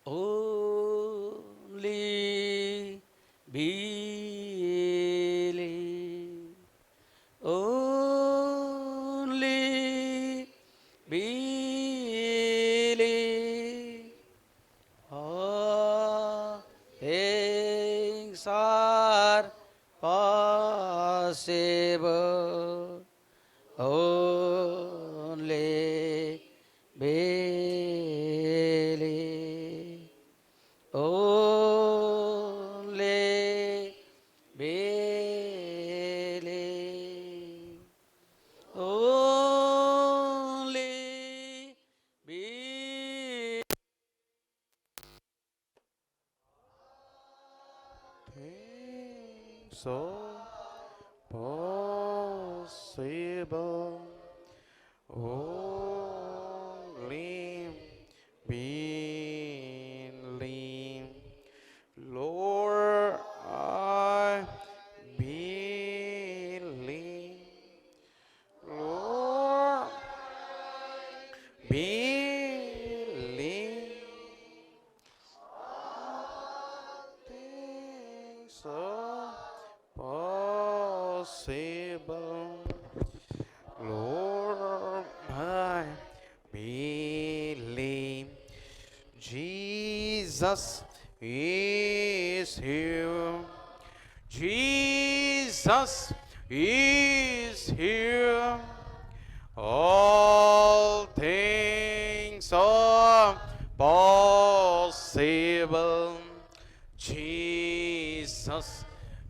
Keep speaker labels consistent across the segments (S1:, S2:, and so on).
S1: only believe, only believe, all things are possible, only believe, only believe, only believe.
S2: Things so possible, only believe. Lord, I believe. Lord, believe. Things are possible. Lord, I believe. Jesus is here. Jesus is here. All things are possible. Jesus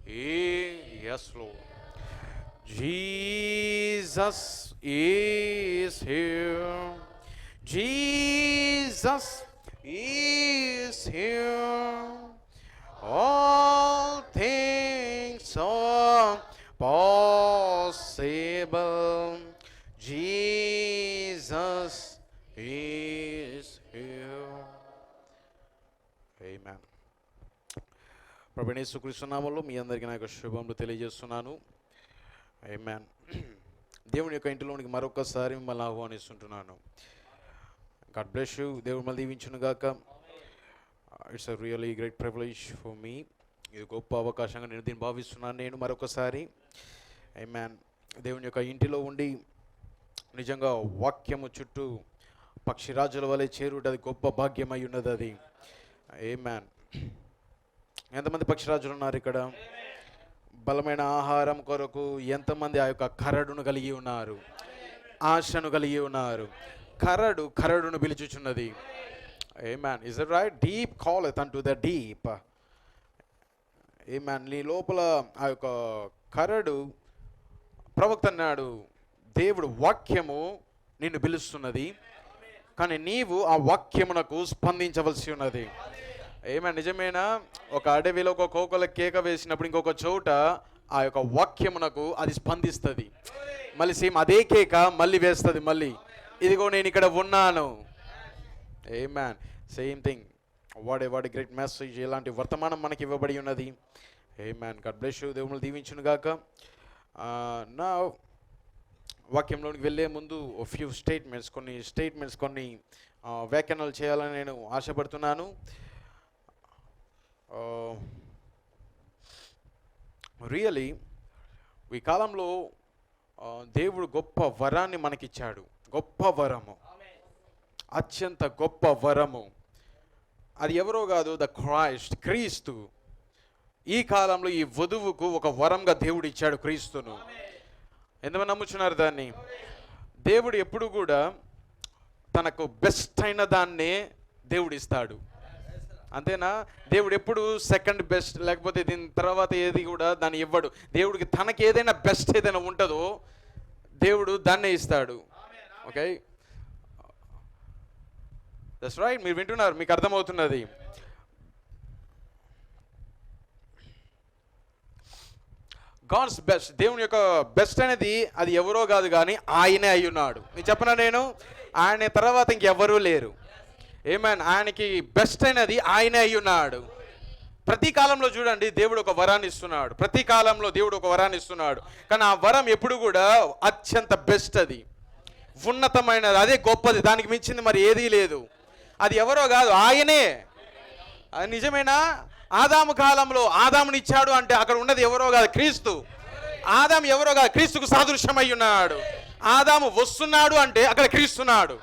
S2: is, yes, Lord. Jesus is here. Jesus is here. All things are possible. Jesus is here. Amen. ప్రభువైన యేసుక్రీస్తు నామములో మీ అందరికీ నా యొక్క శుభములు తెలియజేస్తున్నాను. ఆమేన్. దేవుని యొక్క ఇంటిలోనికి మరొకసారి మిమ్మల్ని ఆహ్వానిస్తుంటున్నాను. God bless you. దేవుడు మిమ్మల్ని దీవించును గాక. It's a really great privilege for me. ఇది గొప్ప అవకాశంగా నేను దీన్ని భావిస్తున్నాను. నేను మరొకసారి ఆమేన్ దేవుని యొక్క ఇంటిలో ఉండి నిజంగా వాక్యము చుట్టూ పక్షిరాజుల వలె చేరుట అది గొప్ప భాగ్యమై ఉన్నది. అది ఆమేన్. ఎంతమంది పక్షిరాజులు ఉన్నారు ఇక్కడ? బలమైన ఆహారం కొరకు ఎంతమంది ఆ యొక్క కరడును కలిగి ఉన్నారు, ఆశను కలిగి ఉన్నారు? కరడును పిలుచుచున్నది. ఆమేన్. Is it right? Deep calleth unto the deep. ఆమేన్. నీ లోపల ఆ యొక్క కరడు, ప్రవక్త అన్నాడు, దేవుడు వాక్యము నిన్ను పిలుస్తున్నది, కానీ నీవు ఆ వాక్యమునకు స్పందించవలసి ఉన్నది. ఆమేన్. నిజమేనా? ఒక అడవిలో ఒక కోకల కేక వేసినప్పుడు ఇంకొక చోట ఆ యొక్క వాక్యమునకు అది స్పందిస్తుంది. మళ్ళీ సేమ్ అదే కేక మళ్ళీ వేస్తుంది. మళ్ళీ ఇదిగో నేను ఇక్కడ ఉన్నాను. ఆమేన్. Same thing. What a great message. ఇలాంటి వర్తమానం మనకి ఇవ్వబడి ఉన్నది. ఆమేన్. God bless you. దేవుని దీవించును గాక. నా వాక్యంలోనికి వెళ్ళే ముందు ఫ్యూ కొన్ని వ్యాఖ్యానాలు చేయాలని నేను ఆశపడుతున్నాను. రియలీ ఈ కాలంలో దేవుడు గొప్ప వరాన్ని మనకిచ్చాడు. గొప్ప వరము, అత్యంత గొప్ప వరము. అది ఎవరో కాదు, ద క్రీస్తు. ఈ కాలంలో ఈ వధువుకు ఒక వరంగా దేవుడు ఇచ్చాడు క్రీస్తును. ఎంతమంది నమ్ముచున్నారు దాన్ని? దేవుడు ఎప్పుడు కూడా తనకు బెస్ట్ అయిన దాన్నే దేవుడు ఇస్తాడు. అంతేనా? దేవుడు ఎప్పుడు సెకండ్ బెస్ట్ లేకపోతే దీని తర్వాత ఏది కూడా దాన్ని ఇవ్వడు. దేవుడికి తనకి ఏదైనా బెస్ట్ ఏదైనా ఉంటుందో దేవుడు దాన్నే ఇస్తాడు. Okay, that's right. మీరు వింటున్నారు, మీకు అర్థమవుతున్నది. గాడ్స్ బెస్ట్, దేవుని యొక్క బెస్ట్ అనేది అది ఎవరో కాదు కానీ ఆయనే అయి ఉన్నాడు. నేను చెప్పనా, నేను ఆయన తర్వాత ఇంకెవరూ లేరు. ఆమేన్. ఆయనకి బెస్ట్ అయినది ఆయనే అయి ఉన్నాడు. ప్రతి కాలంలో చూడండి దేవుడు ఒక వరాన్ని ఇస్తున్నాడు. ప్రతి కాలంలో దేవుడు ఒక వరాన్ని ఇస్తున్నాడు. కానీ ఆ వరం ఎప్పుడు కూడా అత్యంత బెస్ట్, అది ఉన్నతమైనది, అదే గొప్పది. దానికి మించింది మరి ఏదీ లేదు. అది ఎవరో కాదు, ఆయనే. అది నిజమేనా? ఆదాము కాలంలో ఆదామునిచ్చాడు అంటే అక్కడ ఉన్నది ఎవరో కాదు, క్రీస్తు. ఆదాము ఎవరో కాదు, క్రీస్తుకు సాదృశ్యమై ఉన్నాడు. ఆదాము వస్తున్నాడు అంటే అక్కడ క్రీస్తున్నాడు.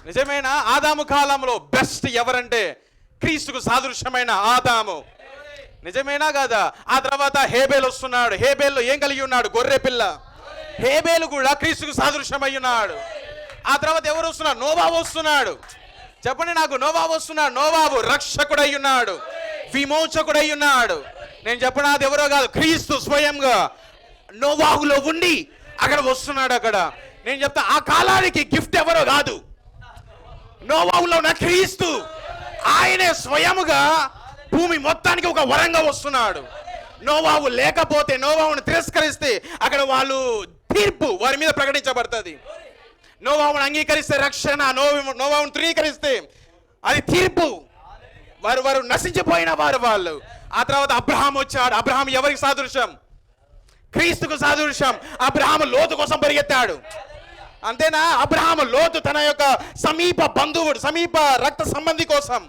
S2: నిజమేనా? ఆదాము కాలంలో బెస్ట్ ఎవరంటే క్రీస్తుకు సాదృశ్యమైన ఆదాము. నిజమేనా కదా? ఆ తర్వాత హేబేలు వస్తున్నాడు. హేబేలు ఏం కలిగి ఉన్నాడు? గొర్రె పిల్ల. హేబేలు కూడా క్రీస్తుకు సాదృశ్యమై ఉన్నాడు. ఆ తర్వాత ఎవరు వస్తున్నారు? నోవాబు వస్తున్నాడు. చెప్పండి నాకు, నోవాబు వస్తున్నాడు. నోవాబు రక్షకుడై ఉన్నాడు, విమోచకుడై ఉన్నాడు. నేను చెప్పిన అది ఎవరో కాదు, క్రీస్తు స్వయంగా నోవాబులో ఉండి అక్కడ వస్తున్నాడు. అక్కడ నేను చెప్తా, ఆ కాలానికి గిఫ్ట్ ఎవరో కాదు, నోవాబులో ఉన్న క్రీస్తు. ఆయనే స్వయముగా భూమి మొత్తానికి ఒక వరంగా వస్తున్నాడు. నోవాబు లేకపోతే, నోవాబును తిరస్కరిస్తే అక్కడ వాళ్ళు తీర్పు వారి మీద ప్రకటించబడుతుంది. నోవాబును అంగీకరిస్తే రక్షణ, నోవాబును ధృవీకరిస్తే అది తీర్పు. వారు నశించిపోయిన వాళ్ళు. ఆ తర్వాత అబ్రహాం వచ్చాడు. అబ్రహాం ఎవరికి సాదృశ్యం? క్రీస్తుకు సాదృశ్యం. అబ్రహాం లోతు కోసం పరిగెత్తాడు. అంతేనా? అబ్రహాం లోతు తన యొక్క సమీప బంధువుడు, సమీప రక్త సంబంధి కోసం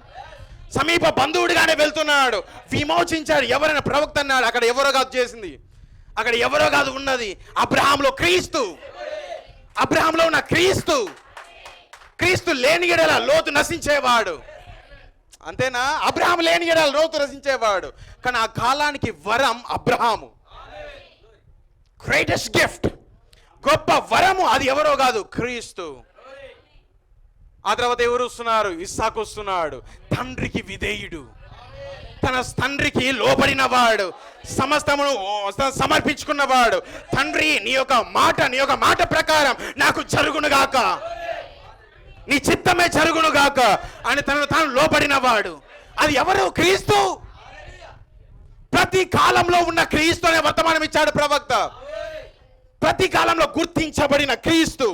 S2: సమీప బంధువుడిగానే వెళ్తున్నాడు. విమోచించాడు. ఎవరైనా ప్రవక్త అన్నాడు. అక్కడ ఎవరో కాదు చేసింది, అక్కడ ఎవరో కాదు ఉన్నది, అబ్రహాంలో క్రీస్తు. అబ్రహాంలో ఉన్న క్రీస్తు. క్రీస్తు లేని ఎడల లోతు నశించేవాడు. అంతేనా? అబ్రహాం లేని ఎడల లోతు నశించేవాడు. కానీ ఆ కాలానికి వరం అబ్రహాము. గ్రేటెస్ట్ గిఫ్ట్, గొప్ప వరము అది ఎవరో కాదు, క్రీస్తు. ఆ తర్వాత ఎవరు వస్తున్నారు? ఇస్సాకు వస్తున్నాడు. తండ్రికి విధేయుడు, తన తండ్రికి లోబడిన వాడు, సమస్తమును సమర్పించుకున్నవాడు. తండ్రి నీ యొక్క మాట ప్రకారం నాకు జరుగునుగాక, నీ చిత్తమే జరుగునుగాక అని తనను తాను లోబడిన వాడు. అది ఎవరు? క్రీస్తు. ప్రతి కాలంలో ఉన్న క్రీస్తు అనే వర్తమానం ఇచ్చాడు ప్రవక్త. ప్రతి కాలంలో గుర్తించబడిన క్రీస్తు.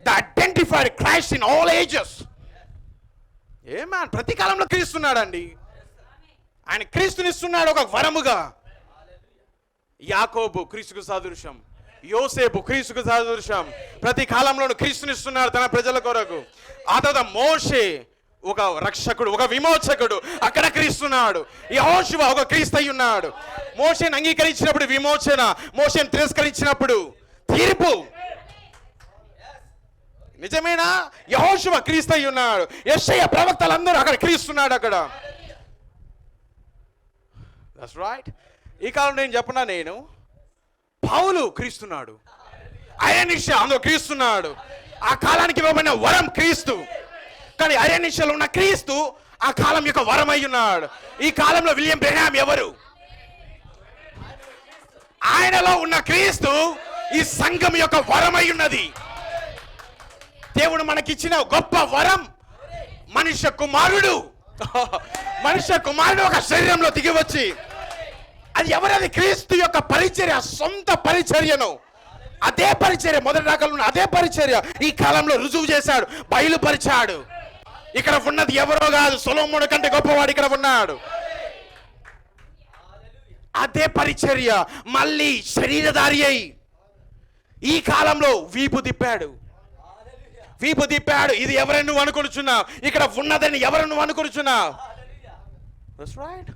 S2: The identified Christ in all ages. ప్రతి కాలంలో క్రీస్తున్నాడండి. ఆయన క్రీస్తునిస్తున్నాడు ఒక వరముగా. యాకోబు క్రీస్తుకు సాదృశ్యం, యోసేపు క్రీస్తుకు సాదృశ్యం. ప్రతి కాలంలోనూ క్రీస్తునిస్తున్నాడు తన ప్రజల కొరకు. ఆ తర్వాత మోషే ఒక రక్షకుడు, ఒక విమోచకుడు, అక్కడ క్రీస్తున్నాడు. యెహోషువ ఒక క్రీస్తు అయి ఉన్నాడు. మోషేను అంగీకరించినప్పుడు విమోచన, మోషేను తిరస్కరించినప్పుడు తీర్పు. నిజమేనా? యెహోషువ క్రీస్తు అయి ఉన్నాడు. యెషయా ప్రవక్తలందరూ అక్కడ క్రీస్తున్నాడు. అక్కడ దట్స్ రైట్. ఈ కాలం నేను చెప్పనా, నేను పౌలు క్రీస్తున్నాడు. అయనిషా అందులో క్రీస్తున్నాడు. ఆ కాలానికి ఇవ్వబడిన వరం క్రీస్తు. కానీ అయనిషలో ఉన్న క్రీస్తు ఆ కాలం యొక్క వరం అయి ఉన్నాడు. ఈ కాలంలో విలియం బ్రెన్హామ్ ఎవరు? ఆయనలో ఉన్న క్రీస్తు ఈ సంఘం యొక్క వరం అయి ఉన్నది. దేవుడు మనకిచ్చిన గొప్ప వరం మనుష్య కుమారుడు. మనుష్య కుమారుడు ఒక శరీరంలో దిగి వచ్చి, అది ఎవరది? క్రీస్తు యొక్క పరిచర్య, సొంత పరిచర్యను, అదే పరిచర్య, మొదటి రకాలంలో అదే పరిచర్య ఈ కాలంలో రుజువు చేశాడు, బయలుపరిచాడు. ఇక్కడ ఉన్నది ఎవరో కాదు, సొలొమోను కంటే గొప్పవాడు ఇక్కడ ఉన్నాడు. అదే పరిచర్య మళ్ళీ శరీరధారి అయి ఈ కాలంలో వీపు తిప్పాడు. ఇది ఎవరని నువ్వు అనుకొనుచున్నావు? ఇక్కడ ఉన్నదని ఎవరు నువ్వు అనుకొనుచున్నావు? That's right.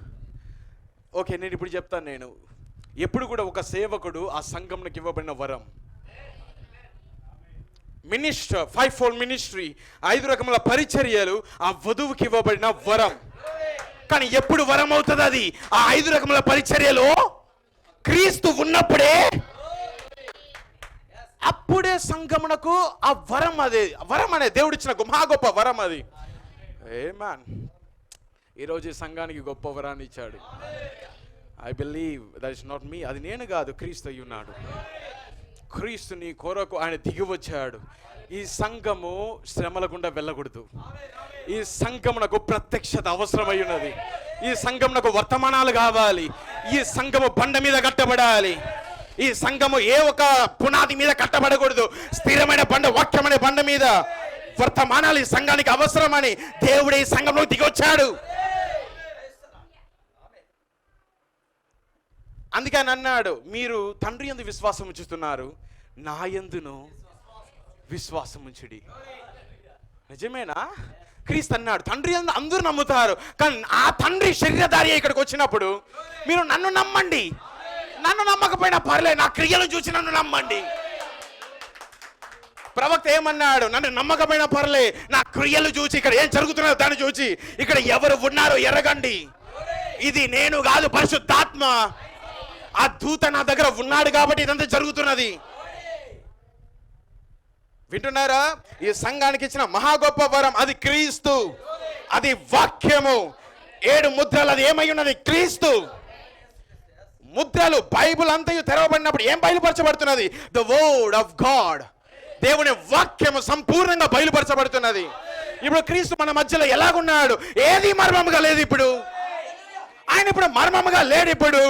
S2: ఓకే, నేను ఇప్పుడు చెప్తాను. నేను ఎప్పుడు కూడా ఒక సేవకుడు ఆ సంఘంకి ఇవ్వబడిన వరం, మినిస్టర్, 5-fold మినిస్ట్రీ, 5 రకముల పరిచర్యలు ఆ వధువుకి ఇవ్వబడిన వరం. కానీ ఎప్పుడు వరం అవుతుంది అది? ఆ 5 రకముల పరిచర్యలో క్రీస్తు ఉన్నప్పుడే, అప్పుడే సంఘమునకు ఆ వరం, అదే వరం అనే దేవుడిచ్చిన మహా గొప్ప వరం అది. ఆమేన్. ఈరోజు ఈ సంఘానికి గొప్ప వరాన్ని ఇచ్చాడు. I believe that is not me, అది నేను కాదు, క్రీస్తు అయి ఉన్నాడు. క్రీస్తు నీ కొరకు ఆయన దిగి వచ్చాడు. ఈ సంఘము శ్రమల గుండా వెళ్ళకూడదు. ఈ సంఘమునకు ప్రత్యక్షత అవసరమై ఉన్నది. ఈ సంఘమునకు వర్తమానాలు కావాలి. ఈ సంఘము బండ మీద కట్టబడాలి. ఈ సంఘము ఏ ఒక పునాది మీద కట్టబడకూడదు. స్థిరమైన బండ, వాక్యమైన బండ మీద వర్తమానాలు ఈ సంఘానికి అవసరమని దేవుడు ఈ సంఘంలో దిగొచ్చాడు. అందుకే ఆయన అన్నాడు, మీరు తండ్రి యందు విశ్వాసం ఉంచుతున్నారు, నా యందును విశ్వాసం ఉంచుడి. నిజమేనా? క్రీస్తు అన్నాడు, తండ్రి అందరూ నమ్ముతారు, కానీ ఆ తండ్రి శరీరధారి ఇక్కడికి వచ్చినప్పుడు మీరు నన్ను నమ్మండి, నన్ను నమ్మకపోయినా పర్లేదు, నా క్రియలు చూసి నన్ను నమ్మండి. ప్రవక్త ఏమన్నాడు? నన్ను నమ్మకపోయినా పర్లే, నా క్రియలు చూసి, ఇక్కడ ఏం జరుగుతున్నదో దాన్ని చూసి, ఇక్కడ ఎవరు ఉన్నారో ఎరగండి. ఇది నేను కాదు, పరిశుద్ధాత్మ, ఆ దూత నా దగ్గర ఉన్నాడు కాబట్టి ఇదంతా జరుగుతున్నది. వింటున్నారా? ఈ సంఘానికి ఇచ్చిన మహా గొప్ప వరం అది క్రీస్తు, అది వాక్యము. 7 ముద్రలు అది ఏమై ఉన్నది? క్రీస్తు. ముద్రలు బైబిల్ అంతయు తెరవబడినప్పుడు ఏం బయలుపరచబడుతున్నది? ద వర్డ్ ఆఫ్ గాడ్, దేవుని వాక్యము సంపూర్ణంగా బయలుపరచబడుతున్నది. ఇప్పుడు క్రీస్తు మన మధ్యలో ఎలాగున్నాడు? ఏది మర్మముగా లేదు ఇప్పుడు. ఆయన ఇప్పుడు మర్మముగా లేడు. ఇప్పుడు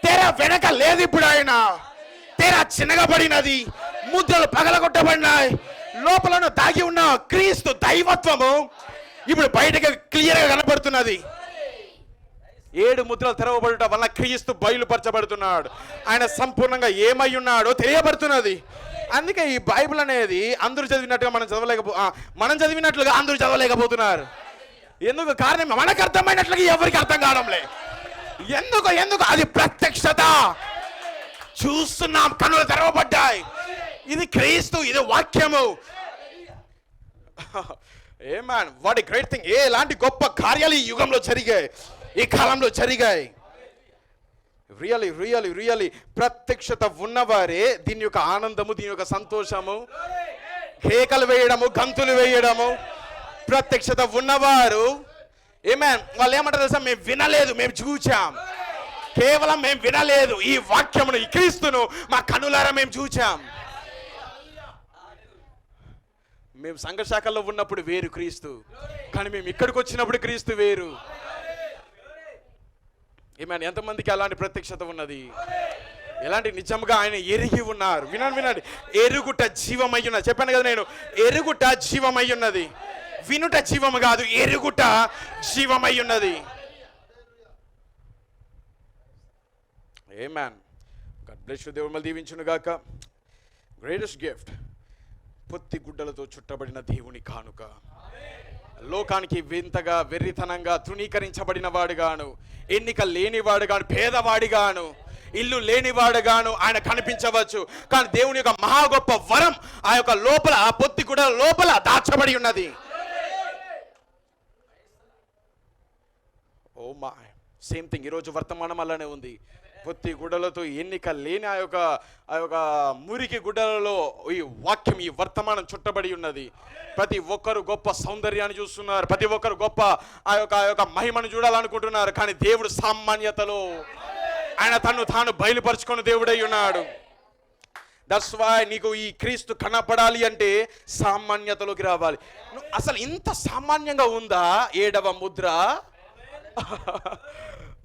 S2: తెర వెనక లేదు. ఇప్పుడు ఆయన తెర చిన్నగా పడినది, ముద్రలు పగలగొట్టబడినాయి. లోపల దాగి ఉన్న క్రీస్తు దైవత్వము ఇప్పుడు బయటకు క్లియర్గా కనపడుతున్నది. 7 ముద్రలు తెరవబడుట వల్ల క్రీస్తు బయలుపరచబడుతున్నాడు. ఆయన సంపూర్ణంగా ఏమై ఉన్నాడో తెలియబడుతున్నది. అందుకే ఈ బైబిల్ అనేది అందరూ చదివినట్టుగా మనం చదివినట్లుగా అందరూ చదవలేకపోతున్నారు. ఎందుకు? కారణం మనకు అర్థమైనట్లుగా ఎవరికి అర్థం కావడంలే. ఎందుకు? అది ప్రత్యక్షత. చూస్తున్నాం, కన్నులు తెరవబడ్డాయి. ఇది క్రీస్తు, ఇది వాక్యము. ఏమాన్, వాట్ ఏ గ్రేట్ థింగ్. ఎలాంటి గొప్ప కార్యాలు ఈ యుగంలో జరిగాయి, ఈ కాలంలో జరిగాయి. రియలీ రియలీ రియలీ ప్రత్యక్షత ఉన్నవారే దీని యొక్క ఆనందము, దీని యొక్క సంతోషము, కేకలు వేయడము, గంతులు వేయడము. ప్రత్యక్షత ఉన్నవారు ఏమాన్, వాళ్ళు ఏమంటారు తెలుసా? మేము వినలేదు, మేము చూచాం. కేవలం మేము వినలేదు, ఈ వాక్యమును, ఈ క్రీస్తును మా కనులారా మేము చూచాం. మేము సంఘశాఖల్లో ఉన్నప్పుడు వేరు క్రీస్తు, కానీ మేము ఇక్కడికి వచ్చినప్పుడు క్రీస్తు వేరు. ఏమైనా ఎంతమందికి అలాంటి ప్రత్యక్షత ఉన్నది? ఎలాంటి నిజంగా ఆయన ఎరిగి ఉన్నారు. వినండి, ఎరుగుట జీవమై ఉన్నది. చెప్పాను కదా నేను, ఎరుగుట జీవమై ఉన్నది. వినుట జీవము కాదు, ఎరుగుట జీవమై ఉన్నది. ఆమేన్. God bless you. దేవుడు మళ్ళీ దీవించును గాక. గ్రేటెస్ట్ గిఫ్ట్, పొత్తి గుడ్డలతో చుట్టబడిన దేవుని కానుక. లోకానికి వింతగా, వెర్రితనంగా తృణీకరించబడిన వాడుగాను, ఎన్నిక లేనివాడుగాను, పేదవాడిగాను, ఇల్లు లేనివాడుగాను ఆయన కనిపించవచ్చు. కానీ దేవుని యొక్క మహా గొప్ప వరం ఆ యొక్క లోపల, ఆ పొత్తి గుడ్డల లోపల దాచబడి ఉన్నది. ఓ మై, సేమ్ థింగ్ ఈరోజు వర్తమానం అలానే ఉంది. పొత్తి గుడ్డలతో ఎన్నిక లేని ఆ యొక్క మురికి గుడ్డలలో ఈ వాక్యం, ఈ వర్తమానం చుట్టబడి ఉన్నది. ప్రతి ఒక్కరు గొప్ప సౌందర్యాన్ని చూస్తున్నారు, ప్రతి ఒక్కరు గొప్ప ఆ యొక్క మహిమను చూడాలనుకుంటున్నారు. కానీ దేవుడు సామాన్యతలో ఆయన తను తాను బయలుపరుచుకున్న దేవుడై ఉన్నాడు. దట్స్ వై నీకు ఈ క్రీస్తు కనపడాలి అంటే సామాన్యతలోకి రావాలి. అసలు ఇంత సామాన్యంగా ఉందా 7వ ముద్ర?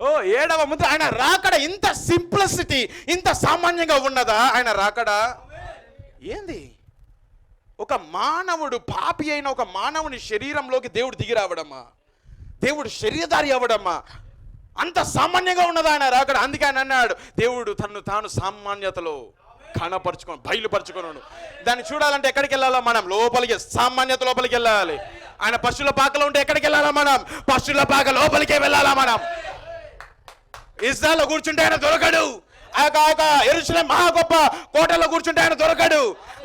S2: ఓ 7వ ముద్ర, ఆయన రాకడ ఇంత సింప్లిసిటీ, ఇంత సామాన్యంగా ఉన్నదా ఆయన రాకడ? ఏంది? ఒక మానవుడు, పాపి అయిన ఒక మానవుని శరీరంలోకి దేవుడు దిగి రావడమా, దేవుడు శరీరధారి అవ్వడమా, అంత సామాన్యంగా ఉన్నదా ఆయన రాకడ? అందుకే ఆయన అన్నాడు, దేవుడు తను తాను సామాన్యతలో బయలుపరచుకున్నాడు. దాన్ని చూడాలంటే ఎక్కడికి వెళ్ళాలా మనం? లోపలికి, సామాన్యత లోపలికి వెళ్ళాలి. ఆయన పశువుల పాకలో ఉంటే ఎక్కడికి వెళ్ళాలా మనం? పశువుల పాక లోపలికే వెళ్ళాలా మనం. ఇజ్రాయెల్లో కూర్చుంటే ఆయన దొరకడు. ఆ యొక్క యెరూషలేము మహా గొప్ప కోటలో కూర్చుంటే ఆయన దొరకడు.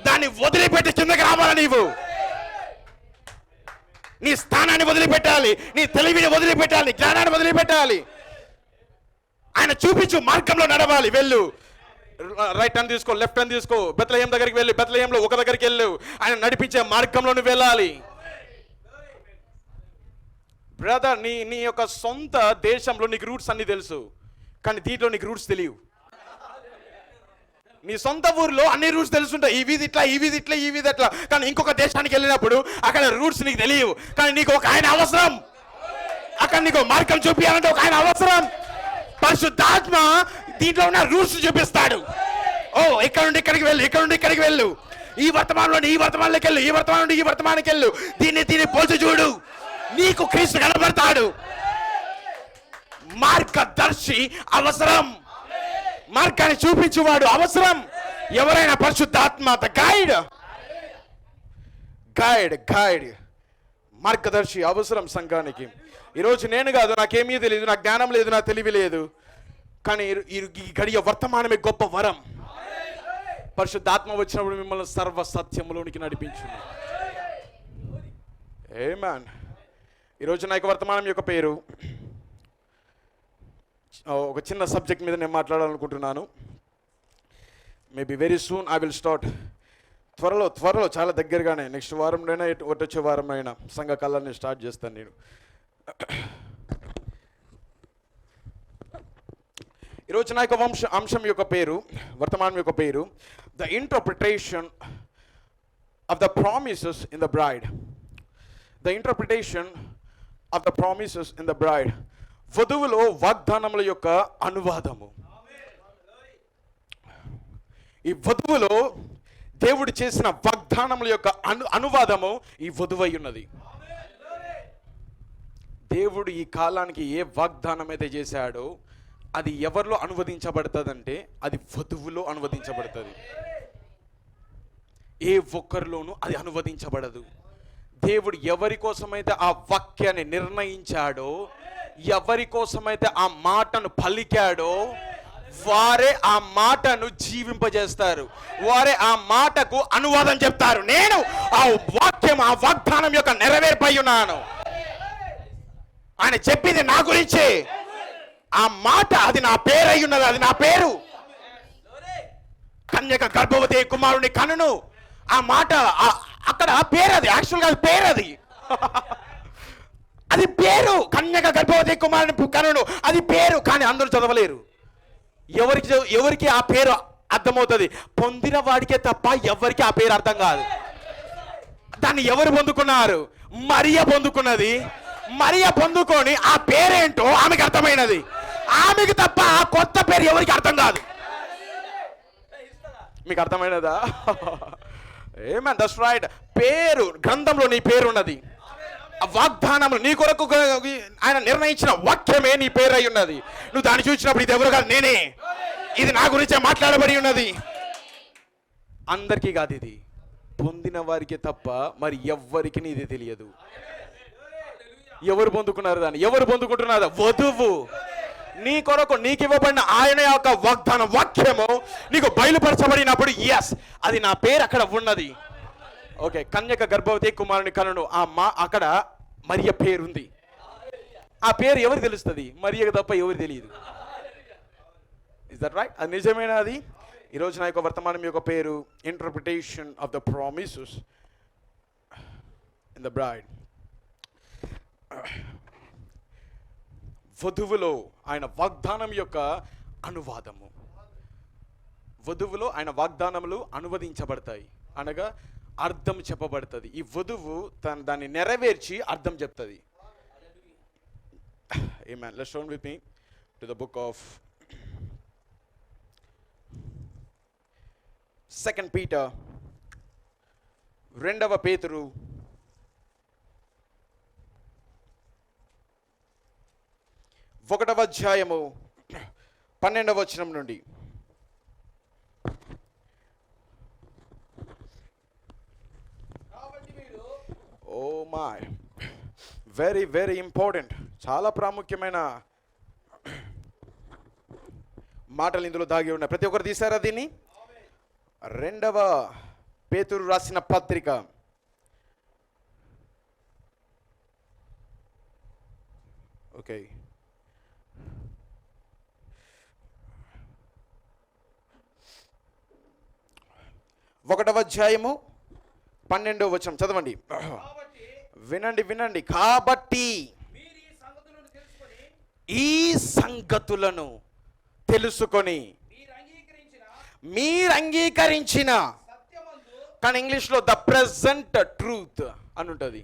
S2: దాన్ని వదిలిపెట్టి కిందకి రావాలా నీవు? నీ స్థానాన్ని వదిలిపెట్టాలి, నీ తెలివిని వదిలిపెట్టాలి, నీ జ్ఞానాన్ని వదిలిపెట్టాలి. ఆయన చూపించు మార్గంలో నడవాలి. వెళ్ళు, రైట్ టర్న్ తీసుకో, లెఫ్ట్ టర్న్ తీసుకో, బెత్లెహేం దగ్గరికి వెళ్ళి, బెత్లెహేంలో ఒక దగ్గరికి వెళ్ళు, ఆయన నడిపించే మార్గంలో నువ్వు వెళ్ళాలి. బ్రదర్, నీ యొక్క సొంత దేశంలో నీకు రూట్స్ అన్ని తెలుసు, కానీ దీంట్లో నీకు రూట్స్ తెలియవు. నీ సొంత ఊర్లో అన్ని రూట్స్ తెలుసుంటాయి, ఈ వీధి ఇట్లా, ఈ వీధి ఇట్లా, ఈ వీధి అట్లా. కానీ ఇంకొక దేశానికి వెళ్ళినప్పుడు అక్కడ రూట్స్ నీకు తెలియవు. కానీ నీకు ఒక ఆయన అవసరం, అక్కడ నీకు మార్గం చూపించాలంటే ఒక ఆయన అవసరం. పరిశుద్ధాత్మ దీంట్లో ఉన్న రూట్స్ చూపిస్తాడు. ఓ ఇక్కడ నుండి ఇక్కడికి వెళ్ళు, ఇక్కడ నుండి ఇక్కడికి వెళ్ళు, ఈ వర్తమానంలో ఈ వర్తమానంలోకి వెళ్ళు, ఈ వర్తమానం నుండి ఈ వర్తమానానికి వెళ్ళు, దీన్ని పోల్చి చూడు, నీకు క్రీస్తు కనబడతాడు. మార్గదర్శి అవసరం, మార్గాన్ని చూపించువాడు అవసరం. ఎవరైనా పరిశుద్ధాత్మ, ద గైడ్. మార్గదర్శి అవసరం సంఘానికి. ఈరోజు నేను కాదు, నాకేమీ తెలియదు, నాకు జ్ఞానం లేదు, నాకు తెలివి లేదు, కానీ ఈ గడియ వర్తమానమే గొప్ప వరం. పరిశుద్ధాత్మ వచ్చినప్పుడు మిమ్మల్ని సర్వ సత్యములోనికి నడిపించును. ఆమేన్. ఈరోజు నా యొక్క వర్తమానం యొక్క పేరు, ఒక చిన్న సబ్జెక్ట్ మీద నేను మాట్లాడాలనుకుంటున్నాను. Maybe very soon I will start. త్వరలో చాలా దగ్గరగానే, నెక్స్ట్ వారంలోనైనా వచ్చే వారంలో సంఘ కళని స్టార్ట్ చేస్తాను నేను. ఈరోజు నా యొక్క అంశం యొక్క పేరు, వర్తమానం యొక్క పేరు, the interpretation of the promises in the bride. The interpretation of the promises in the bride. వధువులో వాగ్దానముల యొక్క అనువాదము. ఈ వధువులో దేవుడు చేసిన వాగ్దానముల యొక్క అనువాదము ఈ వధువై ఉన్నది. దేవుడు ఈ కాలానికి ఏ వాగ్దానం అయితే చేశాడో అది ఎవరిలో అనువదించబడుతుందంటే అది వధువులో అనువదించబడుతుంది. ఏ ఒక్కరిలోనూ అది అనువదించబడదు. దేవుడు ఎవరి కోసమైతే ఆ వాక్యాన్ని నిర్ణయించాడో, ఎవరి కోసమైతే ఆ మాటను పలికాడో, వారే ఆ మాటను జీవింపజేస్తారు. వారే ఆ మాటకు అనువాదం చెప్తారు. నేను ఆ వాక్యం, ఆ వాగ్దానం యొక్క నెరవేర్పై ఉన్నాను. ఆయన చెప్పింది నా గురించి. ఆ మాట అది నా పేరు అయి ఉన్నది. అది నా పేరు. కన్యక గర్భవతి కుమారుని కనును. ఆ మాట అక్కడ పేరు, అది యాక్చువల్గా అది పేరు, అది పేరు. కన్యక గర్భవతి కుమారుని కనును, అది పేరు. కానీ అందరూ చదవలేరు. ఎవరికి ఆ పేరు అర్థమవుతుంది? పొందిన వాడికే తప్ప ఎవరికి ఆ పేరు అర్థం కాదు. దాన్ని ఎవరు పొందుకున్నారు? మరియ పొందుకున్నది. మరియ పొందుకొని ఆ పేరేంటో ఆమెకు అర్థమైనది. ఆమెకు తప్ప ఆ కొత్త పేరు ఎవరికి అర్థం కాదు. మీకు అర్థమైనదా? ఏమన్, దట్స్ రైట్. పేరు, గ్రంథంలో నీ పేరు ఉన్నది. వాగ్దానం నీ కొరకు ఆయన నిర్ణయించిన వాక్యమే నీ పేరు అయి ఉన్నది. నువ్వు దాన్ని చూసినప్పుడు ఇది ఎవరు కాదు, నేనే, ఇది నా గురించే మాట్లాడబడి ఉన్నది. అందరికీ కాదు, ఇది పొందిన వారికి తప్ప మరి ఎవ్వరికి ఇది తెలియదు. ఎవరు పొందుకున్నారు దాన్ని? ఎవరు పొందుకుంటున్నారు? వధువు. నీ కొరకు నీకు ఇవ్వబడిన ఆయన యొక్క వాగ్దానం, వాక్యము నీకు బయలుపరచబడినప్పుడు ఎస్, అది నా పేరు అక్కడ ఉన్నది. ఓకే, కన్యక గర్భవతి కుమారుని కనును. అక్కడ మరియ పేరుంది. ఆ పేరు ఎవరు తెలుస్తుంది? మరియకు తప్ప ఎవరు తెలియదు. Is that right? అది నిజమేనా? అది ఈరోజు నా యొక్క వర్తమానం యొక్క పేరు interpretation of the promises in the bride. వధువులో ఆయన వాగ్దానం యొక్క అనువాదము. వధువులో ఆయన వాగ్దానములు అనువదించబడతాయి, అనగా అర్థం చెప్పబడుతుంది. ఈ వధువు దాన్ని నెరవేర్చి అర్థం చెప్తుంది. Amen. Let's turn with me to the book of 2 Peter, 2 పేతురు 1వ అధ్యాయము 12వ వచనం నుండి. Oh my, very very important, చాలా ప్రాముఖ్యమైన మాటలు ఇందులో దాగి ఉన్నాయి. ప్రతి ఒక్కరు తీశారా దీన్ని? 2వ పేతురు రాసిన పత్రిక ఓకే, 1వ అధ్యాయము 12వ వచనం చదవండి. వినండి. కాబట్టి ఈ సంగతులను తెలుసుకొని మీరు అంగీకరించిన, కానీ ఇంగ్లీష్లో ద ప్రెజెంట్ ట్రూత్ అని ఉంటుంది,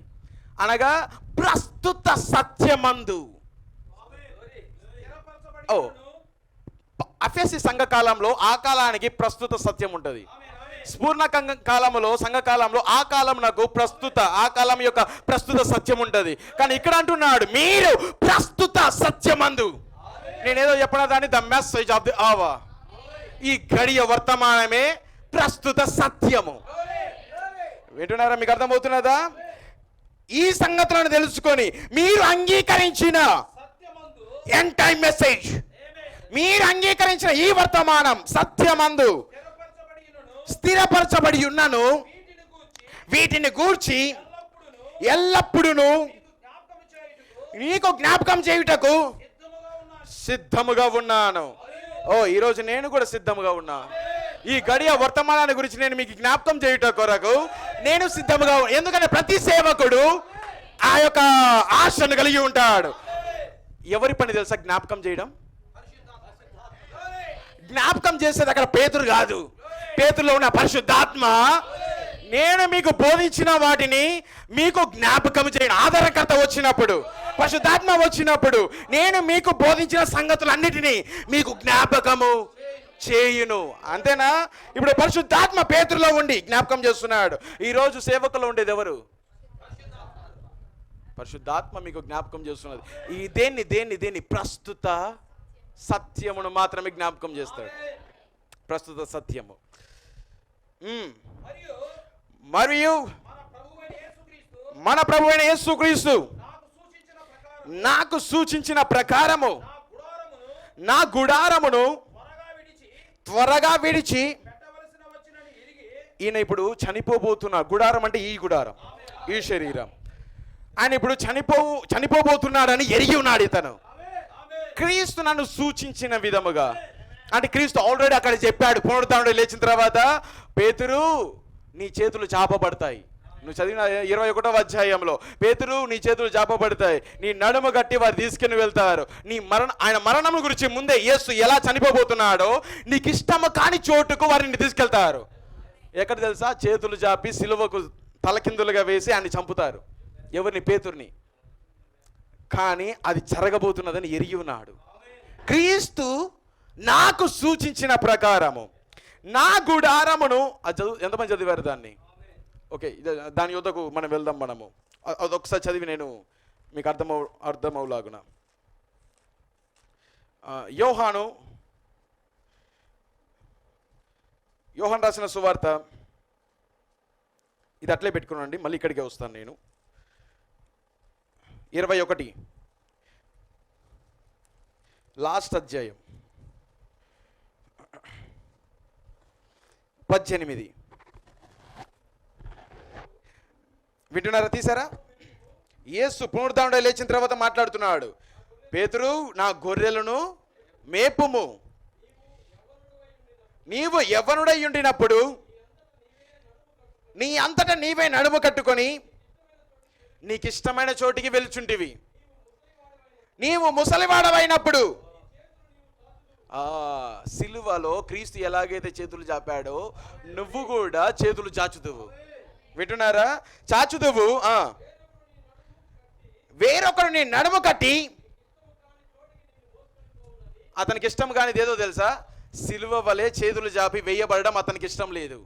S2: అనగా ప్రస్తుత సత్యమందు. ఎఫెసీ సంఘకాలంలో ఆ కాలానికి ప్రస్తుత సత్యం ఉంటుంది. స్ఫూర్ణ కాలంలో, సంఘకాలంలో ఆ కాలం నాకు ప్రస్తుత, ఆ కాలం యొక్క ప్రస్తుత సత్యం ఉంటుంది. కానీ ఇక్కడ అంటున్నాడు మీరు ప్రస్తుత సత్యమందు. నేనేదో చెప్పిన దాన్ని the message of the hour. ఈ గడియ వర్తమానమే ప్రస్తుత సత్యము. వింటున్నారా? మీకు అర్థమవుతున్నదా? ఈ సంగతులను తెలుసుకొని మీరు అంగీకరించిన
S1: సత్యమందు
S2: ఎండ్ టైం మెసేజ్, మీరు అంగీకరించిన ఈ వర్తమానం సత్యమందు స్థిరపరచబడి ఉన్నను, వీటిని గూర్చి ఎల్లప్పుడూ నీకు జ్ఞాపకం చేయుటకు సిద్ధముగా ఉన్నాను. ఓ, ఈరోజు నేను కూడా సిద్ధముగా ఉన్నా. ఈ గడియ వర్తమానాన్ని గురించి నేను మీకు జ్ఞాపకం చేయుట కొరకు నేను సిద్ధముగా. ఎందుకంటే ప్రతి సేవకుడు ఆ యొక్క ఆశను కలిగి ఉంటాడు. ఎవరి పని తెలుసా జ్ఞాపకం చేయడం? జ్ఞాపకం చేసేది అక్కడ పేతురు కాదు, పేతురులో ఉన్న పరిశుద్ధాత్మ. నేను మీకు బోధించిన వాటిని మీకు జ్ఞాపకం చేయను. ఆధారకర్త వచ్చినప్పుడు, పరిశుద్ధాత్మ వచ్చినప్పుడు నేను మీకు బోధించిన సంగతులన్నిటినీ మీకు జ్ఞాపకము చేయును. అంతేనా? ఇప్పుడు పరిశుద్ధాత్మ పేతురులో ఉండి జ్ఞాపకం చేస్తున్నాడు. ఈరోజు సేవకులు ఉండేది ఎవరు? పరిశుద్ధాత్మ మీకు జ్ఞాపకం చేస్తున్నది. ఈ దేన్ని ప్రస్తుత సత్యమును మాత్రమే జ్ఞాపకం చేస్తాడు. ప్రస్తుత సత్యము. మరియు మన ప్రభువైన యేసుక్రీస్తు నాకు సూచించిన ప్రకారము నా గుడారమును త్వరగా విడిచి, ఈయన ఇప్పుడు చనిపోబోతున్న గుడారం అంటే ఈ గుడారం, ఈ శరీరం. ఆయన ఇప్పుడు చనిపోబోతున్నాడని ఎరిగి ఉన్నాడు ఇతను. క్రీస్తు నన్ను సూచించిన విధముగా, అంటే క్రీస్తు ఆల్రెడీ అక్కడ చెప్పాడు. పునరుత్థానుడు లేచిన తర్వాత, పేతురు నీ చేతులు చాపబడతాయి. నువ్వు చదివిన 21వ అధ్యాయంలో, పేతురు నీ చేతులు చాపబడతాయి, నీ నడుము గట్టి వారు తీసుకుని వెళ్తారు. ఆయన మరణం గురించి ముందే యేసు ఎలా చనిపోబోతున్నాడో నీకు ఇష్టము కాని చోటుకు వారిని తీసుకెళ్తారు. ఎక్కడ తెలుసా? చేతులు చాపి సిలువకు తలకిందులుగా వేసి ఆయన్ని చంపుతారు. ఎవరిని? పేతుర్ని. కానీ అది జరగబోతున్నదని ఎరిగి ఉన్నాడు. క్రీస్తు నాకు సూచించిన ప్రకారము నా గుడారమును, ఎంతమంది చదివారు దాన్ని? ఓకే, దాని యుద్ధకు మనం వెళ్దాం. మనము అదొకసారి చదివి నేను మీకు అర్థమవులాగున. యోహాను రాసిన సువార్త, ఇది అట్లే పెట్టుకున్నాండి, మళ్ళీ ఇక్కడికే వస్తాను నేను. 21 లాస్ట్ అధ్యాయం 18. వింటున్నారా? తీసారా? యేసు పునరుత్థానుడై లేచిన తర్వాత మాట్లాడుతున్నాడు. పేతురు, నా గొర్రెలను మేపుము. నీవు యవ్వనుడై ఉండినప్పుడు నీ అంతటా నీవే నడుము కట్టుకొని నీకు ఇష్టమైన చోటికి వెళ్చుంటివి. నీవు ముసలివాడవైనప్పుడు, సిలువలో క్రీస్తు ఎలాగైతే చేతులు చాపాడో నువ్వు కూడా చేతులు చాచుదువు. వింటున్నారా? చాచుదువు. వేరొకరు నీ నడుము కట్టి, అతనికి ఇష్టం కానిది ఏదో తెలుసా? సిలువ వలె చేతులు చాపి వేయబడడం అతనికి ఇష్టం లేదు.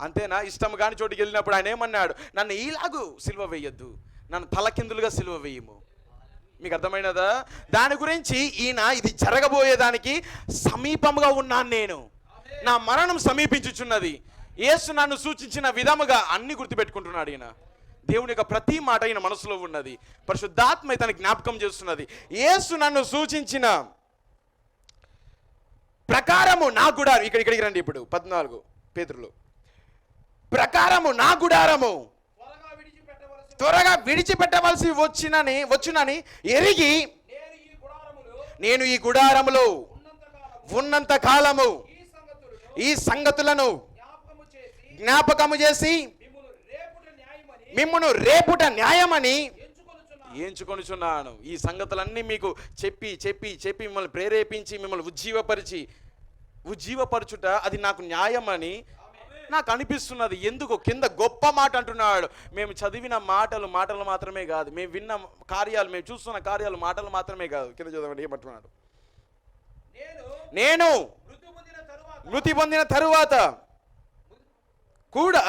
S2: అంతేనా? ఇష్టం కాని చోటుకి వెళ్ళినప్పుడు ఆయన ఏమన్నాడు? నన్ను ఈలాగు సిలువ వేయొద్దు, నన్ను తలకిందులుగా సిలువ వేయము. మీకు అర్థమైనదా? దాని గురించి ఈయన, ఇది జరగబోయేదానికి సమీపంగా ఉన్నాను నేను, నా మరణం సమీపించుచున్నది. యేసు నన్ను సూచించిన విధముగా అన్ని గుర్తుపెట్టుకుంటున్నాడు ఈయన. దేవుని యొక్క ప్రతి మాట ఈయన మనసులో ఉన్నది. పరిశుద్ధాత్మ తన జ్ఞాపకం చేస్తున్నది. యేసు నన్ను సూచించిన ప్రకారము నా గుడారం, ఇక్కడికి రండి. ఇప్పుడు 14 పేతురులో, ప్రకారము నా గుడారము త్వరగా విడిచిపెట్టవలసి వచ్చునని ఎరిగి నేను ఈ గుడారములో ఉన్నంత కాలము ఈ సంగతులను జ్ఞాపకము చేసి మిమ్మును రేపుట న్యాయమని ఎంచుకొనుచున్నాను. ఈ సంగతులన్నీ మీకు చెప్పి చెప్పి చెప్పి మిమ్మల్ని ప్రేరేపించి మిమ్మల్ని ఉజ్జీవపరచుట అది నాకు న్యాయమని నాకు అనిపిస్తున్నది. ఎందుకు? కింద గొప్ప మాట అంటున్నాడు. మేము చదివిన మాటలు మాత్రమే కాదు, మేము విన్న కార్యాలు, మేము చూస్తున్న కార్యాలు మాటలు మాత్రమే కాదు. కింద చదవండి ఏమంటున్నాడు? నేను మృతి పొందిన తరువాత కూడా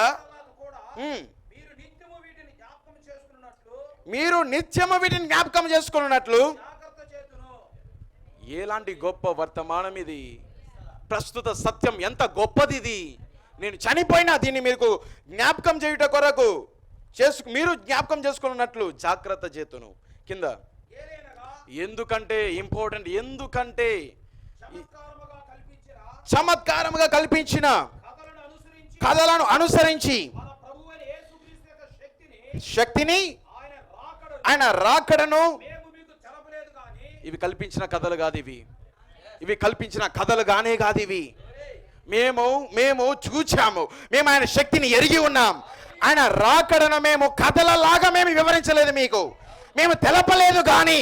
S2: మీరు నిత్యము వీటిని జ్ఞాపకం చేసుకున్నట్లు. ఎలాంటి గొప్ప వర్తమానం ఇది! ప్రస్తుత సత్యం ఎంత గొప్పది ఇది! నేను చనిపోయినా దీన్ని మీకు జ్ఞాపకం చేయుట కొరకు మీరు జ్ఞాపకం చేసుకున్నట్లు జాగ్రత్త చేతును. కింద ఎందుకంటే ఇంపార్టెంట్, ఎందుకంటే చమత్కారముగా కల్పించిన కథలను అనుసరించి శక్తిని ఆయన రాకడను ఇవి కల్పించిన కథలు కాదు, ఇవి కల్పించిన కథలు కానే కాదు. ఇవి మేము చూచాము, మేము ఆయన శక్తిని ఎరిగి ఉన్నాం. ఆయన రాకడను మేము కథలలాగా మేము వివరించలేదు, మీకు మేము తెలపలేదు. కానీ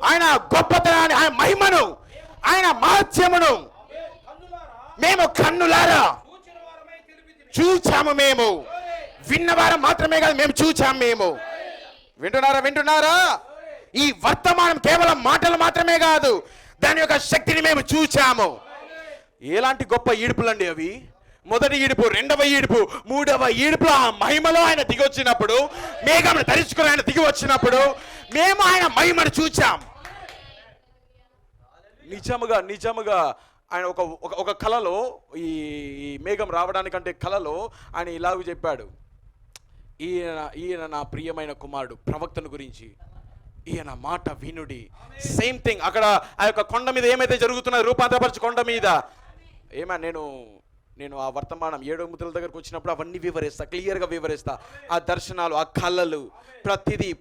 S2: ఆయన గొప్పతనాన్ని, ఆయన మహిమను, ఆయన మహత్యమును మేము కన్నులారా చూచాము. మేము విన్నవారం మాత్రమే కాదు, మేము చూచాము. మేము వింటున్నారా? ఈ వర్తమానం కేవలం మాటలు మాత్రమే కాదు, దాని యొక్క శక్తిని మేము చూచాము. ఎలాంటి గొప్ప ఈడుపులండి అవి! మొదటి ఈడుపు, రెండవ ఈడుపు, మూడవ ఈడుపులో ఆ మహిమలో ఆయన దిగి వచ్చినప్పుడు, మేఘంను ధరించుకుని ఆయన దిగి వచ్చినప్పుడు మేము ఆయన మహిమను చూచాం. నిజముగా ఆయన ఒక కళలో, ఈ మేఘం రావడానికంటే కళలో ఆయన ఇలాగ చెప్పాడు, ఈయన నా ప్రియమైన కుమారుడు, ప్రవక్తను గురించి. ఈయన మాట వినుడి. సేమ్ థింగ్ అక్కడ ఆ యొక్క కొండ మీద ఏమైతే జరుగుతున్నది, రూపాంతరపరచు కొండ మీద నేను ఆ వర్తమానం 7 ముద్రల దగ్గరకు వచ్చినప్పుడు అవన్నీ వివరిస్తా, క్లియర్గా వివరిస్తా. ఆ దర్శనాలు, ఆ కళలు,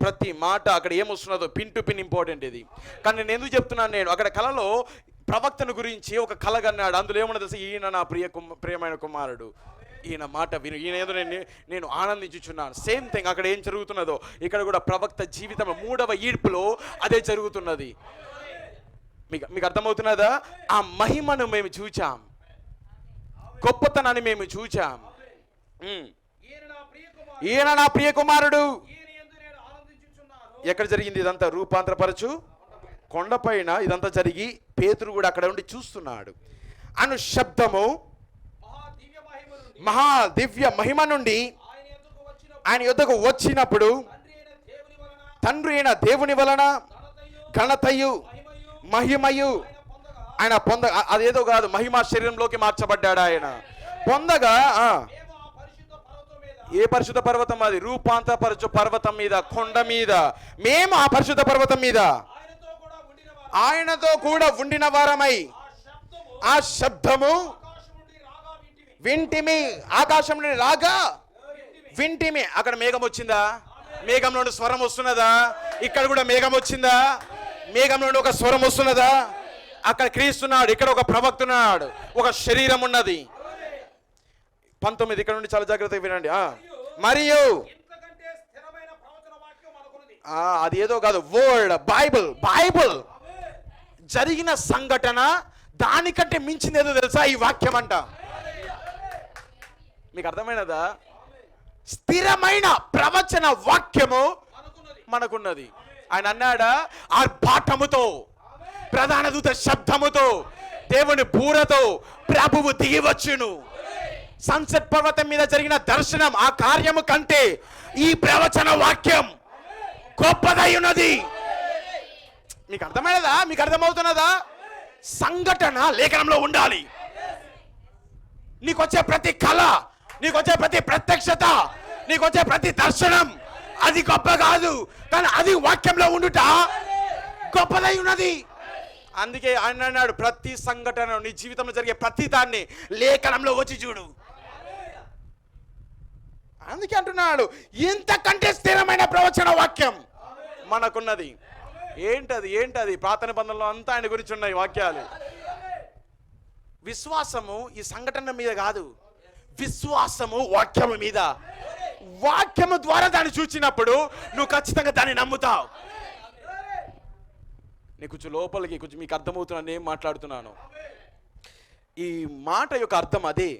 S2: ప్రతి మాట అక్కడ ఏమొస్తున్నదో పిన్ టు పిన్ ఇంపార్టెంట్ ఇది. కానీ నేను ఎందుకు చెప్తున్నాను, నేను అక్కడ కళలో ప్రవక్తను గురించి ఒక కళ కన్నాడు. అందులో ఏమన్నా తెలుసు, ఈయన నా ప్రియమైన కుమారుడు, ఈయన మాట విను, ఈయన ఏదో నేను ఆనందించుచున్నాను. సేమ్ థింగ్ అక్కడ ఏం జరుగుతున్నదో ఇక్కడ కూడా ప్రవక్త జీవితం 3వ ఈడ్పులో అదే జరుగుతున్నది. మీకు అర్థమవుతున్నదా? ఆ మహిమను మేము చూచాం, గొప్పతనాన్ని మేము చూచాం. ఈయన నా ప్రియ కుమారుడు. ఎక్కడ జరిగింది ఇదంతా? రూపాంతరపరచు కొండపైన ఇదంతా జరిగి పేతురు కూడా అక్కడ ఉండి చూస్తున్నాడు. అను శబ్దము మహా దివ్య మహిమ నుండి ఆయన యొద్దకు వచ్చినప్పుడు తండ్రి అయిన దేవుని వలన ఘనతయు మహిమయు ఆయన అదేదో కాదు, మహిమా శరీరంలోకి మార్చబడ్డాడు. ఆయన పొందగా ఏ పరిశుద్ధ పర్వతం అది? రూపాంతరపరచు పర్వతం మీద, కొండ మీద. మేము ఆ పరిశుద్ధ పర్వతం మీద ఆయనతో కూడా ఉండిన వారమై ఆ శబ్దము వింటిమి, ఆకాశం నుండి రాగా వింటిమి. అక్కడ మేఘం వచ్చిందా? మేఘం నుండి స్వరం వస్తున్నదా? ఇక్కడ కూడా మేఘం వచ్చిందా? మేఘం నుండి ఒక స్వరం వస్తున్నదా? అక్కడ క్రీస్తున్నాడు, ఇక్కడ ఒక ప్రవక్తున్నాడు, ఒక శరీరం ఉన్నది. 19 ఇక్కడ నుండి చాలా జాగ్రత్తగా వినండి. మరియు అది ఏదో కాదు, వర్డ్, బైబుల్ జరిగిన సంఘటన దానికంటే మించింది ఏదో తెలుసా? ఈ వాక్యం అంట. మీకు అర్థమైనదా? స్థిరమైన ప్రవచన వాక్యము మనకున్నది. ఆయన అన్నాడా, ఆర్భాటముతో, ప్రధాన దూత శబ్దముతో, దేవుని బూరతో ప్రభువు దిగివచ్చును. సన్సెట్ పర్వతం మీద జరిగిన దర్శనం, ఆ కార్యము కంటే ఈ ప్రవచన వాక్యం గొప్పదై ఉన్నది. మీకు అర్థమైనదా? మీకు అర్థమవుతున్నదా? సంఘటన లేఖనంలో ఉండాలి. నీకొచ్చే ప్రతి కళ, నీకొచ్చే ప్రతి ప్రత్యక్షత, నీకొచ్చే ప్రతి దర్శనం అది గొప్ప కాదు, కానీ అది వాక్యంలో ఉండుట గొప్పదై ఉన్నది. అందుకే ఆయన అన్నాడు, ప్రతి సంఘటన నీ జీవితంలో జరిగే ప్రతి దాన్ని లేఖనంలో వచ్చి చూడు. అందుకే అంటున్నాడు, ఇంతకంటే స్థిరమైన ప్రవచన వాక్యం మనకున్నది. ఏంటది? పాత నిబంధనలో అంతా ఆయన గురించి ఉన్నాయి వాక్యాలు. విశ్వాసము ఈ సంఘటన మీద కాదు, విశ్వాసము వాక్యము మీద. వాక్యము ద్వారా దాన్ని చూచినప్పుడు నువ్వు ఖచ్చితంగా దాన్ని నమ్ముతావు. నేను కొంచెం లోపలికి మీకు అర్థమవుతున్నా ఏం మాట్లాడుతున్నాను. ఈ మాట యొక్క అర్థం అదే.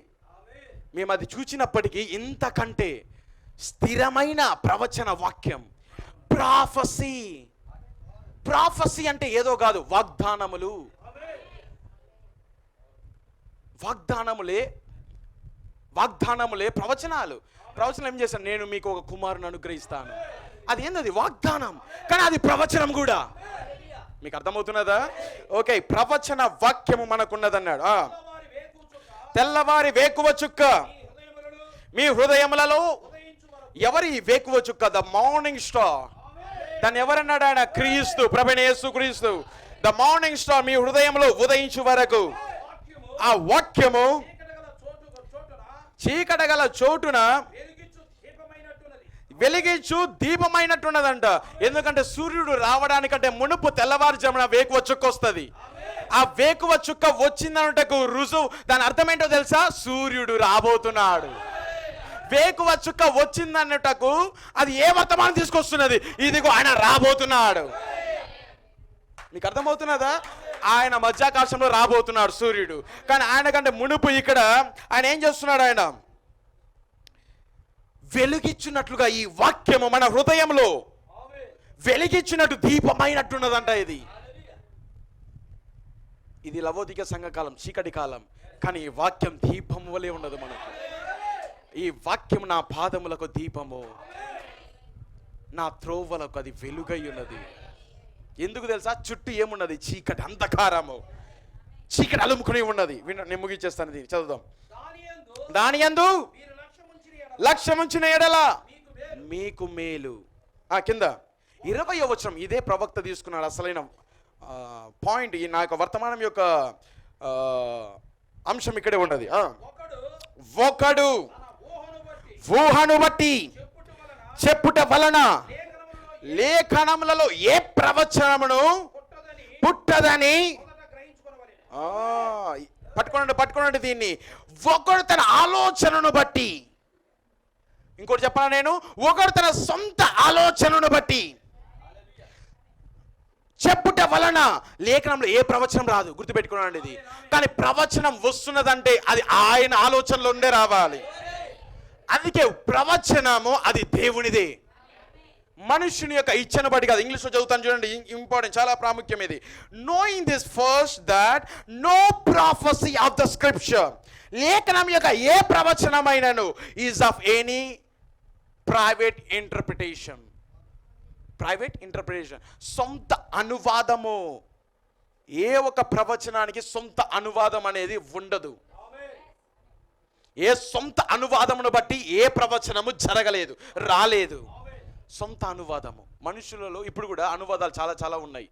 S2: మేము అది చూచినప్పటికీ ఇంతకంటే స్థిరమైన ప్రవచన వాక్యం, ప్రాఫసీ అంటే ఏదో కాదు, వాగ్దానములే ప్రవచనాలు ఏం చేశాను? నేను మీకు ఒక కుమారుని అనుగ్రహిస్తాను. అది ఏంది? వాగ్దానం, కానీ అది ప్రవచనం కూడా. మీకు అర్థమవుతున్నదా? ఓకే, ప్రవచన వాక్యము మనకున్నదన్నాడు. తెల్లవారి వేకువ చుక్క మీ హృదయములలో ఎవరి వేకువ చుక్క? The morning star. దాన్ని ఎవరన్నాడు ఆయన? క్రీస్తు, ప్రభువైన యేసుక్రీస్తు. ద మార్నింగ్ స్టార్ మీ హృదయంలో ఉదయించు వరకు ఆ వాక్యము చీకటగల చోటున వెలిగించు దీపమైనట్టున్నదంట. ఎందుకంటే సూర్యుడు రావడానికంటే మునుపు తెల్లవారుజామున వేకువ చుక్క వస్తుంది. ఆ వేకువ చుక్క వచ్చిందన్నటకు రుజువు, దాని అర్థం ఏంటో తెలుసా? సూర్యుడు రాబోతున్నాడు. వేకువ చుక్క వచ్చిందన్నటకు అది ఏ వర్తమానం తీసుకొస్తున్నది? ఇదిగో ఆయన రాబోతున్నాడు. మీకు అర్థమవుతున్నదా? ఆయన మధ్యాకాశంలో రాబోతున్నాడు సూర్యుడు. కానీ ఆయన కంటే మునుపు ఇక్కడ ఆయన ఏం చేస్తున్నాడు? ఆయన వెలిగించినట్లుగా ఈ వాక్యము మన హృదయంలో వెలిగించినట్టు దీపమైనట్టున్నదంట. ఇది లవోదిక సంఘకాలం, చీకటి కాలం. కానీ ఈ వాక్యం దీపం వలె ఉన్నది మనకు. ఈ వాక్యం నా పాదములకు దీపము, నా త్రోవలకు అది వెలుగై ఉన్నది. ఎందుకు తెలుసా? చుట్టూ ఏమున్నది? చీకటి, అంధకారము, చీకటి అలుముకుని ఉన్నది. నేను ముగించేస్తాను, దీన్ని చదువుదాం. దాని యందు లక్ష్యముంచిన ఎడల మీకు మేలు. కింద 20వ వచనం, ఇదే ప్రవక్త తీసుకున్నాడు అసలైన పాయింట్. ఈ నా యొక్క వర్తమానం యొక్క అంశం ఇక్కడే ఉన్నది. ఒకడు ఊహను బట్టి చెప్పుట వలన లేఖనములలో ఏ ప్రవచనమును పుట్టదని. పట్టుకోండి దీన్ని. ఒకడు తన ఆలోచనను బట్టి, ఇంకోటి చెప్పాలా నేను? ఒకడు తన సొంత ఆలోచనను బట్టి చెప్పుట వలన లేఖనంలో ఏ ప్రవచనం రాదు. గుర్తుపెట్టుకున్నాను ఇది. కానీ ప్రవచనం వస్తున్నదంటే అది ఆయన ఆలోచనలో ఉండే రావాలి. అందుకే ప్రవచనము అది దేవునిదే, మనుషుని యొక్క ఇచ్చను బట్టి కాదు. ఇంగ్లీష్లో చదువుతాను చూడండి, ఇంపార్టెంట్, చాలా ప్రాముఖ్యం ఇది. Knowing this first that no prophecy of the scripture, లేఖనం యొక్క ఏ ప్రవచనమైనను is of any private interpretation. సొంత అనువాదము. ఏ ఒక ప్రవచనానికి సొంత అనువాదం అనేది ఉండదు. ఏ సొంత అనువాదమును బట్టి ఏ ప్రవచనము జరగలేదు, రాలేదు. సొంత అనువాదము. మనుషులలో ఇప్పుడు కూడా అనువాదాలు చాలా చాలా ఉన్నాయి.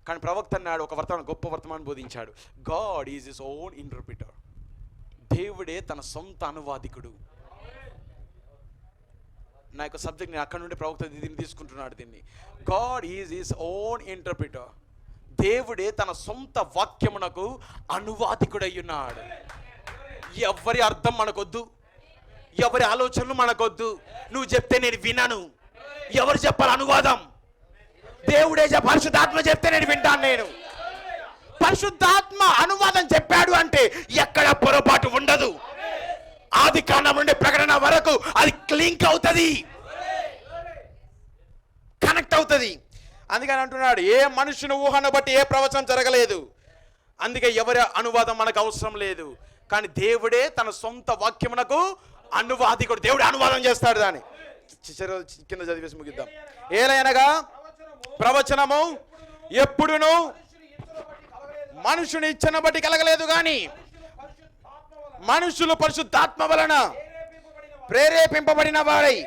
S2: కానీ ప్రవక్త అన్నాడు, ఒక గొప్ప వర్తమానం బోధించాడు. God is his own interpreter. దేవుడే తన సొంత అనువాదికుడు. నా యొక్క సబ్జెక్ట్ నేను అక్కడ నుండి ప్రవక్త దీన్ని తీసుకుంటున్నాడు. దీన్ని God is his own interpreter. దేవుడే తన సొంత వాక్యమునకు అనువాదికుడై ఉన్నాడు. ఎవరి అర్థం మనకొద్దు, ఎవరి ఆలోచనలు మనకొద్దు. నువ్వు చెప్తే నేను వినను. ఎవరు చెప్పాలి అనువాదం? దేవుడే పరిశుద్ధాత్మ చెప్తే నేను వింటాను. నేను పరిశుద్ధాత్మ అనువాదం చెప్పాడు అంటే ఎక్కడ పొరపాటు ఉండదు. ఆది కాండం నుండి ప్రకటన వరకు అది లింక్ అవుతుంది, కనెక్ట్ అవుతుంది. అందుకని అంటున్నాడు, ఏ మనుషుని ఊహను బట్టి ఏ ప్రవచనం జరగలేదు. అందుకే ఎవరి అనువాదం మనకు అవసరం లేదు. కానీ దేవుడే తన సొంత వాక్యమునకు అనువాదికుడు. దేవుడే అనువాదం చేస్తాడు. దాన్ని కింద చదివేసి ముగిద్దాం. ఏలైనగా ప్రవచనము ఎప్పుడును మనుషుని ఇచ్చను బట్టి కలగలేదు, కానీ మనుషులు పరిశుద్ధాత్మ వలన ప్రేరేపింపబడిన వారై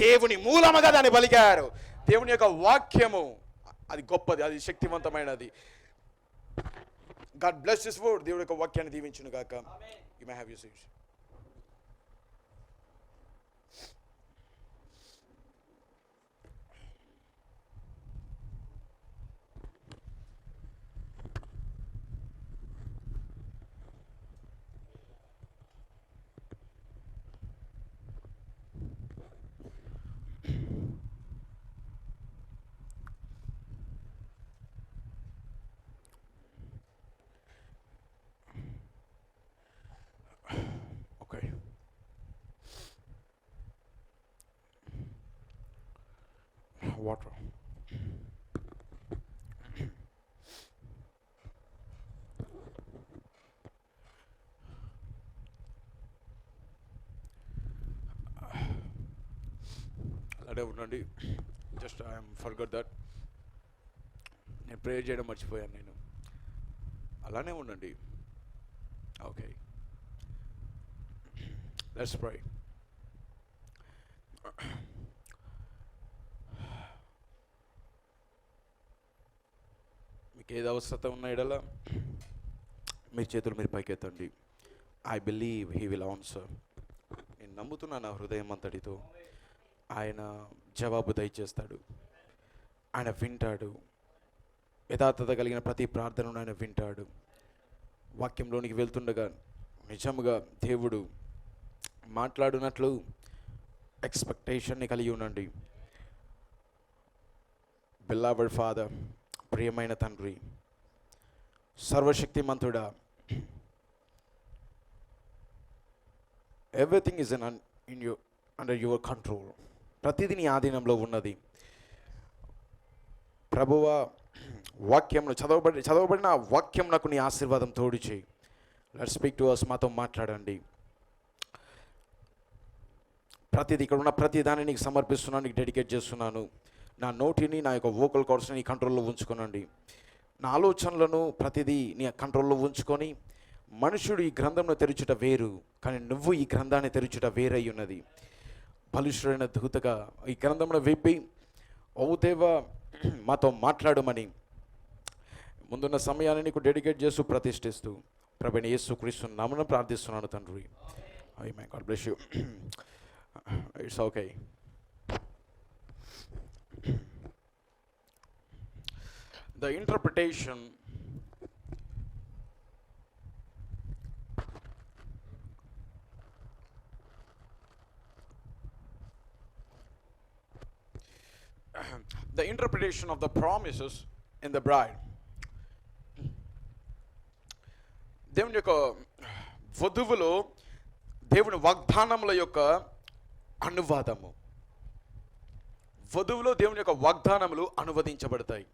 S2: దేవుని మూలముగా దాన్ని పలికారు. దేవుని యొక్క వాక్యము అది గొప్పది, అది శక్తివంతమైనది. God bless this word. దేవుడి యొక్క వాక్యాన్ని దీవించును గాక. You may have your seats. Water. అలానే ఉండండి. Just I'm forgot that. నేను ప్రేయర్ చేయడం మర్చిపోయాను. నేను అలానే ఉండండి. Okay, let's pray. మీకు ఏది అవసరత ఉన్న ఎడల మీ చేతులు మీరు పైకెత్తండి. I believe he will answer. నేను నమ్ముతున్నాను నా హృదయం అంతటితో. ఆయన జవాబు దయచేస్తాడు. ఆయన వింటాడు. యథార్థత కలిగిన ప్రతి ప్రార్థనను ఆయన వింటాడు. వాక్యంలోనికి వెళ్తుండగా నిజముగా దేవుడు మాట్లాడినట్లు ఎక్స్పెక్టేషన్ని కలిగి ఉండండి. బిల్లావర్డ్ ఫాదర్, ప్రియమైన తండ్రి, సర్వశక్తిమంతుడా, everything is in you under your control. ప్రతిదీ నీ ఆధీనంలో ఉన్నది. ప్రభువా, వాక్యంను చదవబడిన వాక్యం నాకు నీ ఆశీర్వాదం తోడు చేయి. Let's speak to us. మాతో మాట్లాడండి. ప్రతిదీ ఇక్కడ ఉన్న ప్రతి దాన్ని నీకు సమర్పిస్తున్నాను, నీకు డెడికేట్ చేస్తున్నాను. నా నోటిని, నా యొక్క వోకల్ కార్డ్స్ని నీ కంట్రోల్లో ఉంచుకోనండి. నా ఆలోచనలను ప్రతిదీ నీ కంట్రోల్లో ఉంచుకొని, మనుషుడు ఈ గ్రంథంను తెరుచుట వేరు, కానీ నువ్వు ఈ గ్రంథాన్ని తెరుచుట వేరై ఉన్నది. బలిష్ఠుడైన దూతగా ఈ గ్రంథంను విప్పి, ఓ దేవా మాతో మాట్లాడమని ముందున్న సమయాన్ని నీకు డెడికేట్ చేస్తూ ప్రతిష్ఠిస్తూ ప్రభువైన యేసుక్రీస్తు నామమున ప్రార్థిస్తున్నాను తండ్రి. ఆమేన్. God bless you. It's okay. The interpretation of the promises in the bride. దేవుని యొక్క వధువులో దేవుని వాగ్దానముల యొక్క అనువాదము. వధువులో దేవుని యొక్క వాగ్దానములు అనువదించబడతాయి,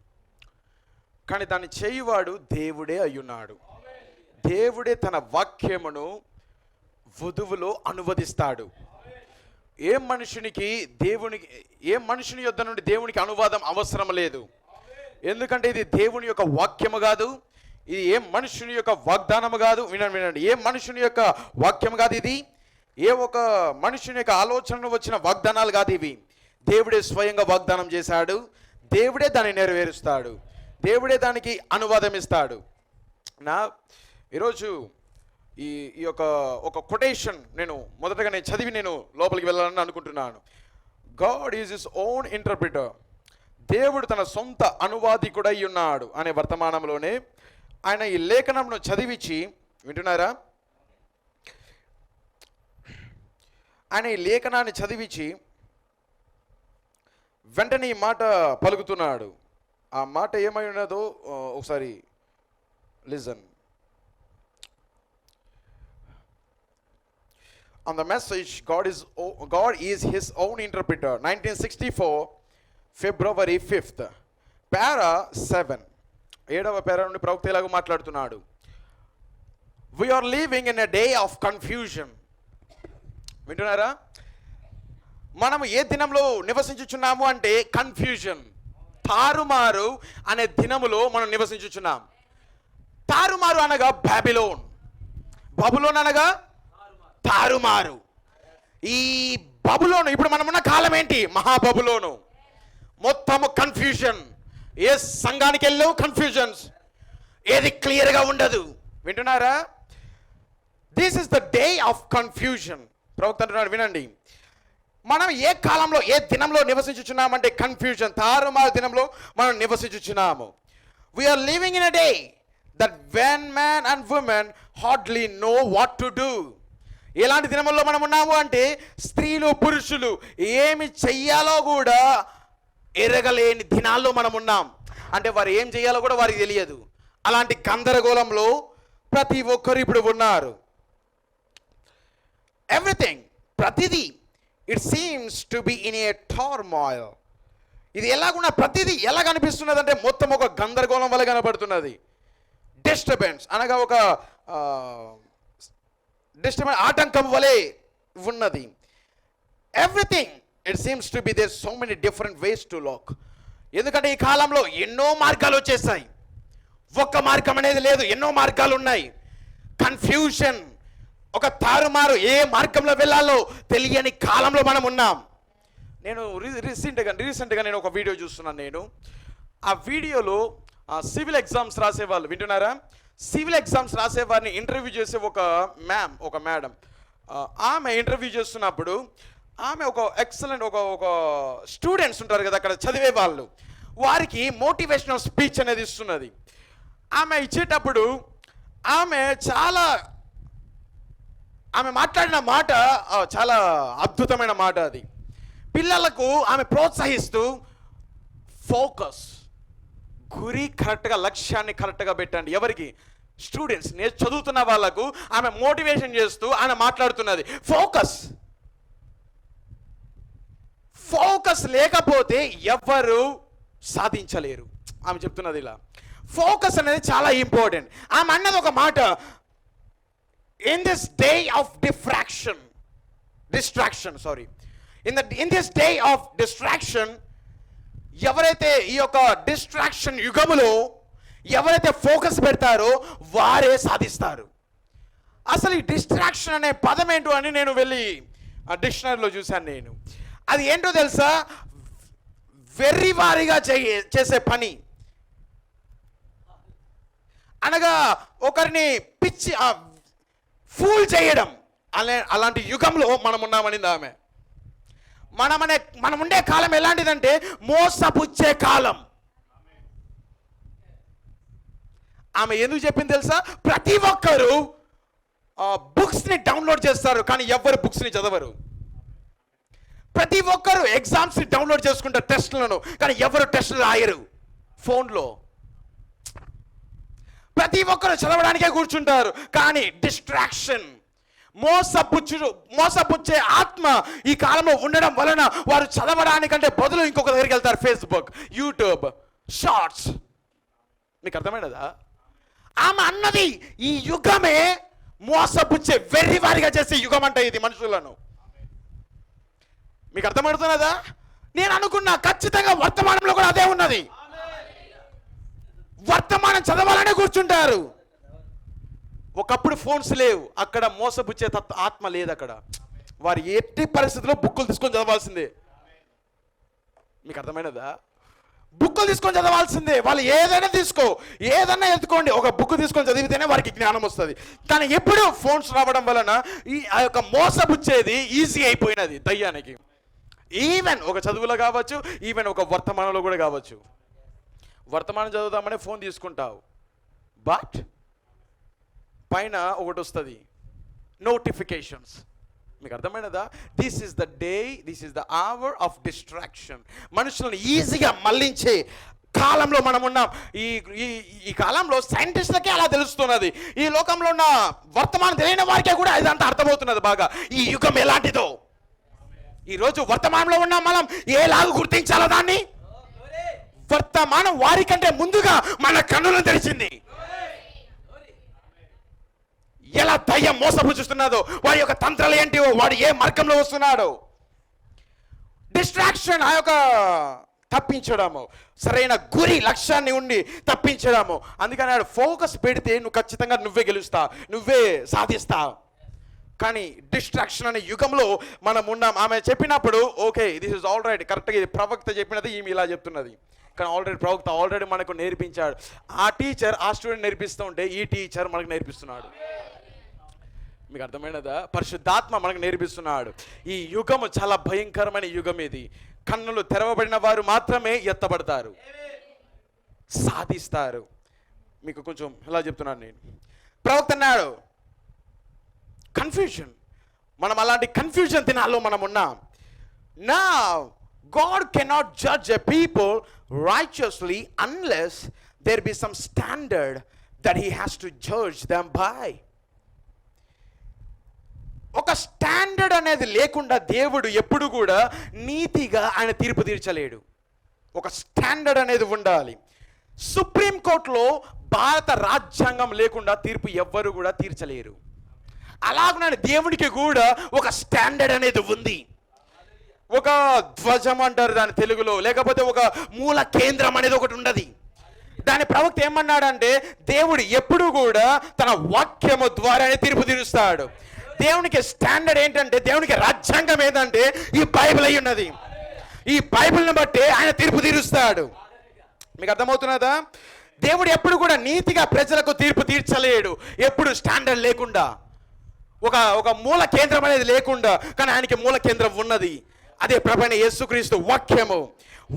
S2: కానీ దాన్ని చేయువాడు దేవుడే అయ్యున్నాడు. దేవుడే తన వాక్యమును వధువులో అనువదిస్తాడు. ఏ మనుషుని యొద్ద నుండి దేవునికి అనువాదం అవసరం లేదు. ఎందుకంటే ఇది దేవుని యొక్క వాక్యము కాదు, ఇది ఏ మనుషుని యొక్క వాగ్దానము కాదు. వినండి, ఏ మనుషుని యొక్క వాక్యము కాదు ఇది. ఏ ఒక మనుషుని యొక్క ఆలోచనలు వచ్చిన వాగ్దానాలు కాదు ఇవి. దేవుడే స్వయంగా వాగ్దానం చేశాడు. దేవుడే దాన్ని నెరవేరుస్తాడు. దేవుడే దానికి అనువాదం ఇస్తాడు. ఈరోజు ఈ యొక్క ఒక కొటేషన్ నేను చదివి నేను లోపలికి వెళ్ళాలని అనుకుంటున్నాను. God is his own interpreter. దేవుడు తన సొంత అనువాదికుడై ఉన్నాడు అనే వర్తమానంలోనే ఆయన ఈ లేఖనంను చదివించి, వింటున్నారా? ఆయన ఈ లేఖనాన్ని చదివించి వెంటనే ఈ మాట పలుకుతున్నాడు. ఆ మాట ఏమై ఉన్నదో ఒకసారి listen. On the message, God is his own interpreter. 1964 February 5th, para 7, 7వ పారా నుండి ప్రవక్త ఇలాగ మాట్లాడుతున్నాడు. We are living in a day of confusion. వింటున్నారా? మనము ఏ దినంలో నివసించుచున్నాము అంటే కన్ఫ్యూజన్, తారుమారు అనే దినములో మనం నివసించుచున్నాం. తారుమారు అనగా బాబిలోన్, బబులోన్ అనగా తారుమారు. ఈ బబులోను, ఇప్పుడు మనమున్న కాలం ఏంటి? మహాబబులోను. మొత్తము కన్ఫ్యూజన్. ఏ సంఘానికి వెళ్ళావు కన్ఫ్యూజన్స్, ఏది క్లియర్గా ఉండదు. వింటున్నారా? This is the day of confusion. ప్రవక్త అంటున్నాడు, వినండి, మనం ఏ కాలంలో ఏ దినంలో నివసించుచున్నామంటే కన్ఫ్యూజన్, తారుమారు దినంలో మనం నివసించుచున్నాము. We are living in a day that when man and women hardly know what to do. ఎలాంటి దినముల్లో మనం ఉన్నాము అంటే స్త్రీలు పురుషులు ఏమి చెయ్యాలో కూడా ఎరగలేని దినాల్లో మనం ఉన్నాం. అంటే వారు ఏం చేయాలో కూడా వారికి తెలియదు. అలాంటి గందరగోళంలో ప్రతి ఒక్కరు ఇప్పుడు ఉన్నారు. ఎవ్రీథింగ్, ప్రతిదీ, it seems to be in a turmoil. ఇది ఎలాగున్నా ప్రతిదీ ఎలా కనిపిస్తున్నది అంటే మొత్తం ఒక గందరగోళం వల్ల కనబడుతున్నది. డిస్టర్బెన్స్ అనగా ఒక డిస్టర్బెన్స్, ఆటంకం వలె ఉన్నది. Everything it seems to be there so many different ways to lock. ఎందుకంటే ఈ కాలంలో ఎన్నో మార్గాలు వచ్చేసాయి. ఒక్క మార్గం అనేది లేదు, ఎన్నో మార్గాలు ఉన్నాయి. కన్ఫ్యూషన్, ఒక తారుమారు, ఏ మార్గంలో వెళ్ళాలో తెలియని కాలంలో మనం ఉన్నాం. నేను రీసెంట్గా నేను ఒక వీడియో చూస్తున్నాను. నేను ఆ వీడియోలో సివిల్ ఎగ్జామ్స్ రాసేవాళ్ళు, వింటున్నారా? సివిల్ ఎగ్జామ్స్ రాసేవారిని ఇంటర్వ్యూ చేసే ఒక మేడం, ఆమె ఇంటర్వ్యూ చేస్తున్నప్పుడు ఆమె ఒక ఎక్సలెంట్ ఒక స్టూడెంట్స్ ఉంటారు కదా అక్కడ చదివే వాళ్ళు, వారికి మోటివేషనల్ స్పీచ్ అనేది ఇస్తున్నది. ఆమె ఇచ్చేటప్పుడు ఆమె మాట్లాడిన మాట చాలా అద్భుతమైన మాట. అది పిల్లలకు ఆమె ప్రోత్సహిస్తూ ఫోకస్, గురి కరెక్ట్గా, లక్ష్యాన్ని కరెక్ట్గా పెట్టండి. ఎవరికి? స్టూడెంట్స్, నేను చదువుతున్న వాళ్ళకు ఆమె మోటివేషన్ చేస్తూ ఆమె మాట్లాడుతున్నది. ఫోకస్ లేకపోతే ఎవ్వరు సాధించలేరు. ఆమె చెప్తున్నది ఇలా, ఫోకస్ అనేది చాలా ఇంపార్టెంట్. ఆమె అన్నది ఒక మాట, in this day of in this day of distraction, ఎవరైతే ఈ యొక్క డిస్ట్రాక్షన్ యుగములో ఎవరైతే ఫోకస్ పెడతారో వారే సాధిస్తారు. అసలు ఈ డిస్ట్రాక్షన్ అనే పదం ఏంటో అని నేను వెళ్ళి డిక్షనరీలో చూశాను. నేను అది ఏంటో తెలుసా? వెర్రివారిగా చేసే పని, అనగా ఒకరిని ఫూల్ చేయడం. అలాంటి యుగంలో మనం ఉన్నామని ఆమె. మనం ఉండే కాలం ఎలాంటిదంటే మోసపుచ్చే కాలం. ఆమె ఎందుకు చెప్పింది తెలుసా? ప్రతి ఒక్కరు బుక్స్ని డౌన్లోడ్ చేస్తారు, కానీ ఎవ్వరు బుక్స్ని చదవరు. ప్రతి ఒక్కరు ఎగ్జామ్స్ని డౌన్లోడ్ చేసుకుంటారు, టెస్టులను, కానీ ఎవరు టెస్టులు రాయరు ఫోన్లో. ప్రతి ఒక్కరు చదవడానికే కూర్చుంటారు, కానీ డిస్ట్రాక్షన్, మోసపుచ్చే ఆత్మ ఈ కాలంలో ఉండడం వలన వారు చదవడానికంటే బదులు ఇంకొక దగ్గరికి వెళ్తారు. Facebook, YouTube, shorts. మీకు అర్థమైనదా? ఆమె అన్నది ఈ యుగమే మోసపుచ్చే వెర్రివారిగా చేసే యుగం అంటే ఇది మనుషులను. మీకు అర్థమవుతున్నదా? నేను అనుకున్నా ఖచ్చితంగా వర్తమానంలో కూడా అదే ఉన్నది. వర్తమానం చదవాలనే కూర్చుంటారు. ఒకప్పుడు ఫోన్స్ లేవు, అక్కడ మోసపుచ్చే ఆత్మ లేదు. అక్కడ వారు ఎట్టి పరిస్థితుల్లో బుక్కులు తీసుకొని చదవాల్సిందే. మీకు అర్థమైనదా? బుక్కులు తీసుకొని చదవాల్సిందే. వాళ్ళు ఏదైనా ఎత్తుకోండి, ఒక బుక్ తీసుకొని చదివితేనే వారికి జ్ఞానం వస్తుంది. కానీ ఎప్పుడు ఫోన్స్ రావడం వలన ఆ యొక్క మోసపుచ్చేది ఈజీ అయిపోయినది దయ్యానికి. ఈవెన్ ఒక చదువులో కావచ్చు, ఈవెన్ ఒక వర్తమానంలో కూడా కావచ్చు. వర్తమానం చదువుదామని ఫోన్ తీసుకుంటావు, బట్ పైన ఒకటి వస్తుంది, నోటిఫికేషన్స్. మీకు అర్థమైనదా? This is the hour of distraction. మనుషులను ఈజీగా మళ్లించే కాలంలో మనం ఉన్నాం. ఈ కాలంలో సైంటిస్టులకే అలా తెలుస్తున్నది. ఈ లోకంలో ఉన్న వర్తమానం తెలియని వారికే కూడా ఇదంతా అర్థమవుతున్నది బాగా, ఈ యుగం ఎలాంటిదో. ఈరోజు వర్తమానంలో ఉన్నాం, మనం ఏలాగా గుర్తించాలో దాన్ని. వర్తమానం వారికంటే ముందుగా మన కన్నులను తెరిచింది. ఎలా దయ్యం మోసపుచ్చుతున్నదో, వాడి యొక్క తంత్రాలు ఏంటివో, వాడు ఏ మార్గంలో వస్తున్నాడో. డిస్ట్రాక్షన్, ఆ యొక్క తప్పించడము, సరైన గురి లక్ష్యాన్ని ఉండి తప్పించడము. అందుకని ఆడు ఫోకస్ పెడితే నువ్వు ఖచ్చితంగా నువ్వే గెలుస్తావు, నువ్వే సాధిస్తావు. కానీ డిస్ట్రాక్షన్ అనే యుగంలో మనం ఉన్నాం. ఆమె చెప్పినప్పుడు okay, this is all right, కరెక్ట్గా ఇది ప్రవక్త చెప్పినది, ఈమె ఇలా చెప్తున్నది. కానీ ప్రవక్త ఆల్రెడీ మనకు నేర్పించాడు. ఆ టీచర్ ఆ స్టూడెంట్ నేర్పిస్తూ ఉంటే ఈ టీచర్ మనకు నేర్పిస్తున్నాడు. మీకు అర్థమైనదా? పరిశుద్ధాత్మ మనకు నేర్పిస్తున్నాడు. ఈ యుగము చాలా భయంకరమైన యుగం. ఇది కన్నులు తెరవబడిన వారు మాత్రమే ఎత్తబడతారు, సాధిస్తారు. మీకు కొంచెం ఎలా చెప్తున్నాను నేను. ప్రవక్త అన్నాడు కన్ఫ్యూజన్. మనం అలాంటి కన్ఫ్యూజన్ దినాల్లో మనం ఉన్నాం. నా God cannot judge a people righteously unless there be some standard that he has to judge them by. ఒక స్టాండర్డ్ అనేది లేకుండా దేవుడు ఎప్పుడు కూడా నీతిగా ఆయన తీర్పు తీర్చలేడు. ఒక స్టాండర్డ్ అనేది ఉండాలి. సుప్రీంకోర్టులో భారత రాజ్యాంగం లేకుండా తీర్పు ఎవ్వరు కూడా తీర్చలేరు. అలాగనే దేవునికి కూడా ఒక స్టాండర్డ్ అనేది ఉంది. ఒక ధ్వజం అంటారు దాని తెలుగులో, లేకపోతే ఒక మూల కేంద్రం అనేది ఒకటి ఉండదు. దాని ప్రవక్త ఏమన్నాడంటే దేవుడు ఎప్పుడు కూడా తన వాక్యము ద్వారానే తీర్పు తీరుస్తాడు. దేవునికి స్టాండర్డ్ ఏంటంటే, దేవునికి రాజ్యాంగం ఏంటంటే ఈ బైబిల్ అయి ఉన్నది. ఈ బైబిల్ని బట్టి ఆయన తీర్పు తీరుస్తాడు. మీకు అర్థమవుతున్నదా? దేవుడు ఎప్పుడు కూడా నీతిగా ప్రజలకు తీర్పు తీర్చలేడు, ఎప్పుడు స్టాండర్డ్ లేకుండా, ఒక మూల కేంద్రం అనేది లేకుండా. కానీ ఆయనకి మూల కేంద్రం ఉన్నది, అదే ప్రభువైన యేసుక్రీస్తు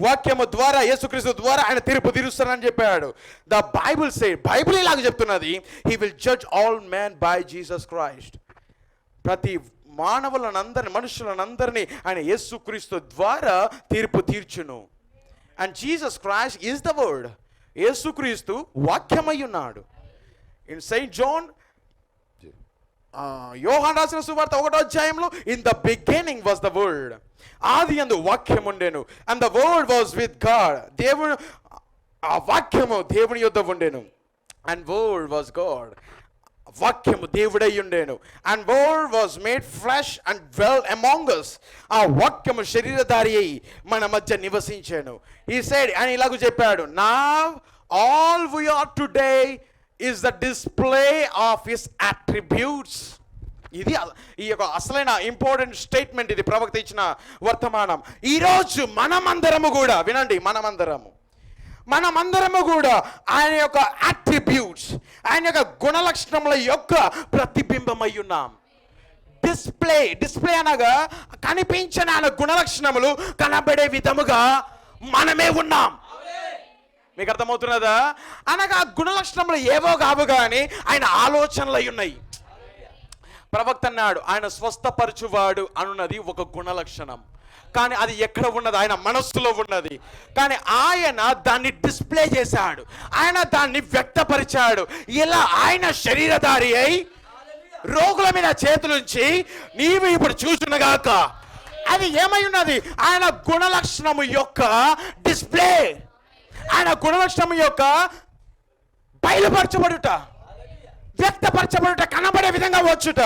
S2: వాక్యము ద్వారా, యేసుక్రీస్తు ద్వారా ఆయన తీర్పు తీరుస్తానని చెప్పాడు. ద బైబిల్ బైబిల్ ఇలాగ చెప్తున్నది, he will judge all man by Jesus Christ. ప్రతి మనుషులనందరినీ ఆయన యేసుక్రీస్తు ద్వారా తీర్పు తీర్చును. And Jesus Christ is the word. Yesu Kristu వాక్యమై ఉన్నాడు. ఇన్ సెయింట్ జాన్, యోహాను రాసిన సువార్త 1వ అధ్యాయంలో, in the beginning was the word, ఆది యందు వాక్యం ఉండెను, and the word was with God. దేవుడు, ఆ వాక్యము దేవుని యొద్ద ఉండెను, అండ్ వర్డ్ వాజ్ గాడ్. వాక్యము దేవుడై ఉండేను. And word was made flesh and dwell among us. ఆ వాక్యము శరీరధారి అయి మన మధ్య నివసించాను. ఈ సైడ్ ఆయన ఇలాగ చెప్పాడు, now all we are today is the display of his attributes. ఇది ఈ యొక్క అసలైన ఇంపార్టెంట్ స్టేట్మెంట్. ఇది ప్రవక్త ఇచ్చిన వర్తమానం. ఈరోజు మనమందరము కూడా వినండి, మనమందరము కూడా ఆయన యొక్క అట్రిబ్యూట్స్, ఆయన యొక్క గుణలక్షణముల యొక్క ప్రతిబింబమై ఉన్నాం. డిస్ప్లే అనగా కనిపించిన ఆయన గుణలక్షణములు కనబడే విధముగా మనమే ఉన్నాం. మీకు అర్థమవుతున్నదా? అనగా గుణలక్షణములు ఏవో కావు కానీ ఆయన ఆలోచనలు అయి ఉన్నాయి. ప్రవక్త అన్నాడు, ఆయన స్వస్థపరచువాడు అనున్నది ఒక గుణలక్షణం, కానీ అది ఎక్కడ ఉన్నది? ఆయన మనస్సులో ఉన్నది. కానీ ఆయన దాన్ని డిస్ప్లే చేశాడు, ఆయన దాన్ని వ్యక్తపరిచాడు. ఇలా ఆయన శరీరధారి అయి రోగుల మీద చేతులుంచి నీవు ఇప్పుడు చూచునగాక. అది ఏమై ఉన్నది? ఆయన గుణలక్షణము యొక్క డిస్ప్లే, ఆయన గుణలక్షణము యొక్క బయలుపరచబడుట, వ్యక్తపరచబడుట, కనబడే విధంగా వచ్చుట.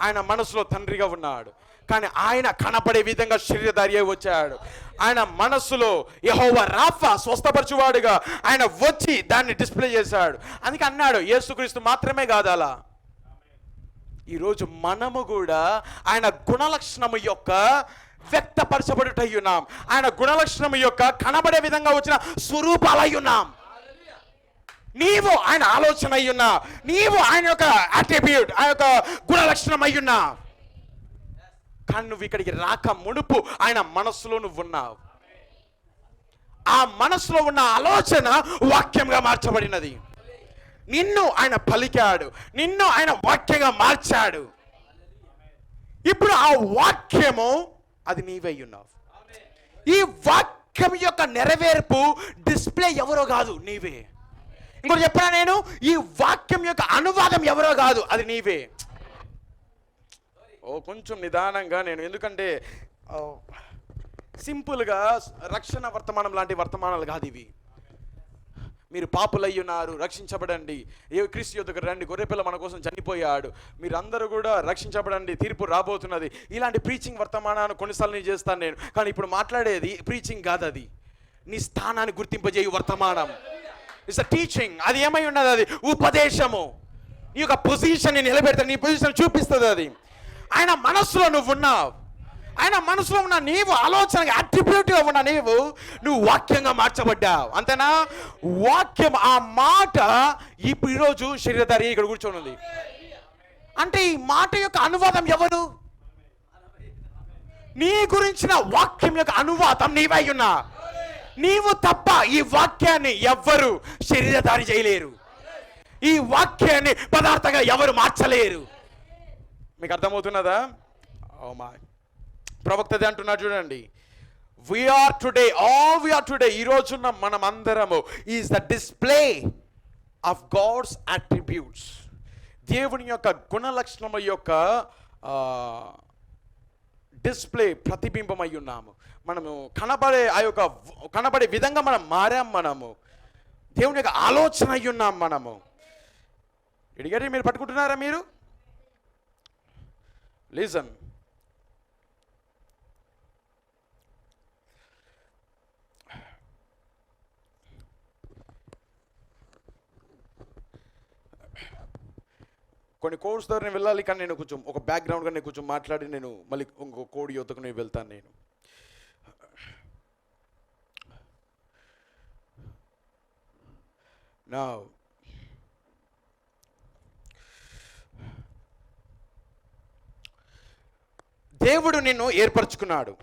S2: ఆయన మనసులో తండ్రిగా ఉన్నాడు, కానీ ఆయన కనపడే విధంగా శరీరధారి అయి వచ్చాడు. ఆయన మనస్సులో యెహోవా రాఫా, స్వస్థపరచువాడుగా ఆయన వచ్చి దాన్ని డిస్ప్లే చేశాడు. అందుకే అన్నాడు, యేసుక్రీస్తు మాత్రమే కాదు అలా. ఈరోజు మనము కూడా ఆయన గుణలక్షణము యొక్క వ్యక్తపరచబడుటై ఉన్నాం. ఆయన గుణలక్షణము యొక్క కనబడే విధంగా వచ్చిన స్వరూపాలై ఉన్నాం. నీవు ఆయన ఆలోచన అయ్యున్నా, నీవు ఆయన యొక్క అట్రిబ్యూట్, ఆయన యొక్క గుణలక్షణం అయ్యున్నా. కానీ నువ్వు ఇక్కడికి రాక మునుపు ఆయన మనస్సులో నువ్వు ఉన్నావు. ఆ మనస్సులో ఉన్న ఆలోచన వాక్యంగా మార్చబడినది. నిన్ను ఆయన పలికాడు, నిన్ను ఆయన వాక్యంగా మార్చాడు. ఇప్పుడు ఆ వాక్యము అది నీవై ఉన్నావు. ఈ వాక్యం యొక్క నెరవేర్పు డిస్ప్లే ఎవరో కాదు, నీవే. ఇంకోటి చెప్పనా నేను, ఈ వాక్యం యొక్క అనువాదం ఎవరో కాదు, అది నీవే. కొంచెం నిదానంగా నేను, ఎందుకంటే సింపుల్గా రక్షణ వర్తమానం లాంటి వర్తమానాలు కాదు ఇవి. మీరు పాపులయ్యున్నారు, రక్షించబడండి, ఏ క్రీస్తు యొద్దకు రండి, గొర్రెపిల్ల మన కోసం చనిపోయాడు, మీరందరూ కూడా రక్షించబడండి, తీర్పు రాబోతున్నది. ఇలాంటి ప్రీచింగ్ వర్తమానాన్ని కొన్నిసార్లు నేను చేస్తాను నేను. కానీ ఇప్పుడు మాట్లాడేది ప్రీచింగ్ కాదు, అది నీ స్థానాన్ని గుర్తింపజేయు వర్తమానం. It's a teaching. అది ఏమై ఉన్నది? అది ఉపదేశము. నీ యొక్క పొజిషన్ని నిలబెడతాడు, నీ పొజిషన్ చూపిస్తుంది అది. ఆయన మనస్సులో నువ్వు ఉన్నావు, ఆయన మనసులో ఉన్న నీవు ఆలోచనగా అట్రిబ్యూట్గా ఉన్న నువ్వు వాక్యంగా మార్చబడ్డావు. అంతేనా? వాక్యం, ఆ మాట ఇప్పుడు ఈరోజు శరీరధారి ఇక్కడ కూర్చొని ఉంది. అంటే ఈ మాట యొక్క అనువాదం ఎవరు? నీ గురించిన వాక్యం యొక్క అనువాదం నీవై ఉన్నా. నీవు తప్ప ఈ వాక్యాన్ని ఎవ్వరు శరీరధారి చేయలేరు. ఈ వాక్యాన్ని పదార్థంగా ఎవరు మార్చలేరు. మీకు అర్థమవుతున్నదా? ఓ మా ప్రవక్తది అంటున్నాడు చూడండి, వీఆర్ టుడే ఈ రోజున్న మనం అందరము is the display of God's attributes. దేవుని యొక్క గుణలక్షణముల యొక్క డిస్ప్లే, ప్రతిబింబమై ఉన్నాము. మనము కనబడే విధంగా మనం మారాం. మనము దేవుని యొక్క ఆలోచన అయి ఉన్నాం. మనము ఇడిగడి మీరు పట్టుకుంటున్నారా? మీరు లిజన్. కొన్ని కోడ్స్ ద్వారా నేను వెళ్ళాలి, కానీ నేను కొంచెం ఒక బ్యాక్గ్రౌండ్గా నేను కొంచెం మాట్లాడి నేను మళ్ళీ ఇంకో కోడ్ యువతకు నేను వెళ్తాను. నేను నా దేవుడు నిన్ను ఏర్పరచుకున్నాడు.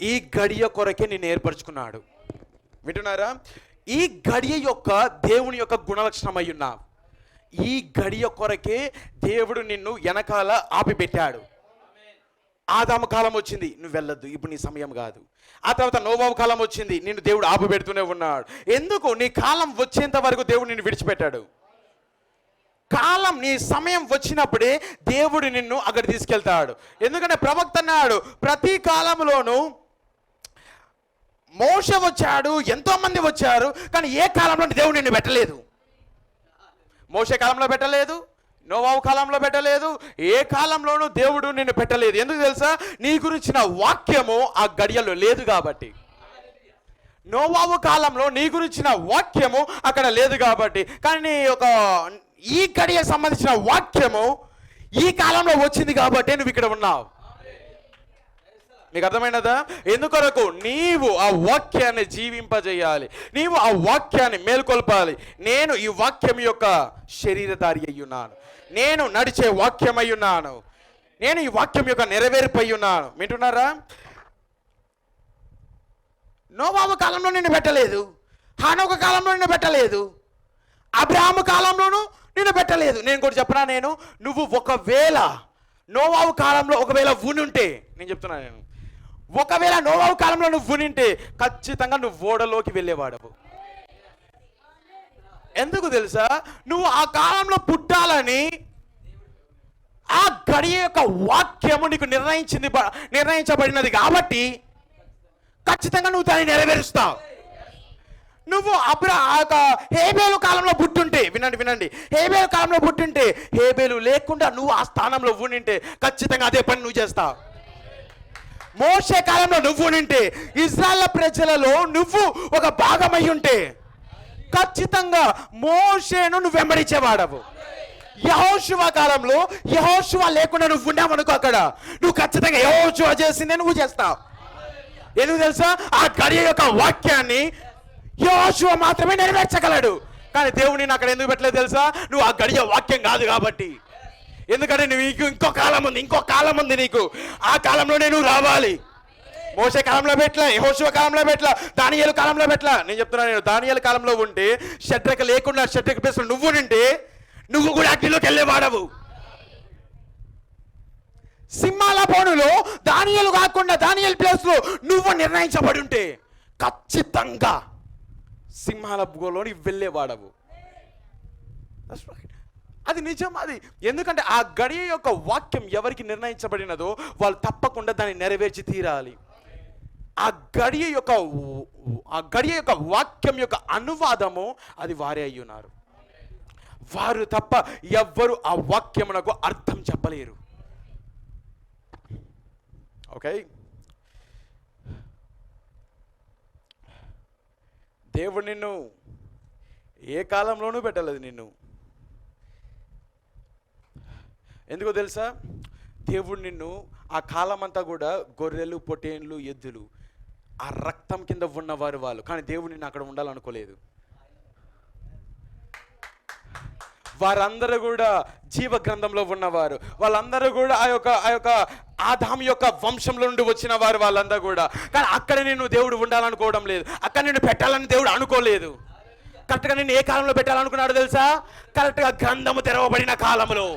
S2: ఈ గడియ కొరకే నిన్ను ఏర్పరచుకున్నాడు. వింటున్నారా? ఈ గడియ యొక్క దేవుని యొక్క గుణలక్షణమై ఉన్నావు. ఈ గడియ కొరకే దేవుడు నిన్ను వెనకాల ఆపిపెట్టాడు. ఆదాము కాలం వచ్చింది, నువ్వు వెళ్ళొద్దు, ఇప్పుడు నీ సమయం కాదు. ఆ తర్వాత నోవాహు కాలం వచ్చింది, నిన్ను దేవుడు ఆపిపెడుతూనే ఉన్నాడు. ఎందుకు? నీ కాలం వచ్చేంత వరకు దేవుడు నిన్ను విడిచిపెట్టాడు. కాలం, నీ సమయం వచ్చినప్పుడే దేవుడు నిన్ను అక్కడ తీసుకెళ్తాడు. ఎందుకంటే ప్రవక్త అన్నాడు, ప్రతి కాలంలోనూ మోషే వచ్చాడు, ఎంతో మంది వచ్చారు, కానీ ఏ కాలంలో దేవుడు నిన్ను పెట్టలేదు. మోషే కాలంలో పెట్టలేదు, నోవాహు కాలంలో పెట్టలేదు, ఏ కాలంలోనూ దేవుడు నిన్ను పెట్టలేదు. ఎందుకు తెలుసా? నీ గురించిన వాక్యము ఆ గడియలో లేదు కాబట్టి. నోవాహు కాలంలో నీ గురించిన వాక్యము అక్కడ లేదు కాబట్టి. కానీ ఈ గడియకు సంబంధించిన వాక్యము ఈ కాలంలో వచ్చింది కాబట్టి నువ్వు ఇక్కడ ఉన్నావు. నీకు అర్థమైనదా? ఎందుకొరకు? నీవు ఆ వాక్యాన్ని జీవింపజేయాలి, నీవు ఆ వాక్యాన్ని మేల్కొల్పాలి. నేను ఈ వాక్యం యొక్క శరీరధారి అయ్యున్నాను, నేను నడిచే వాక్యం అయ్యున్నాను, నేను ఈ వాక్యం యొక్క నెరవేర్పు అయ్యున్నాను. వింటున్నారా? నోవాహు కాలంలో నిన్ను పెట్టలేదు, హానోకు కాలంలో నిన్ను పెట్టలేదు, అబ్రహాము కాలంలోనూ నిన్ను పెట్టలేదు. నేను కూడా చెప్పనా, నువ్వు ఒకవేళ నోవాహు కాలంలో ఒకవేళ ఉనుంటే, నేను చెప్తున్నా, ఒకవేళ నోవాహు కాలంలో నువ్వు ఉనింటే ఖచ్చితంగా నువ్వు ఓడలోకి వెళ్ళేవాడవు. ఎందుకు తెలుసా? నువ్వు ఆ కాలంలో పుట్టాలని ఆ గడియ యొక్క వాక్యము నీకు నిర్ణయించబడినది కాబట్టి ఖచ్చితంగా నువ్వు దాన్ని నెరవేరుస్తావు. నువ్వు హేబేలు కాలంలో పుట్టుంటే, వినండి, హేబేలు కాలంలో పుట్టుంటే, హేబేలు లేకుండా నువ్వు ఆ స్థానంలో ఉండింటే ఖచ్చితంగా అదే పని నువ్వు చేస్తావు. మోషే కాలంలో నువ్వు ఉండింటే, ఇశ్రాయేలు ప్రజలలో నువ్వు ఒక భాగమై ఉంటే ఖచ్చితంగా మోషేను నువ్వు వెంబడించేవాడవు. యెహోషువ కాలంలో యెహోషువ లేకుండా నువ్వు ఉన్నావనుకో, అక్కడ నువ్వు ఖచ్చితంగా యెహోషువ చేసిందే నువ్వు చేస్తావు. ఎందుకు తెలుసా? ఆ గడియ యొక్క వాక్యాన్ని యెహోషువ మాత్రమే నెరవేర్చగలడు. కానీ దేవుడు నేను అక్కడ ఎందుకు పెట్టలేదు తెలుసా? నువ్వు ఆ గడియ వాక్యం కాదు కాబట్టి. ఎందుకంటే నీకు ఇంకో కాలం ఉంది నీకు. ఆ కాలంలోనే నువ్వు రావాలి. మోషే కాలంలో పెట్టలా, యెహోషువ కాలంలో పెట్టలా, దానియేలు కాలంలో పెట్టలా. నేను చెప్తున్నాను, దానియేలు కాలంలో ఉంటే షడ్రక లేకుండా షడ్రక ప్లేస్లో నువ్వు ఉంటే నువ్వు కూడా అగ్నిలోకి వెళ్ళేవాడవు. సింహాల బోనులో దానియేలు కాకుండా దానియేలు ప్లేస్లో నువ్వు నిర్ణయించబడి ఉంటే ఖచ్చితంగా సింహాల బోనులోని వెళ్ళేవాడవు. అది నిజం. అది ఎందుకంటే ఆ గడియ యొక్క వాక్యం ఎవరికి నిర్ణయించబడినదో వాళ్ళు తప్పకుండా దాన్ని నెరవేర్చి తీరాలి. ఆ గడియ యొక్క వాక్యం యొక్క అనువాదము అది వారే అయ్యున్నారు. వారు తప్ప ఎవ్వరు ఆ వాక్యమునకు అర్థం చెప్పలేరు. ఓకే, దేవుడు నిన్ను ఏ కాలంలోనూ పెట్టలేదు. నిన్ను ఎందుకో తెలుసా? దేవుడు నిన్ను ఆ కాలం అంతా కూడా గొర్రెలు, పొట్టేన్లు, ఎద్దులు, ఆ రక్తం కింద ఉన్నవారు వాళ్ళు. కానీ దేవుడు నిన్ను అక్కడ ఉండాలనుకోలేదు. వారందరూ కూడా జీవ గ్రంథంలో ఉన్నవారు. వాళ్ళందరూ కూడా ఆ యొక్క ఆదాము యొక్క వంశంలో నుండి వచ్చిన వారు వాళ్ళందరూ కూడా. కానీ అక్కడ నిన్ను దేవుడు ఉండాలనుకోవడం లేదు, అక్కడ నిన్ను పెట్టాలని దేవుడు అనుకోలేదు. కరెక్ట్గా నిన్ను ఏ కాలంలో పెట్టాలనుకున్నాడు తెలుసా? కరెక్ట్గా గ్రంథము తెరవబడిన కాలంలో.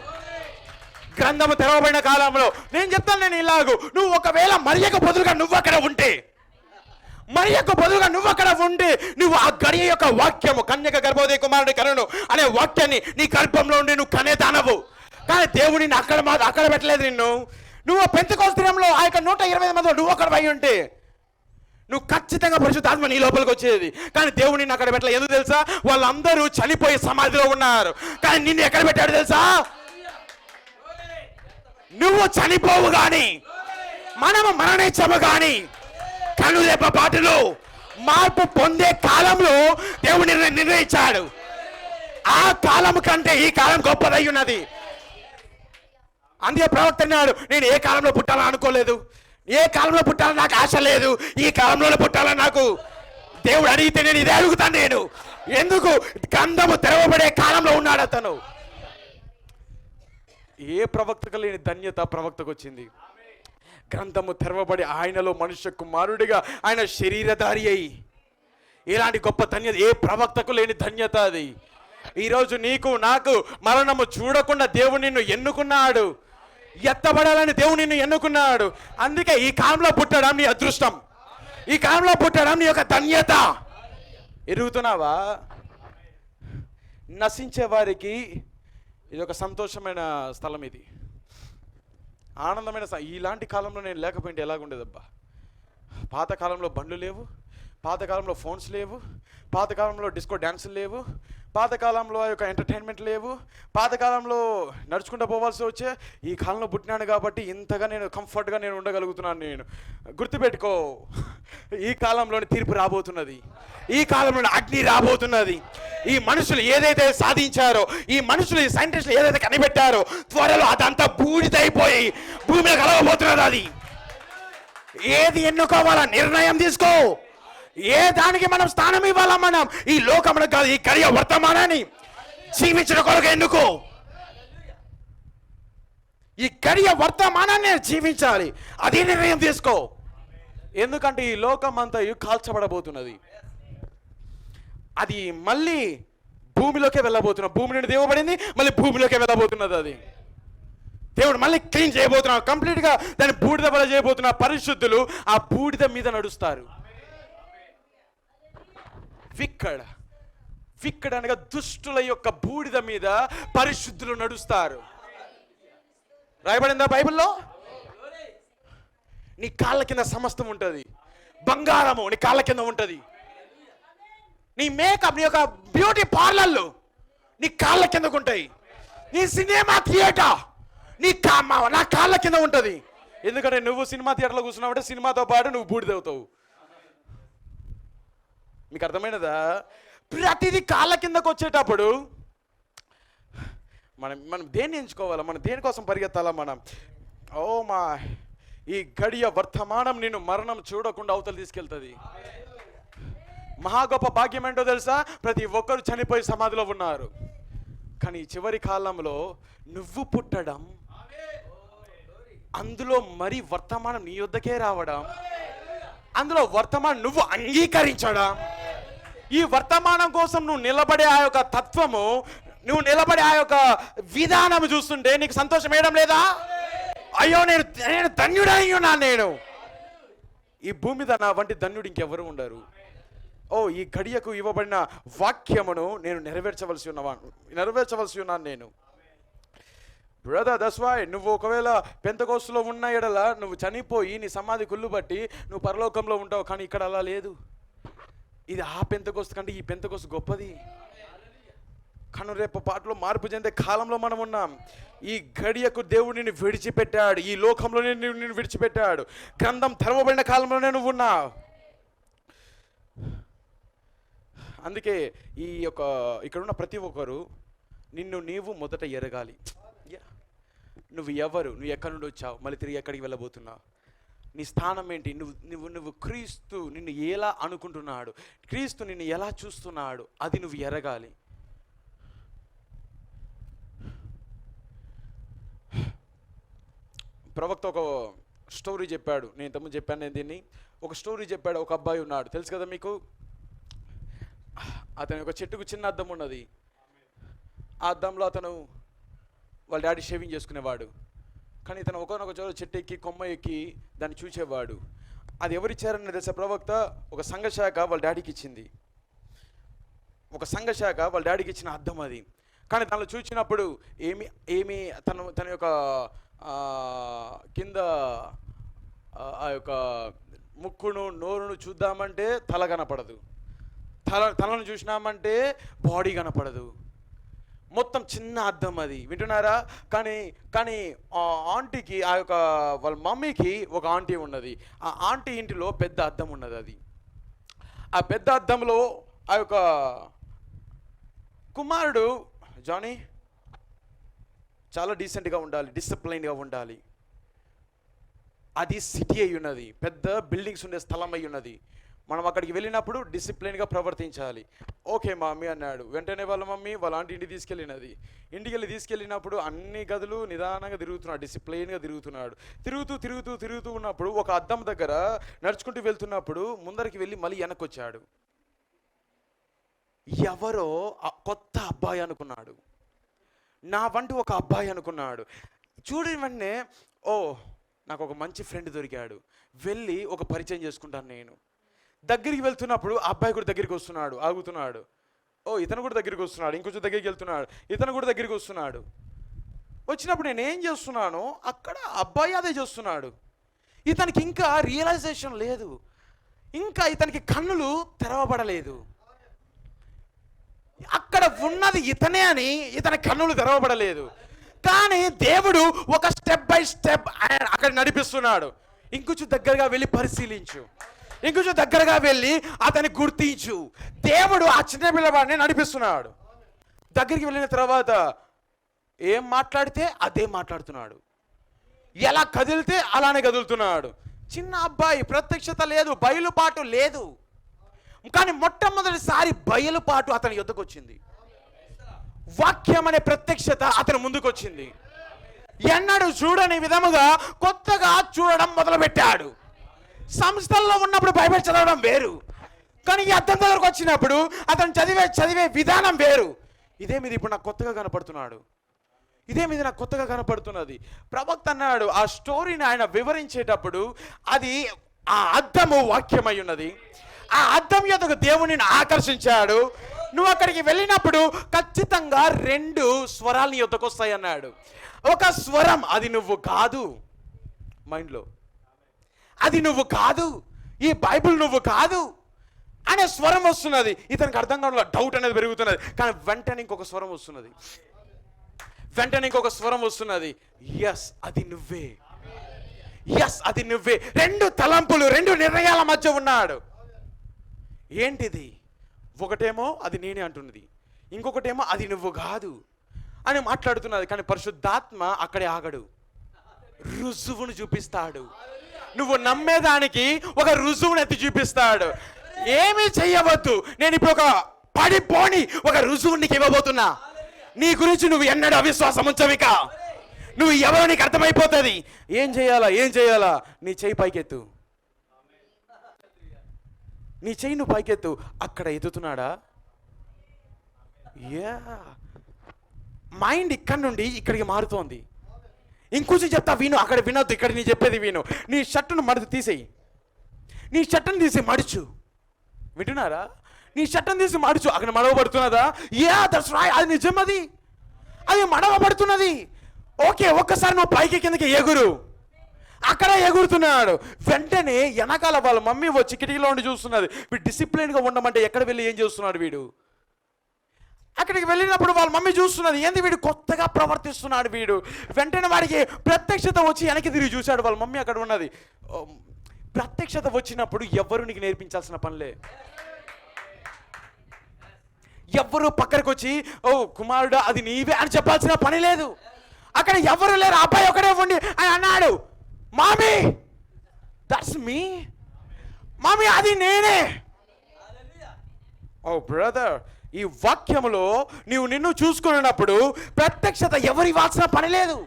S2: నేను చెప్తాను, నేను ఇలాగూ, నువ్వు ఒకవేళ మరియకు బదులుగా నువ్వు అక్కడ ఉంటే, నువ్వు ఆ గడియ యొక్క వాక్యము, కన్యక గర్భవతి కుమారుడి కనును అనే వాక్యాన్ని నీ గర్భంలో ఉండి నువ్వు కనేదానవు. కానీ దేవుడు నిన్ను అక్కడ పెట్టలేదు. నువ్వు పెంతెకోస్తు దినంలో ఆ యొక్క 120 మందిలో నువ్వు అక్కడ పోయి ఉంటే నువ్వు ఖచ్చితంగా పరిశుద్ధాత్మ నీ లోపలికి వచ్చేది. కానీ దేవుడు నిన్ను అక్కడ పెట్టలేదు. ఎందుకు తెలుసా? వాళ్ళందరూ చనిపోయి సమాధిలో ఉన్నారు. కానీ నిన్ను ఎక్కడ పెట్టాడు తెలుసా? నువ్వు చనిపోవు గాని, మనము మరణించము గాని, కనురెప్ప పాటులో మార్పు పొందే కాలంలో దేవుడు నిర్ణయించాడు. ఆ కాలం కంటే ఈ కాలం గొప్పదై ఉన్నది. అందుకే ప్రవక్త అన్నాడు, నేను ఏ కాలంలో పుట్టాలని అనుకోలేదు, ఏ కాలంలో పుట్టాలని నాకు ఆశ లేదు, ఈ కాలంలో పుట్టాలని నాకు దేవుడు అడిగితే నేను ఇదే అడుగుతాను. నేను ఎందుకు గ్రంథము తెరవబడే కాలంలో ఉన్నాడు అతను. ఏ ప్రవక్తకు లేని ధన్యత ప్రవక్తకు వచ్చింది. గ్రంథము తెరవబడి ఆయనలో మనుష్య కుమారుడిగా ఆయన శరీరధారి అయి, ఇలాంటి గొప్ప ధన్యత ఏ ప్రవక్తకు లేని ధన్యత అది. ఈరోజు నీకు నాకు మరణము చూడకుండా దేవుడు నిన్ను ఎన్నుకున్నాడు. ఎత్తబడాలని దేవుడు నిన్ను ఎన్నుకున్నాడు. అందుకే ఈ కాలంలో పుట్టడం నీ అదృష్టం, ఈ కాలంలో పుట్టడం నీ యొక్క ధన్యత. ఎరుగుతున్నావా? నశించే వారికి ఇది ఒక సంతోషమైన స్థలం, ఇది ఆనందమైన ఇలాంటి కాలంలో నేను లేకపోయింటే ఎలాగుండేదబ్బా. పాతకాలంలో బండ్లు లేవు, పాతకాలంలో ఫోన్స్ లేవు, పాతకాలంలో డిస్కో డ్యాన్సులు లేవు, పాతకాలంలో ఆ యొక్క ఎంటర్టైన్మెంట్ లేవు, పాతకాలంలో నడుచుకుంటూ పోవాల్సి వచ్చే. ఈ కాలంలో పుట్టినాను కాబట్టి ఇంతగా నేను కంఫర్ట్గా నేను ఉండగలుగుతున్నాను. నేను గుర్తుపెట్టుకో, ఈ కాలంలోని తీర్పు రాబోతున్నది, ఈ కాలంలోని అగ్ని రాబోతున్నది. ఈ మనుషులు ఏదైతే సాధించారో, ఈ మనుషులు ఈ సైంటిస్టులు ఏదైతే కనిపెట్టారో, త్వరలో అదంతా బూడిదైపోయి భూమిలో కలగబోతున్నది. అది ఏది ఎన్నుకోవాలా నిర్ణయం తీసుకో. ఏ దానికి మనం స్థానం ఇవ్వాలా? మనం ఈ లోకమును కాదు, ఈ కలియ వర్తమానాన్ని జీవించడం కొరకు ఎన్నుకో. ఈ కలియ వర్తమానాన్ని జీవించాలి, అది నిర్ణయం తీసుకో. ఎందుకంటే ఈ లోకం అంతా కాల్చబడబోతున్నది. అది మళ్ళీ భూమిలోకే వెళ్ళబోతున్నది. భూమి నుండి దేవబడింది, మళ్ళీ భూమిలోకే వెళ్ళబోతున్నది. అది దేవుడు మళ్ళీ క్లీన్ చేయబోతున్నాడు, కంప్లీట్గా దాన్ని బూడిద వల్ల చేయబోతున్న. పరిశుద్ధులు ఆ బూడిద మీద నడుస్తారు. విక్కడ అనగా దుష్టుల యొక్క బూడిద మీద పరిశుద్ధులు నడుస్తారు. రాయబడిందా బైబిల్లో? నీ కాళ్ళ కింద సమస్తం ఉంటుంది. బంగారము నీ కాళ్ళ కింద ఉంటుంది. నీ మేకప్, నీ యొక్క బ్యూటీ పార్లర్లు నీ కాళ్ళ కిందకు ఉంటాయి. నీ సినిమా థియేటర్ నా కాళ్ళ కింద ఉంటుంది. ఎందుకంటే నువ్వు సినిమా థియేటర్లో కూర్చున్నావంటే సినిమాతో పాటు నువ్వు బూడిదవుతావు. మీకు అర్థమైనదా? ప్రతిదీ కాళ్ళ కిందకు వచ్చేటప్పుడు మనం దేన్ని ఎంచుకోవాలా? మనం దేనికోసం పరిగెత్తాలా? మనం ఈ గడియ వర్తమానం నిన్ను మరణం చూడకుండా అవతలు తీసుకెళ్తుంది. మహా గొప్ప భాగ్యం ఏంటో తెలుసా? ప్రతి ఒక్కరు చనిపోయి సమాధిలో ఉన్నారు. కానీ చివరి కాలంలో నువ్వు పుట్టడం, అందులో మరి వర్తమానం నీ యొద్దకే రావడం, అందులో వర్తమానం నువ్వు అంగీకరించడం, ఈ వర్తమానం కోసం నువ్వు నిలబడే ఆ యొక్క తత్వము, నువ్వు నిలబడే ఆ యొక్క విధానం చూస్తుంటే నీకు సంతోషం వేయడం లేదా? అయ్యో నేను ధన్యుడై ఉన్నాను. నేను ఈ భూమి మీద నా వంటి ధన్యుడు ఇంకెవరు ఉండరు. ఈ గడియకు ఇవ్వబడిన వాక్యమును నేను నెరవేర్చవలసి ఉన్నాను నేను. బ్రదర్, దట్స్ వై నువ్వు ఒకవేళ పెంతెకోస్తులో ఉన్న ఎడల నువ్వు చనిపోయి నీ సమాధి కుళ్ళు బట్టి నువ్వు పరలోకంలో ఉంటావు. కానీ ఇక్కడ అలా లేదు. ఇది ఆ పెంతెకోస్తు కంటే ఈ పెంతెకోస్తు గొప్పది. కనురేపు పాటలో మార్పు చెందే కాలంలో మనం ఉన్నాం. ఈ గడియకు దేవుడు నిన్ను విడిచిపెట్టాడు, ఈ లోకంలో నిన్ను విడిచిపెట్టాడు. గ్రంథం తెరవబడిన కాలంలోనే నువ్వు ఉన్నావు. అందుకే ఇక్కడున్న ప్రతి ఒక్కరు నీవు మొదట ఎరగాలి. నువ్వు ఎవరు, నువ్వు ఎక్కడి నుండి వచ్చావు, మళ్ళీ తిరిగి ఎక్కడికి వెళ్ళబోతున్నావు, నీ స్థానం ఏంటి, నువ్వు క్రీస్తు నిన్ను ఎలా అనుకుంటున్నాడు, క్రీస్తు నిన్ను ఎలా చూస్తున్నాడు, అది నువ్వు ఎరగాలి. ప్రవక్త ఒక స్టోరీ చెప్పాడు. నేను ఇంతకుముందు చెప్పాను. నేను దీన్ని ఒక స్టోరీ చెప్పాడు. ఒక అబ్బాయి ఉన్నాడు, తెలుసు కదా మీకు. అతని ఒక చెట్టుకు చిన్న అద్దం ఉన్నది. ఆ అద్దంలో అతను వాళ్ళ డాడీ షేవింగ్ చేసుకునేవాడు. కానీ ఇతను ఒకనొక చోట చెట్టు ఎక్కి కొమ్మ ఎక్కి దాన్ని చూసేవాడు. అది ఎవరిచ్చారని తెలిసే ప్రవక్త ఒక సంఘశాఖ వాళ్ళ డాడీకి ఇచ్చింది. ఒక సంఘశాఖ వాళ్ళ డాడీకి ఇచ్చిన అద్దం అది. కానీ దానిలో చూసినప్పుడు తన యొక్క కింద ఆ యొక్క ముక్కును నోరును చూద్దామంటే తల కనపడదు, తలను చూసినామంటే బాడీ కనపడదు. మొత్తం చిన్న అద్దం అది. వింటున్నారా? కానీ ఆ ఆంటీకి, ఆ యొక్క వాళ్ళ మమ్మీకి ఒక ఆంటీ ఉన్నది. ఆ ఆంటీ ఇంటిలో పెద్ద అద్దం ఉన్నది. అది ఆ పెద్ద అద్దంలో ఆ యొక్క కుమారుడు జానీ చాలా డీసెంట్గా ఉండాలి, డిసిప్లైన్గా ఉండాలి. అది సిటీ అయి ఉన్నది, పెద్ద బిల్డింగ్స్ ఉండే స్థలం అయి ఉన్నది. మనం అక్కడికి వెళ్ళినప్పుడు డిసిప్లిన్గా ప్రవర్తించాలి. ఓకే మమ్మీ అన్నాడు. వెంటనే వాళ్ళ మమ్మీ వాళ్ళ ఆంటీ ఇంటికి తీసుకెళ్ళినది. ఇంటికి వెళ్ళి తీసుకెళ్ళినప్పుడు అన్ని గదులు నిదానంగా తిరుగుతున్నాడు, డిసిప్లిన్గా తిరుగుతున్నాడు. తిరుగుతూ ఉన్నప్పుడు ఒక అద్దం దగ్గర నడుచుకుంటూ వెళ్తున్నప్పుడు ముందరికి వెళ్ళి మళ్ళీ వెనక్కి వచ్చాడు. ఎవరో కొత్త అబ్బాయి అనుకున్నాడు, నా వంటి ఒక అబ్బాయి అనుకున్నాడు. చూడని వెంటనే ఓ నాకు ఒక మంచి ఫ్రెండ్ దొరికాడు, వెళ్ళి ఒక పరిచయం చేసుకుంటాను. నేను దగ్గరికి వెళ్తున్నప్పుడు ఆ అబ్బాయి కూడా దగ్గరికి వస్తున్నాడు, ఆగుతున్నాడు. ఓ ఇతను కూడా దగ్గరికి వస్తున్నాడు, ఇంకొంచెం దగ్గరికి వెళ్తున్నాడు, ఇతను కూడా దగ్గరికి వస్తున్నాడు. వచ్చినప్పుడు నేను ఏం చేస్తున్నానో అక్కడ అబ్బాయి అదే చేస్తున్నాడు. ఇతనికి ఇంకా రియలైజేషన్ లేదు, ఇంకా ఇతనికి కన్నులు తెరవబడలేదు. అక్కడ ఉన్నది ఇతనే అని ఇతని కన్నులు తెరవబడలేదు. కానీ దేవుడు ఒక స్టెప్ బై స్టెప్ అక్కడ నడిపిస్తున్నాడు. ఇంకొంచెం దగ్గరగా వెళ్ళి పరిశీలించు, ఇంకొంచెం దగ్గరగా వెళ్ళి అతన్ని గుర్తించు. దేవుడు ఆ చిన్న పిల్లవాడిని నడిపిస్తున్నాడు. దగ్గరికి వెళ్ళిన తర్వాత ఏం మాట్లాడితే అదే మాట్లాడుతున్నాడు, ఎలా కదిలితే అలానే కదులుతున్నాడు. చిన్న అబ్బాయి, ప్రత్యక్షత లేదు, బయలుపాటు లేదు. కానీ మొట్టమొదటిసారి బయలుపాటు అతని యొద్దకు వచ్చింది. వాక్యం అనే ప్రత్యక్షత అతని ముందుకు వచ్చింది. ఎన్నడూ చూడని విధముగా కొత్తగా చూడడం మొదలుపెట్టాడు. సంస్థల్లో ఉన్నప్పుడు బైబిల్ చదవడం వేరు, కానీ ఈ అద్దం దగ్గరకు వచ్చినప్పుడు అతను చదివే విధానం వేరు. ఇదే మీద ఇప్పుడు నాకు కొత్తగా కనపడుతున్నాడు, ఇదే మీద నాకు కొత్తగా కనపడుతున్నది. ప్రవక్త అన్నాడు, ఆ స్టోరీని ఆయన వివరించేటప్పుడు అది ఆ అద్దము వాక్యమై ఉన్నది. ఆ అద్దం యొద్దకు దేవునిని ఆకర్షించాడు. నువ్వు అక్కడికి వెళ్ళినప్పుడు ఖచ్చితంగా 2 స్వరాలు నీ యొద్దకు వస్తాయి అన్నాడు. ఒక స్వరం, అది నువ్వు కాదు, మైండ్లో అది నువ్వు కాదు, ఈ బైబిల్ నువ్వు కాదు అనే స్వరం వస్తున్నది. ఇతనికి అర్థం కావడంలో డౌట్ అనేది పెరుగుతున్నది. కానీ వెంటనే ఇంకొక స్వరం వస్తున్నది, ఎస్ అది నువ్వే, ఎస్ అది నువ్వే. 2 తలంపులు, 2 నిర్ణయాల మధ్య ఉన్నాడు. ఏంటిది? ఒకటేమో అది నేనే అంటున్నది, ఇంకొకటేమో అది నువ్వు కాదు అని మాట్లాడుతున్నది. కానీ పరిశుద్ధాత్మ అక్కడే ఆగడు, రుజువును చూపిస్తాడు. నువ్వు నమ్మేదానికి ఒక రుజువును ఎత్తి చూపిస్తాడు. ఏమీ చెయ్యవద్దు, నేను ఇప్పుడు ఒక పడిపోని ఒక రుజువుని నీకు ఇవ్వబోతున్నా. నీ గురించి నువ్వు ఎన్నడూ అవిశ్వాసం ఉంచవిక, నువ్వు ఎవరో నీకు అర్థమైపోతుంది. ఏం చేయాలా? నీ చెయ్యి పైకెత్తు, నీ చెయ్యి నువ్వు పైకెత్తు. అక్కడ ఎత్తుతున్నాడా? యా, మైండ్ ఇక్కడి నుండి ఇక్కడికి మారుతోంది. ఇంకొంచెం చెప్తా విను, అక్కడ వినొద్దు, ఇక్కడ నీ చెప్పేది విను. నీ షర్టును తీసేయి, నీ షర్టును తీసి మడుచు. వింటున్నారా? నీ షర్టును తీసి మడుచు. అక్కడ మడవబడుతున్నదా? యా, దట్స్ రైట్, అది నిజం, అది మడవబడుతున్నది. ఓకే, ఒక్కసారి నువ్వు పైకి కిందకి ఎగురు. అక్కడ ఎగురుతున్నాడు. వెంటనే వెనకాల వాళ్ళ మమ్మీ వచ్చి కిటికీలో ఉండి చూస్తున్నది. వీడు డిసిప్లిన్గా ఉండమంటే ఎక్కడ వెళ్ళి ఏం చేస్తున్నాడు వీడు? అక్కడికి వెళ్ళినప్పుడు వాళ్ళ మమ్మీ చూస్తున్నది, ఏంది వీడు కొత్తగా ప్రవర్తిస్తున్నాడు వీడు. వెంటనే వాడికి ప్రత్యక్షత వచ్చి వెనక్కి తిరిగి చూశాడు. వాళ్ళ మమ్మీ అక్కడ ఉన్నది. ప్రత్యక్షత వచ్చినప్పుడు ఎవ్వరు నీకు నేర్పించాల్సిన పనిలే. ఎవ్వరు పక్కరికి వచ్చి ఓ కుమారుడు అది నీవే అని చెప్పాల్సిన పని లేదు. అక్కడ ఎవరు లేరు, అబ్బాయి ఒకడే ఉండి అని అన్నాడు, మామీ దట్స్ మీ, మామీ అది నేనే. ఓ బ్రదర్, ఈ వాక్యములో నిన్ను చూసుకున్నప్పుడు ప్రత్యక్షత ఎవరు ఇవ్వాల్సిన పని లేదు.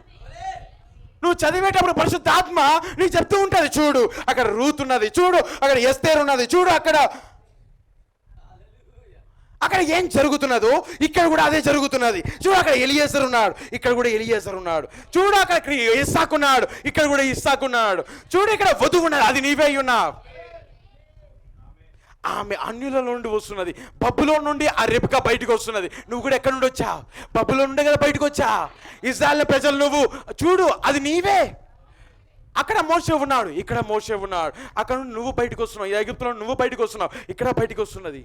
S2: నువ్వు చదివేటప్పుడు పరిశుద్ధాత్మ నీకు చెప్తూ ఉంటుంది, చూడు అక్కడ రూత్ ఉన్నది, చూడు అక్కడ ఎస్తేర్ ఉన్నది, చూడు అక్కడ ఏం జరుగుతున్నదో ఇక్కడ కూడా అదే జరుగుతున్నది. చూడు అక్కడ ఎలియేజర్ ఉన్నాడు, ఇక్కడ కూడా ఎలియేజర్ ఉన్నాడు. చూడు అక్కడ ఇస్సాకు ఉన్నాడు, ఇక్కడ కూడా ఇస్సాకు ఉన్నాడు. చూడు ఇక్కడ వధువు ఉన్నది, అది నీవే ఉన్నావు. ఆమె అన్యుల నుండి వస్తున్నది, బబులో నుండి ఆ రెబెకా బయటకు వస్తున్నది. నువ్వు కూడా ఎక్కడి నుండి వచ్చా? బబులో నుండే కదా బయటకు వచ్చా. ఇశ్రాయేలు ప్రజలు నువ్వు చూడు, అది నీవే. అక్కడ మోషే ఉన్నాడు, ఇక్కడ మోషే ఉన్నాడు. అక్కడ నుండి నువ్వు బయటకు వస్తున్నావు, ఐగుప్తులో నువ్వు బయటకు వస్తున్నావు, ఇక్కడ బయటకు వస్తున్నది.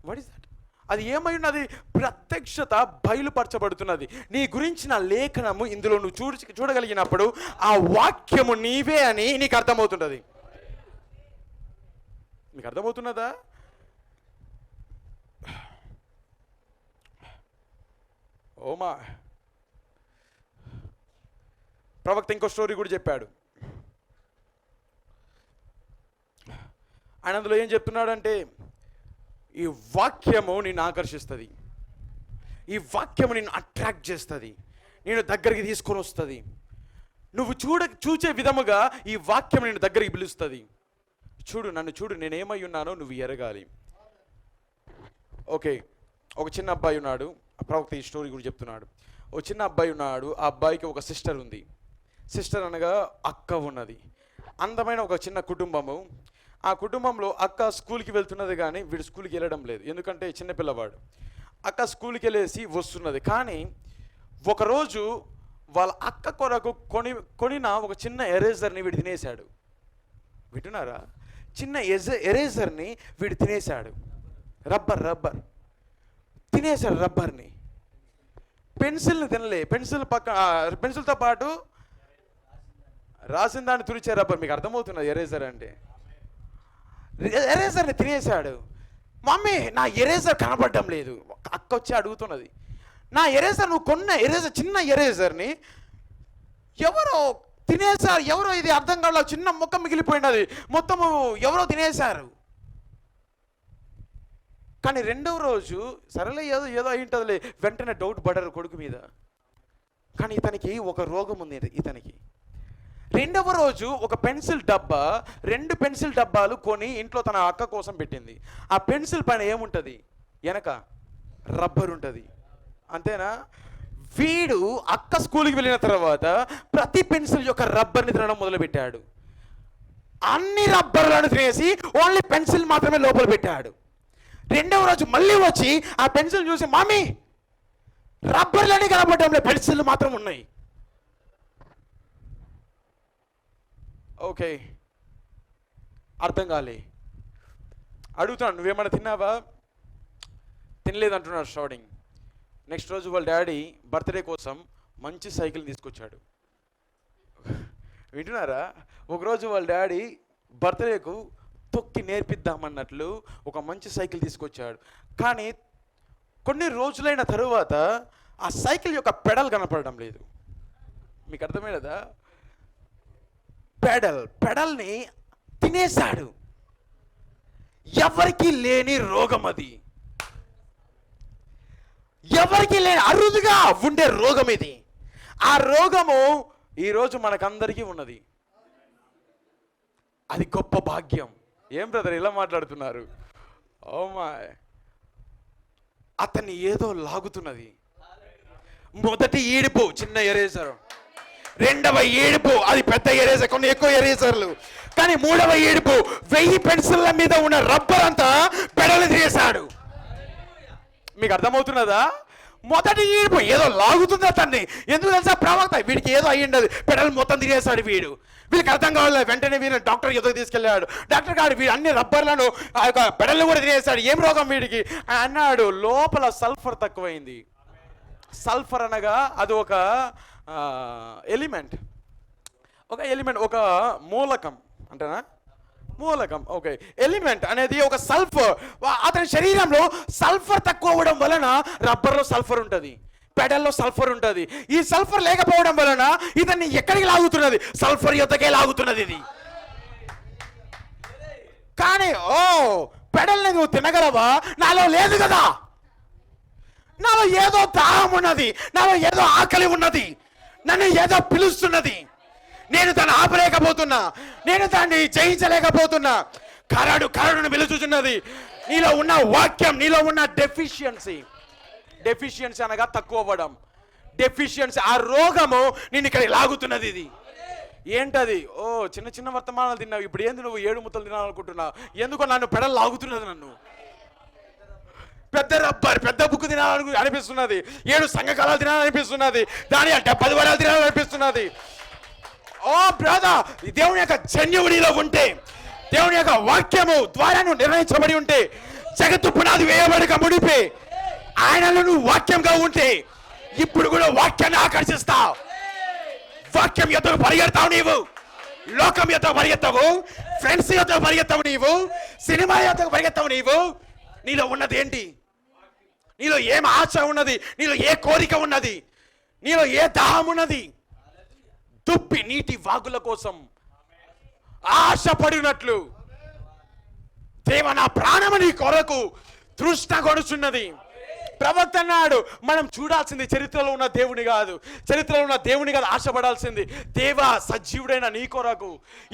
S2: What is that? అది ఏమై ఉన్నది? ప్రత్యక్షత బయలుపరచబడుతున్నది. నీ గురించిన లేఖనము ఇందులో నువ్వు చూడగలిగినప్పుడు ఆ వాక్యము నీవే అని నీకు అర్థమవుతున్నది. మీకు అర్థమవుతున్నదా? ఓమా, ప్రవక్త ఇంకో స్టోరీ కూడా చెప్పాడు. ఆయన అందులో ఏం చెప్తున్నాడంటే, ఈ వాక్యము నిన్ను ఆకర్షిస్తుంది, ఈ వాక్యము నిన్ను అట్రాక్ట్ చేస్తుంది, నేను దగ్గరికి తీసుకొని వస్తుంది. నువ్వు చూచే విధముగా ఈ వాక్యం నిన్ను దగ్గరికి పిలుస్తుంది. చూడు, నన్ను చూడు, నేనేమై ఉన్నానో నువ్వు ఎరగాలి. ఓకే, ఒక చిన్న అబ్బాయి ఉన్నాడు. ప్రవక్త ఈ స్టోరీ గురించి చెప్తున్నాడు. ఒక చిన్న అబ్బాయి ఉన్నాడు. ఆ అబ్బాయికి ఒక సిస్టర్ ఉంది. సిస్టర్ అనగా అక్క ఉన్నది. అందమైన ఒక చిన్న కుటుంబము. ఆ కుటుంబంలో అక్క స్కూల్కి వెళ్తున్నది, కానీ వీడు స్కూల్కి వెళ్ళడం లేదు, ఎందుకంటే చిన్నపిల్లవాడు. అక్క స్కూల్కి వెళ్ళేసి వస్తున్నది. కానీ ఒకరోజు వాళ్ళ అక్క కొరకు కొనిన ఒక చిన్న ఎరేజర్ని వీడు తినేశాడు. వింటున్నారా? చిన్న ఎరేజర్ని వీడు తినేశాడు. రబ్బర్ తినేశాడు. రబ్బర్ని, పెన్సిల్ని తినలే. పెన్సిల్తో పాటు రాసిన దాన్ని తుడిచే రబ్బర్. మీకు అర్థమవుతున్నది ఎరేజర్ అంటే? ఎరేజర్ని తినేశాడు. మమ్మీ, నా ఎరేజర్ కనబడడం లేదు. అక్క వచ్చి అడుగుతున్నది, నా ఎరేజర్, నువ్వు కొన్న ఎరేజర్, చిన్న ఎరేజర్ని ఎవరో తినేశారు. ఎవరో, ఇది అర్థం కాదు, చిన్న ముక్క మిగిలిపోయినది, మొత్తము ఎవరో తినేశారు. కానీ రెండవ రోజు సరేలే, ఏదో అయి ఉంటుందిలే, వెంటనే డౌట్ పడ్డారు కొడుకు మీద. కానీ ఇతనికి ఒక రోగం ఉంది. ఇతనికి రెండవ రోజు ఒక పెన్సిల్ డబ్బా, 2 పెన్సిల్ డబ్బాలు కొని ఇంట్లో తన అక్క కోసం పెట్టింది. ఆ పెన్సిల్ పైన ఏముంటుంది? వెనక రబ్బర్ ఉంటుంది. అంతేనా? వీడు అక్క స్కూల్కి వెళ్ళిన తర్వాత ప్రతి పెన్సిల్ యొక్క రబ్బర్ని తినడం మొదలుపెట్టాడు. అన్ని రబ్బర్లను తినేసి ఓన్లీ పెన్సిల్ మాత్రమే లోపల పెట్టాడు. రెండవ రోజు మళ్ళీ వచ్చి ఆ పెన్సిల్ చూసి, మమ్మీ, రబ్బర్లని కనబడడం లేదు, పెన్సిల్ మాత్రం ఉన్నాయి. ఓకే, అర్థం కాలే. అడుగుతున్నాను, నువ్వేమన్నా తిన్నావా? తినలేదంటున్నాడు స్టార్టింగ్. నెక్స్ట్ రోజు వాళ్ళ డాడీ బర్త్డే కోసం మంచి సైకిల్ తీసుకొచ్చాడు. వింటున్నారా? ఒకరోజు వాళ్ళ డాడీ బర్త్డేకు తొక్కి నేర్పిద్దామన్నట్లు ఒక మంచి సైకిల్ తీసుకొచ్చాడు. కానీ కొన్ని రోజులైన తరువాత ఆ సైకిల్ యొక్క పెడల్ కనపడడం లేదు. మీకు అర్థమైనదా? పెడల్ని తినేశాడు. ఎవరికి లేని రోగం అది, ఎవరికి లేని అరుదుగా ఉండే రోగం ఇది. ఆ రోగము ఈరోజు మనకందరికీ ఉన్నది. అది గొప్ప భాగ్యం. ఏం బ్రదర్ ఇలా మాట్లాడుతున్నారు? ఓ మై, అతన్ని ఏదో లాగుతున్నది. మొదటి ఈడుపు చిన్న ఎరేజర్, రెండవ ఏడుపు అది పెద్ద ఎరేజర్, కొన్ని ఎక్కువ ఎరేజర్లు. కానీ మూడవ ఏడుపు 1000 పెన్సిళ్ళ మీద ఉన్న రబ్బర్ అంతా పెడలు తీసాడు. మీకు అర్థమవుతున్నదా? మొదటి ఈడుపు ఏదో లాగుతుంది అతన్ని. ఎందుకు తెలుసా? ప్రవక్త, వీడికి ఏదో అయ్యిండదు, పెడలు మొత్తం తినేసాడు వీడు. వీడికి అర్థం కావాలి. వెంటనే వీడిని డాక్టర్ ఎదుగు తీసుకెళ్ళాడు. డాక్టర్ గారు వీడు అన్ని రబ్బర్లను, ఆ యొక్క పెడలు కూడా తినేసాడు, ఏం రోగం వీడికి అన్నాడు. లోపల సల్ఫర్ తక్కువైంది. సల్ఫర్ అనగా అది ఒక ఎలిమెంట్, ఒక మూలకం అంటేనా? మూలకం. ఓకే, ఎలిమెంట్ అనేది ఒక సల్ఫర్. అతని శరీరంలో సల్ఫర్ తక్కువ అవ్వడం వలన రబ్బర్లో సల్ఫర్ ఉంటుంది, పెడల్లో సల్ఫర్ ఉంటుంది. ఈ సల్ఫర్ లేకపోవడం వలన ఇతన్ని ఎక్కడికి లాగుతున్నది? సల్ఫర్ యొద్దకే లాగుతున్నది ఇది. కానీ పెడల్ని నువ్వు తినగలవా? నాలో లేదు కదా. నాలో ఏదో దాహం ఉన్నది, నాలో ఏదో ఆకలి ఉన్నది, నన్ను ఏదో పిలుస్తున్నది. నేను దాన్ని ఆపలేకపోతున్నా, నేను దాన్ని జయించలేకపోతున్నా. కరడును పిలుచుచున్నది. నీలో ఉన్న వాక్యం, నీలో ఉన్న డెఫిషియన్సీ అనగా తక్కువ అవ్వడం, డెఫిషియన్సీ, ఆ రోగము నేను ఇక్కడ లాగుతున్నది. ఇది ఏంటది? చిన్న చిన్న వర్తమానాలు తిన్నావు, ఇప్పుడు ఏంది నువ్వు 7 ముద్దలు తినాలనుకుంటున్నావు? ఎందుకో నన్ను పెడలు లాగుతున్నది. నన్ను పెద్ద రబ్బర్, పెద్ద బుక్ తినాలని అనిపిస్తున్నది, 7 సంఘకాలాలు తినాలనిపిస్తున్నది, దాని 70 వరాలు తినాలనిపిస్తున్నది. బ్రదర్, దేవుని యొక్క జన్యుడిలో ఉంటే, దేవుని యొక్క వాక్యము ద్వారా నువ్వు నిర్ణయించబడి ఉంటే, జగత్తు పునాది వేయబడక ముడిపే ఆయనలో నువ్వు వాక్యంగా ఉంటే, ఇప్పుడు కూడా వాక్యాన్ని ఆకర్షిస్తావు. వాక్యం యొద్దకు పరిగెడతావు నీవు. లోకం యొద్దకు పరిగెత్తావు, ఫ్రెండ్స్ యొద్దకు పరిగెత్తావు నీవు, సినిమా యొద్దకు పరిగెత్తావు నీవు. నీలో ఉన్నది ఏంటి? నీలో ఏం ఆశ ఉన్నది? నీలో ఏ కోరిక ఉన్నది? నీలో ఏ దాహం ఉన్నది? దుప్పి నీటి వాగుల కోసం ఆశపడినట్లు దేవా నా ప్రాణము నీ కొరకు తృష్ణగొడుచున్నది. ప్రవక్త అన్నాడు, మనం చూడాల్సింది చరిత్రలో ఉన్న దేవుని కాదు, చరిత్రలో ఉన్న దేవుని కాదు ఆశపడాల్సింది. దేవా సజీవుడైన నీ కొరకు,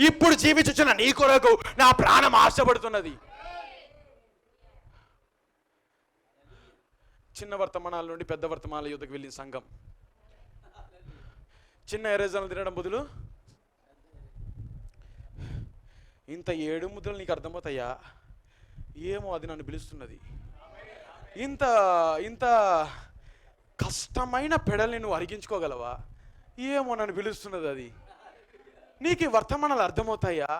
S2: ఇప్పుడు జీవించుచున్న నీ కొరకు నా ప్రాణం ఆశపడుతున్నది. చిన్న వర్తమానాల నుండి పెద్ద వర్తమానాల యుద్ధకు వెళ్ళిన సంఘం చిన్న ఎరేజాలను తినడం బదులు ఇంత 7 ముద్దలు నీకు అర్థమవుతాయా? ఏమో అది నన్ను పిలుస్తున్నది. ఇంత ఇంత కష్టమైన పెడల్ని నువ్వు అరిగించుకోగలవా? ఏమో నన్ను పిలుస్తున్నది. అది నీకు వర్తమానాలు అర్థమవుతాయా?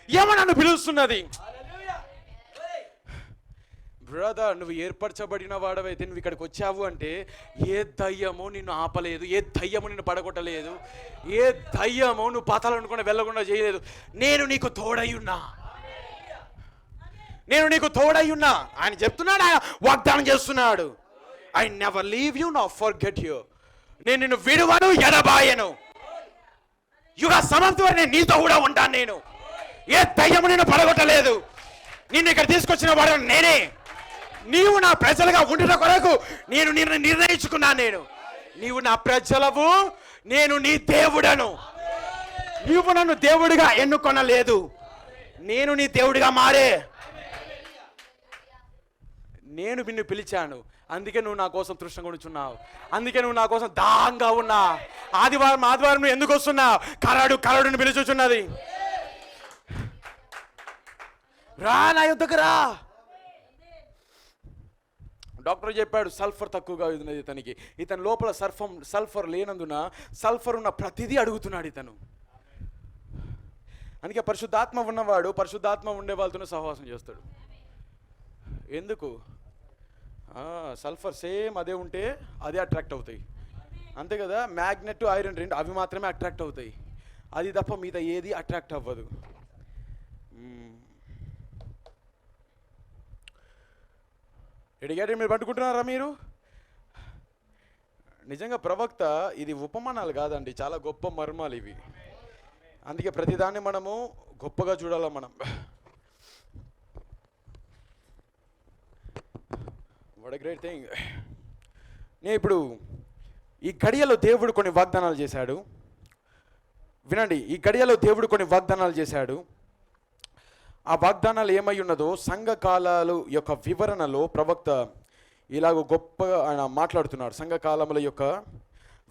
S2: ఏమో నన్ను పిలుస్తున్నది. బ్రదర్, నువ్వు ఏర్పరచబడిన వాడవైతే నువ్వు ఇక్కడికి వచ్చావు అంటే ఏ దయ్యము నిన్ను ఆపలేదు, ఏ దయ్యము నిన్ను పడగొట్టలేదు, ఏ దయ్యము నువ్వు పాతాళం అనుకుని వెళ్ళకుండా చేయలేదు. నేను నీకు తోడయ్యున్నా, నేను నీకు తోడయ్యున్నా ఆయన చెప్తున్నాడు, ఆయన వాగ్దానం చేస్తున్నాడు. I never leave you know forget you. నేను నిన్ను విడువను ఎడబాయను. యుగ సమాప్తి వరకు నేను నీతో కూడా ఉంటాను. నేను ఏ దయ్యము నిన్ను పడగొట్టలేదు. నిన్ను ఇక్కడ తీసుకొచ్చిన వాడు నేనే. నీవు నా ప్రజలుగా ఉండిన కొరకు నేను నిన్ను నిర్ణయించుకున్నాను. నీవు నా ప్రజలవు, నేను నీ దేవుడను. నీవు నన్ను దేవుడిగా ఎన్నుకొనలేదు, నేను నీ దేవుడిగా మారే. నేను నిన్ను పిలిచాను, అందుకే నువ్వు నా కోసం తృష్ణగా ఉంచున్నావు, అందుకే నువ్వు నా కోసం దాహంగా ఉన్నా. ఆదివారం నువ్వు ఎందుకు వస్తున్నావు? కరడుని పిలుచుచున్నది. రా నా యుద్ధకు రా. డాక్టర్ చెప్పాడు సల్ఫర్ తక్కువగా ఉన్నది ఇతనికి. ఇతని లోపల సల్ఫర్ లేనందున సల్ఫర్ ఉన్న ప్రతిదీ అడుగుతున్నాడు ఇతను. అందుకే పరిశుద్ధాత్మ ఉన్నవాడు పరిశుద్ధాత్మ ఉండే వాళ్ళతోనే సహవాసం చేస్తాడు. ఎందుకు? సల్ఫర్ సేమ్ అదే ఉంటే అదే అట్రాక్ట్ అవుతాయి, అంతే కదా. మ్యాగ్నెట్ ఐరన్ రెండు అవి మాత్రమే అట్రాక్ట్ అవుతాయి, అది తప్ప మిగతా ఏది అట్రాక్ట్ అవ్వదు. ఎడిగేటి మీరు పట్టుకుంటున్నారా మీరు? నిజంగా ప్రవక్త ఇది ఉపమానాలు కాదండి, చాలా గొప్ప మర్మాలు ఇవి. అందుకే ప్రతిదాన్ని మనము గొప్పగా చూడాలి. మనం వాట్ ఎ గ్రేట్ థింగ్. నేను ఇప్పుడు ఈ గడియలో దేవుడు కొన్ని వాగ్దానాలు చేశాడు. వినండి, ఈ గడియలో దేవుడు కొన్ని వాగ్దానాలు చేశాడు. ఆ వాగ్దానాలు ఏమై ఉన్నదో సంఘకాలాలు యొక్క వివరణలో ప్రవక్త ఇలాగ గొప్పగా ఆయన మాట్లాడుతున్నాడు. సంఘకాలముల యొక్క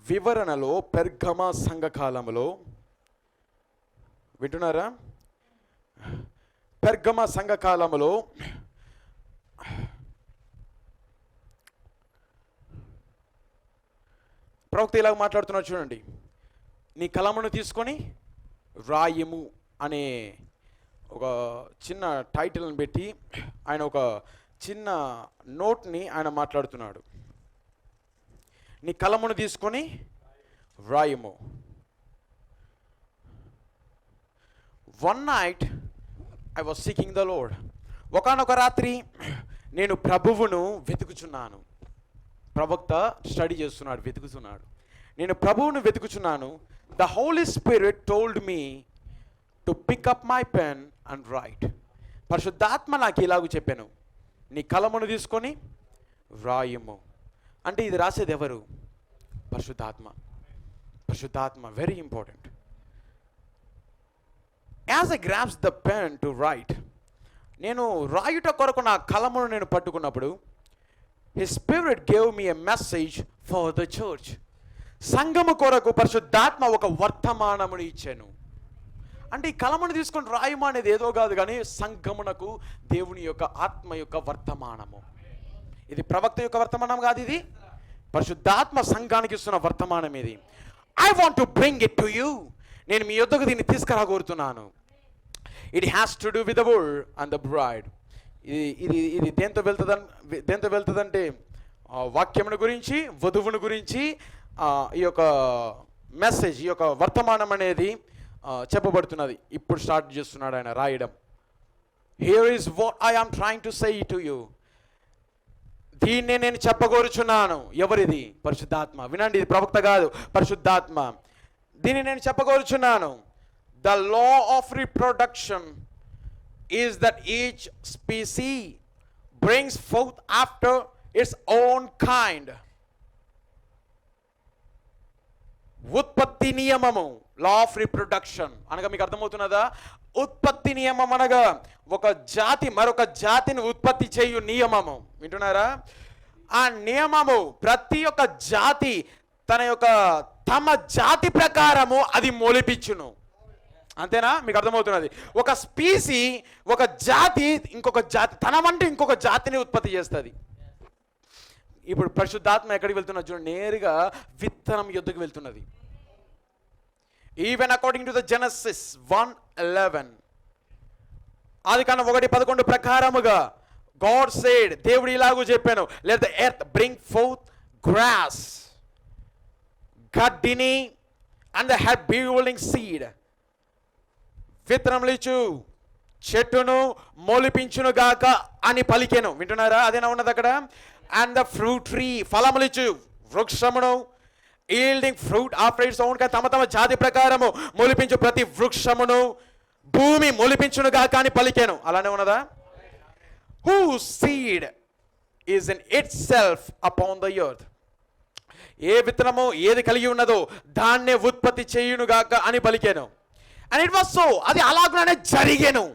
S2: వివరణలో పెర్గమ సంఘకాలములో, వింటున్నారా? పెర్గమ సంఘకాలములో ప్రవక్త ఇలాగ మాట్లాడుతున్నాడు. చూడండి, నీ కలమును తీసుకొని రాయము అనే ఒక చిన్న టైటిల్ని పెట్టి ఆయన ఒక చిన్న నోట్ని ఆయన మాట్లాడుతున్నాడు. నీ కలమును తీసుకొని వ్రాయము. One night I was seeking the Lord. ఒకానొక రాత్రి నేను ప్రభువును వెతుకుచున్నాను. ప్రవక్త స్టడీ చేస్తున్నాడు, వెతుకుతున్నాడు. నేను ప్రభువును వెతుకుచున్నాను. The Holy Spirit told me to pick up my pen and write. పరిశుద్ధాత్మ నాకు ఇలాగూ చెప్పాను, నీ కలమును తీసుకొని వ్రాయము. అంటే ఇది రాసేది ఎవరు? పరిశుద్ధాత్మ. పరిశుద్ధాత్మ very important. As I grabs the pen to right, నేను రాయుట కొరకు నా కలమును నేను పట్టుకున్నప్పుడు His Spirit gave me a message for the church. సంఘము కొరకు పరిశుద్ధాత్మ ఒక వర్తమానమును ఇచ్చాను. అంటే ఈ కలమును తీసుకొని రాయము అనేది ఏదో కాదు, కానీ సంఘమునకు దేవుని యొక్క ఆత్మ యొక్క వర్తమానము. ఇది ప్రవక్త యొక్క వర్తమానం కాదు, ఇది పరిశుద్ధాత్మ సంఘానికి ఇస్తున్న వర్తమానం ఇది. I want to bring it to you. నేను మీ యొద్దకు దీన్ని తీసుకురాగోరుతున్నాను. It has to do with the word and the bride. ఇది దేంతో వెళ్తుందంటే వాక్యమును గురించి, వధువును గురించి ఈ యొక్క మెసేజ్, ఈ యొక్క వర్తమానం అనేది చెప్పబడుతున్నది. ఇప్పుడు స్టార్ట్ చేస్తున్నాడు ఆయన రాయడం. Here is what I am trying to say to you. దీన్నే నేను చెప్పగోరుచున్నాను. ఎవరిది? పరిశుద్ధాత్మ. వినండి, ఇది ప్రవక్త కాదు, పరిశుద్ధాత్మ. దీన్ని నేను చెప్పగోరుచున్నాను. The law of reproduction is that each species brings forth after its own kind. ఉత్పత్తి నియమము, లా ఆఫ్ రిప్రొడక్షన్ అనగా మీకు అర్థమవుతున్నదా? ఉత్పత్తి నియమం అనగా ఒక జాతి మరొక జాతిని ఉత్పత్తి చేయు నియమము. వింటున్నారా? ఆ నియమము ప్రతి ఒక్క జాతి తమ జాతి ప్రకారము అది మొలిపించును. అంతేనా? మీకు అర్థమవుతున్నది? ఒక స్పీసీ, ఒక జాతి ఇంకొక జాతి తన వంటి ఇంకొక జాతిని ఉత్పత్తి చేస్తుంది. ఇప్పుడు పరిశుద్ధాత్మ ఎక్కడికి వెళ్తున్నది చూడండి, నేరుగా విత్తనం యుద్ధకు వెళ్తున్నది. Even according to the Genesis 1:11, ఆదికాండం 1:11 ప్రకారముగా గాడ్ సేడ్, దేవుడు ఇలాగూ చెప్పాను, let the earth bring forth grass, గడ్డిని, అండ్ ద హెడ్ బీల్డింగ్ సీడ్, విత్తనములిచ్చు చెట్టును మొలిపించును గాక అని పలికెను. వింటున్నారా? అదేనా ఉన్నది అక్కడ. అండ్ ద ఫ్రూట్ ట్రీ, ఫలములిచ్చు వృక్షమును, yielding fruit after its own, తమ జాతి ప్రకారము మొలిపించు ప్రతి వృక్షమును భూమి మొలిపించును గాక అని పలికెను. అలానే ఉన్నదా? Whose seed is in itself upon the earth. ఏ విత్తనము ఏది కలిగి ఉన్నదో దాన్నే ఉత్పత్తి చేయును గాక అని పలికెను. And it was so, అది అలాగనే జరిగెను.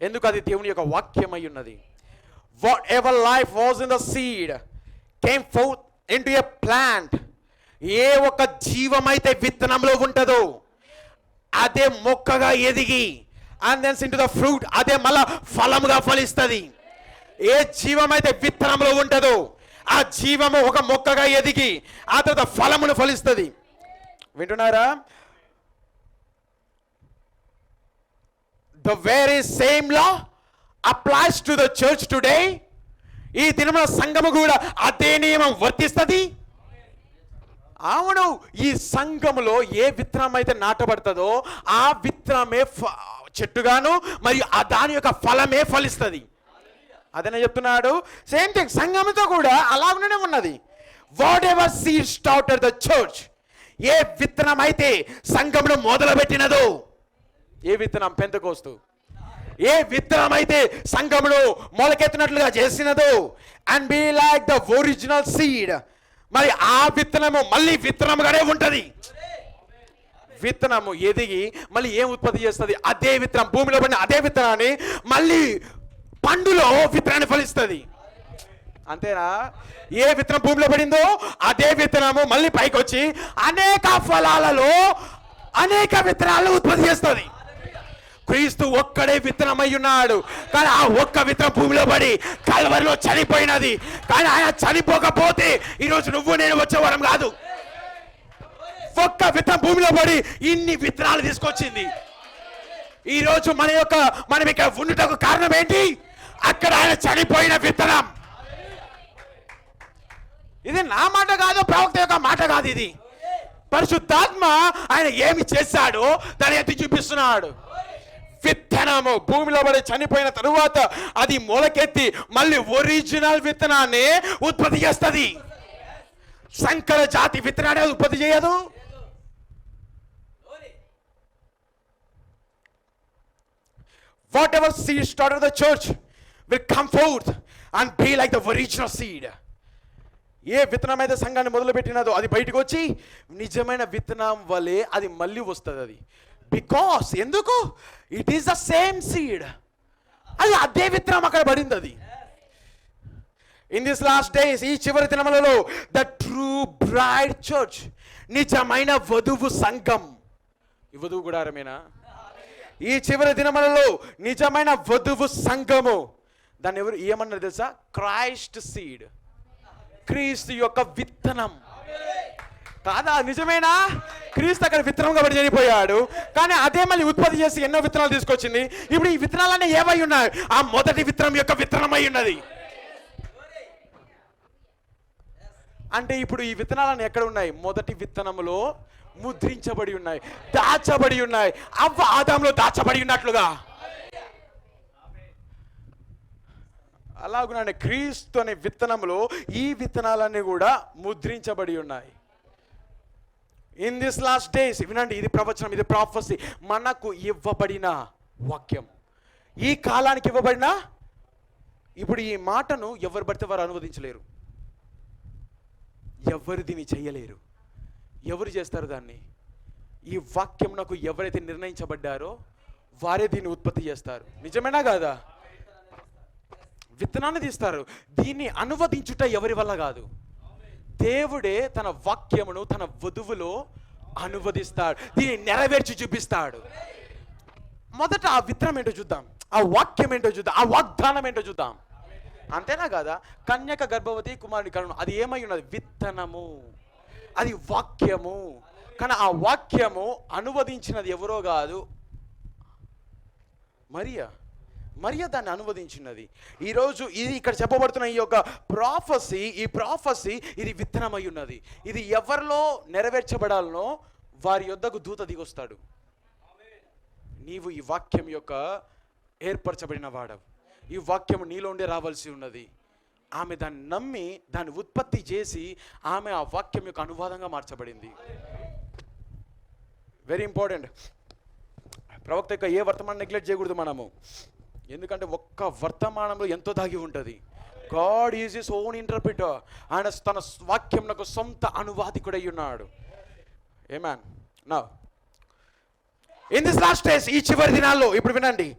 S2: ఎందుకు? అది దేవుని యొక్క వాక్యమై ఉన్నది. Whatever life was in the seed came forth into a plant. ఏ ఒక్క జీవమైతే విత్తనంలో ఉంటుందో అదే మొక్కగా ఎదిగి, and then into the fruit, అదే మళ్ళా ఫలముగా ఫలిస్తుంది. ఏ జీవమైతే విత్తనంలో ఉంటుందో ఆ జీవము ఒక మొక్కగా ఎదిగి ఆ తర్వాత ఫలమును ఫలిస్తుంది. వింటున్నారా? The very same law applies to the church today. ఈ దినమున సంఘము కూడా అదే నియమం వర్తిస్తుంది. అవును, ఈ సంఘములో ఏ విత్తనం అయితే నాటబడుతుందో ఆ విత్తనమే చెట్టుగాను మరియు దాని యొక్క ఫలమే ఫలిస్తుంది. అదేనా చెప్తున్నాడు? సేమ్ థింగ్ సంఘముతో కూడా అలాగనే ఉన్నది. Whatever seed started the church, ఏ విత్తనం అయితే సంఘమును మొదలుపెట్టినదో, ఏ విత్తనం పెంతెకోస్తు, ఏ విత్తనం అయితే సంఘమును మొలకెత్తినట్లుగా చేసినదో, and be like the original seed, మరి ఆ విత్తనము మళ్ళీ విత్తనముగానే ఉంటది. విత్తనము ఎదిగి మళ్ళీ ఏం ఉత్పత్తి చేస్తుంది? అదే విత్తనం, భూమిలో పడిన అదే విత్తనాన్ని మళ్ళీ పండులో విత్తనాన్ని ఫలిస్తుంది. అంతేనా? ఏ విత్తనం భూమిలో పడిందో అదే విత్తనము మళ్ళీ పైకి వచ్చి అనేక ఫలాలలో అనేక విత్తనాలను ఉత్పత్తి చేస్తుంది. క్రీస్తు ఒక్కడే విత్తనమై ఉన్నాడు, కానీ ఆ ఒక్క విత్తనం భూమిలో పడి కల్వరిలో చనిపోయినది. కానీ ఆయన చనిపోకపోతే ఈరోజు నువ్వు నేను వచ్చేవారం కాదు. ఒక్క విత్తనం భూమిలో పడి ఇన్ని విత్తనాలు తీసుకొచ్చింది. ఈరోజు మనం ఇక్కడ ఉండటకు కారణం ఏంటి? అక్కడ ఆయన చనిపోయిన విత్తనం. ఇది నా మాట కాదు, ప్రవక్త యొక్క మాట కాదు, ఇది పరిశుద్ధాత్మ ఆయన ఏమి చేశాడో దాన్ని ఎత్తి చూపిస్తున్నాడు. విత్తనము భూమిలో పడి చనిపోయిన తరువాత అది మొలకెత్తి మళ్ళీ ఒరిజినల్ విత్తనాన్ని ఉత్పత్తి చేస్తుంది. సంకర జాతి విత్తనాన్ని ఉత్పత్తి చేయదు. Whatever seed started the church will come forth and be like the original seed. ఏ విత్తనం అయితే సంఘాన్ని మొదలుపెట్టినదో అది బయటకు వచ్చి నిజమైన విత్తనం వలె అది మళ్ళీ వస్తుంది. అది బికాస్ ఎందుకు? It is the same seed. అది అదే విత్తనం అక్కడ పడింది. అది ఇన్ దిస్ లాస్ట్ డేస్, ఈ చివరి దినములలో ద ట్రూ బ్రైడ్ చర్చ్, నిజమైన వధువు సంఘం. ఈ వధువు గుడారమేనా? ఈ చివరి దినములలో నిజమైన వధువు సంఘము, దాన్ని ఎవరు ఏమన్నారు తెలుసా? క్రైస్ట్ సీడ్, క్రీస్తు యొక్క విత్తనం. కాదా? నిజమేనా? క్రీస్తు అక్కడ విత్తనంగా పడి చనిపోయాడు, కానీ అదే మళ్ళీ ఉత్పత్తి చేసి ఎన్నో విత్తనాలు తీసుకొచ్చింది. ఇప్పుడు ఈ విత్తనాలన్నీ ఏవై ఉన్నాయి? ఆ మొదటి విత్తనం యొక్క విత్తనం అయి ఉన్నది. అంటే ఇప్పుడు ఈ విత్తనాలన్నీ ఎక్కడ ఉన్నాయి? మొదటి విత్తనములో ముద్రించబడి ఉన్నాయి, దాచబడి ఉన్నాయి. అవ్వ ఆదాంలో దాచబడి ఉన్నట్లుగా అలాగునండి క్రీస్తు అనే విత్తనములో ఈ విత్తనాలన్నీ కూడా ముద్రించబడి ఉన్నాయి. ఇన్ దిస్ లాస్ట్ డేస్, వినండి, ఇది ప్రవచనం, ఇది ప్రాఫెసీ, మనకు ఇవ్వబడిన వాక్యం. ఈ కాలానికి ఇవ్వబడిన. ఇప్పుడు ఈ మాటను ఎవరు పడితే వారు అనువదించలేరు, ఎవరు దీన్ని చెయ్యలేరు. ఎవరు చేస్తారు దాన్ని? ఈ వాక్యమునకు ఎవరైతే నిర్ణయించబడ్డారో వారే దీన్ని ఉత్పత్తి చేస్తారు. నిజమేనా కాదా? విత్తనాన్ని తీస్తారు. దీన్ని అనువదించుట ఎవరి వల్ల కాదు, దేవుడే తన వాక్యమును తన వధువులో అనువదిస్తాడు, దీన్ని నెరవేర్చి చూపిస్తాడు. మొదట ఆ విత్తనం ఏంటో చూద్దాం, ఆ వాక్యం ఏంటో చూద్దాం, ఆ వాగ్దానం ఏంటో చూద్దాం. అంతేనా కాదా? కన్యక గర్భవతి కుమారుని కనును, అది ఏమై ఉన్నది? విత్తనము, అది వాక్యము. కానీ ఆ వాక్యము అనువదించినది ఎవరో కాదు, మరియ దాన్ని అనువదించినది. ఈరోజు ఇది ఇక్కడ చెప్పబడుతున్న ఈ యొక్క ప్రాఫెసీ ఇది విత్తనమై ఉన్నది. ఇది ఎవరిలో నెరవేర్చబడాలనో వారి యొద్దకు దూత దిగొస్తాడు. నీవు ఈ వాక్యం యొక్క ఏర్పరచబడిన వాడవు, ఈ వాక్యము నీలో ఉండే రావాల్సి ఉన్నది. ఆమె దాన్ని నమ్మి దాన్ని ఉత్పత్తి చేసి ఆమె ఆ వాక్యం యొక్క అనువాదంగా మార్చబడింది. Very important. ప్రవక్త యొక్క ఏ వర్తమానం నెగ్లెక్ట్ చేయకూడదు మనము, ఎందుకంటే ఒక్క వర్తమానంలో ఎంతో దాగి ఉంటుంది. God is his own interpreter. ఆయన తన వాక్యంకు సొంత అనువాదికుడై ఉన్నాడు. ఆమేన్. Now in this last days, ఈ చివరి దినాల్లో, ఇప్పుడు వినండి,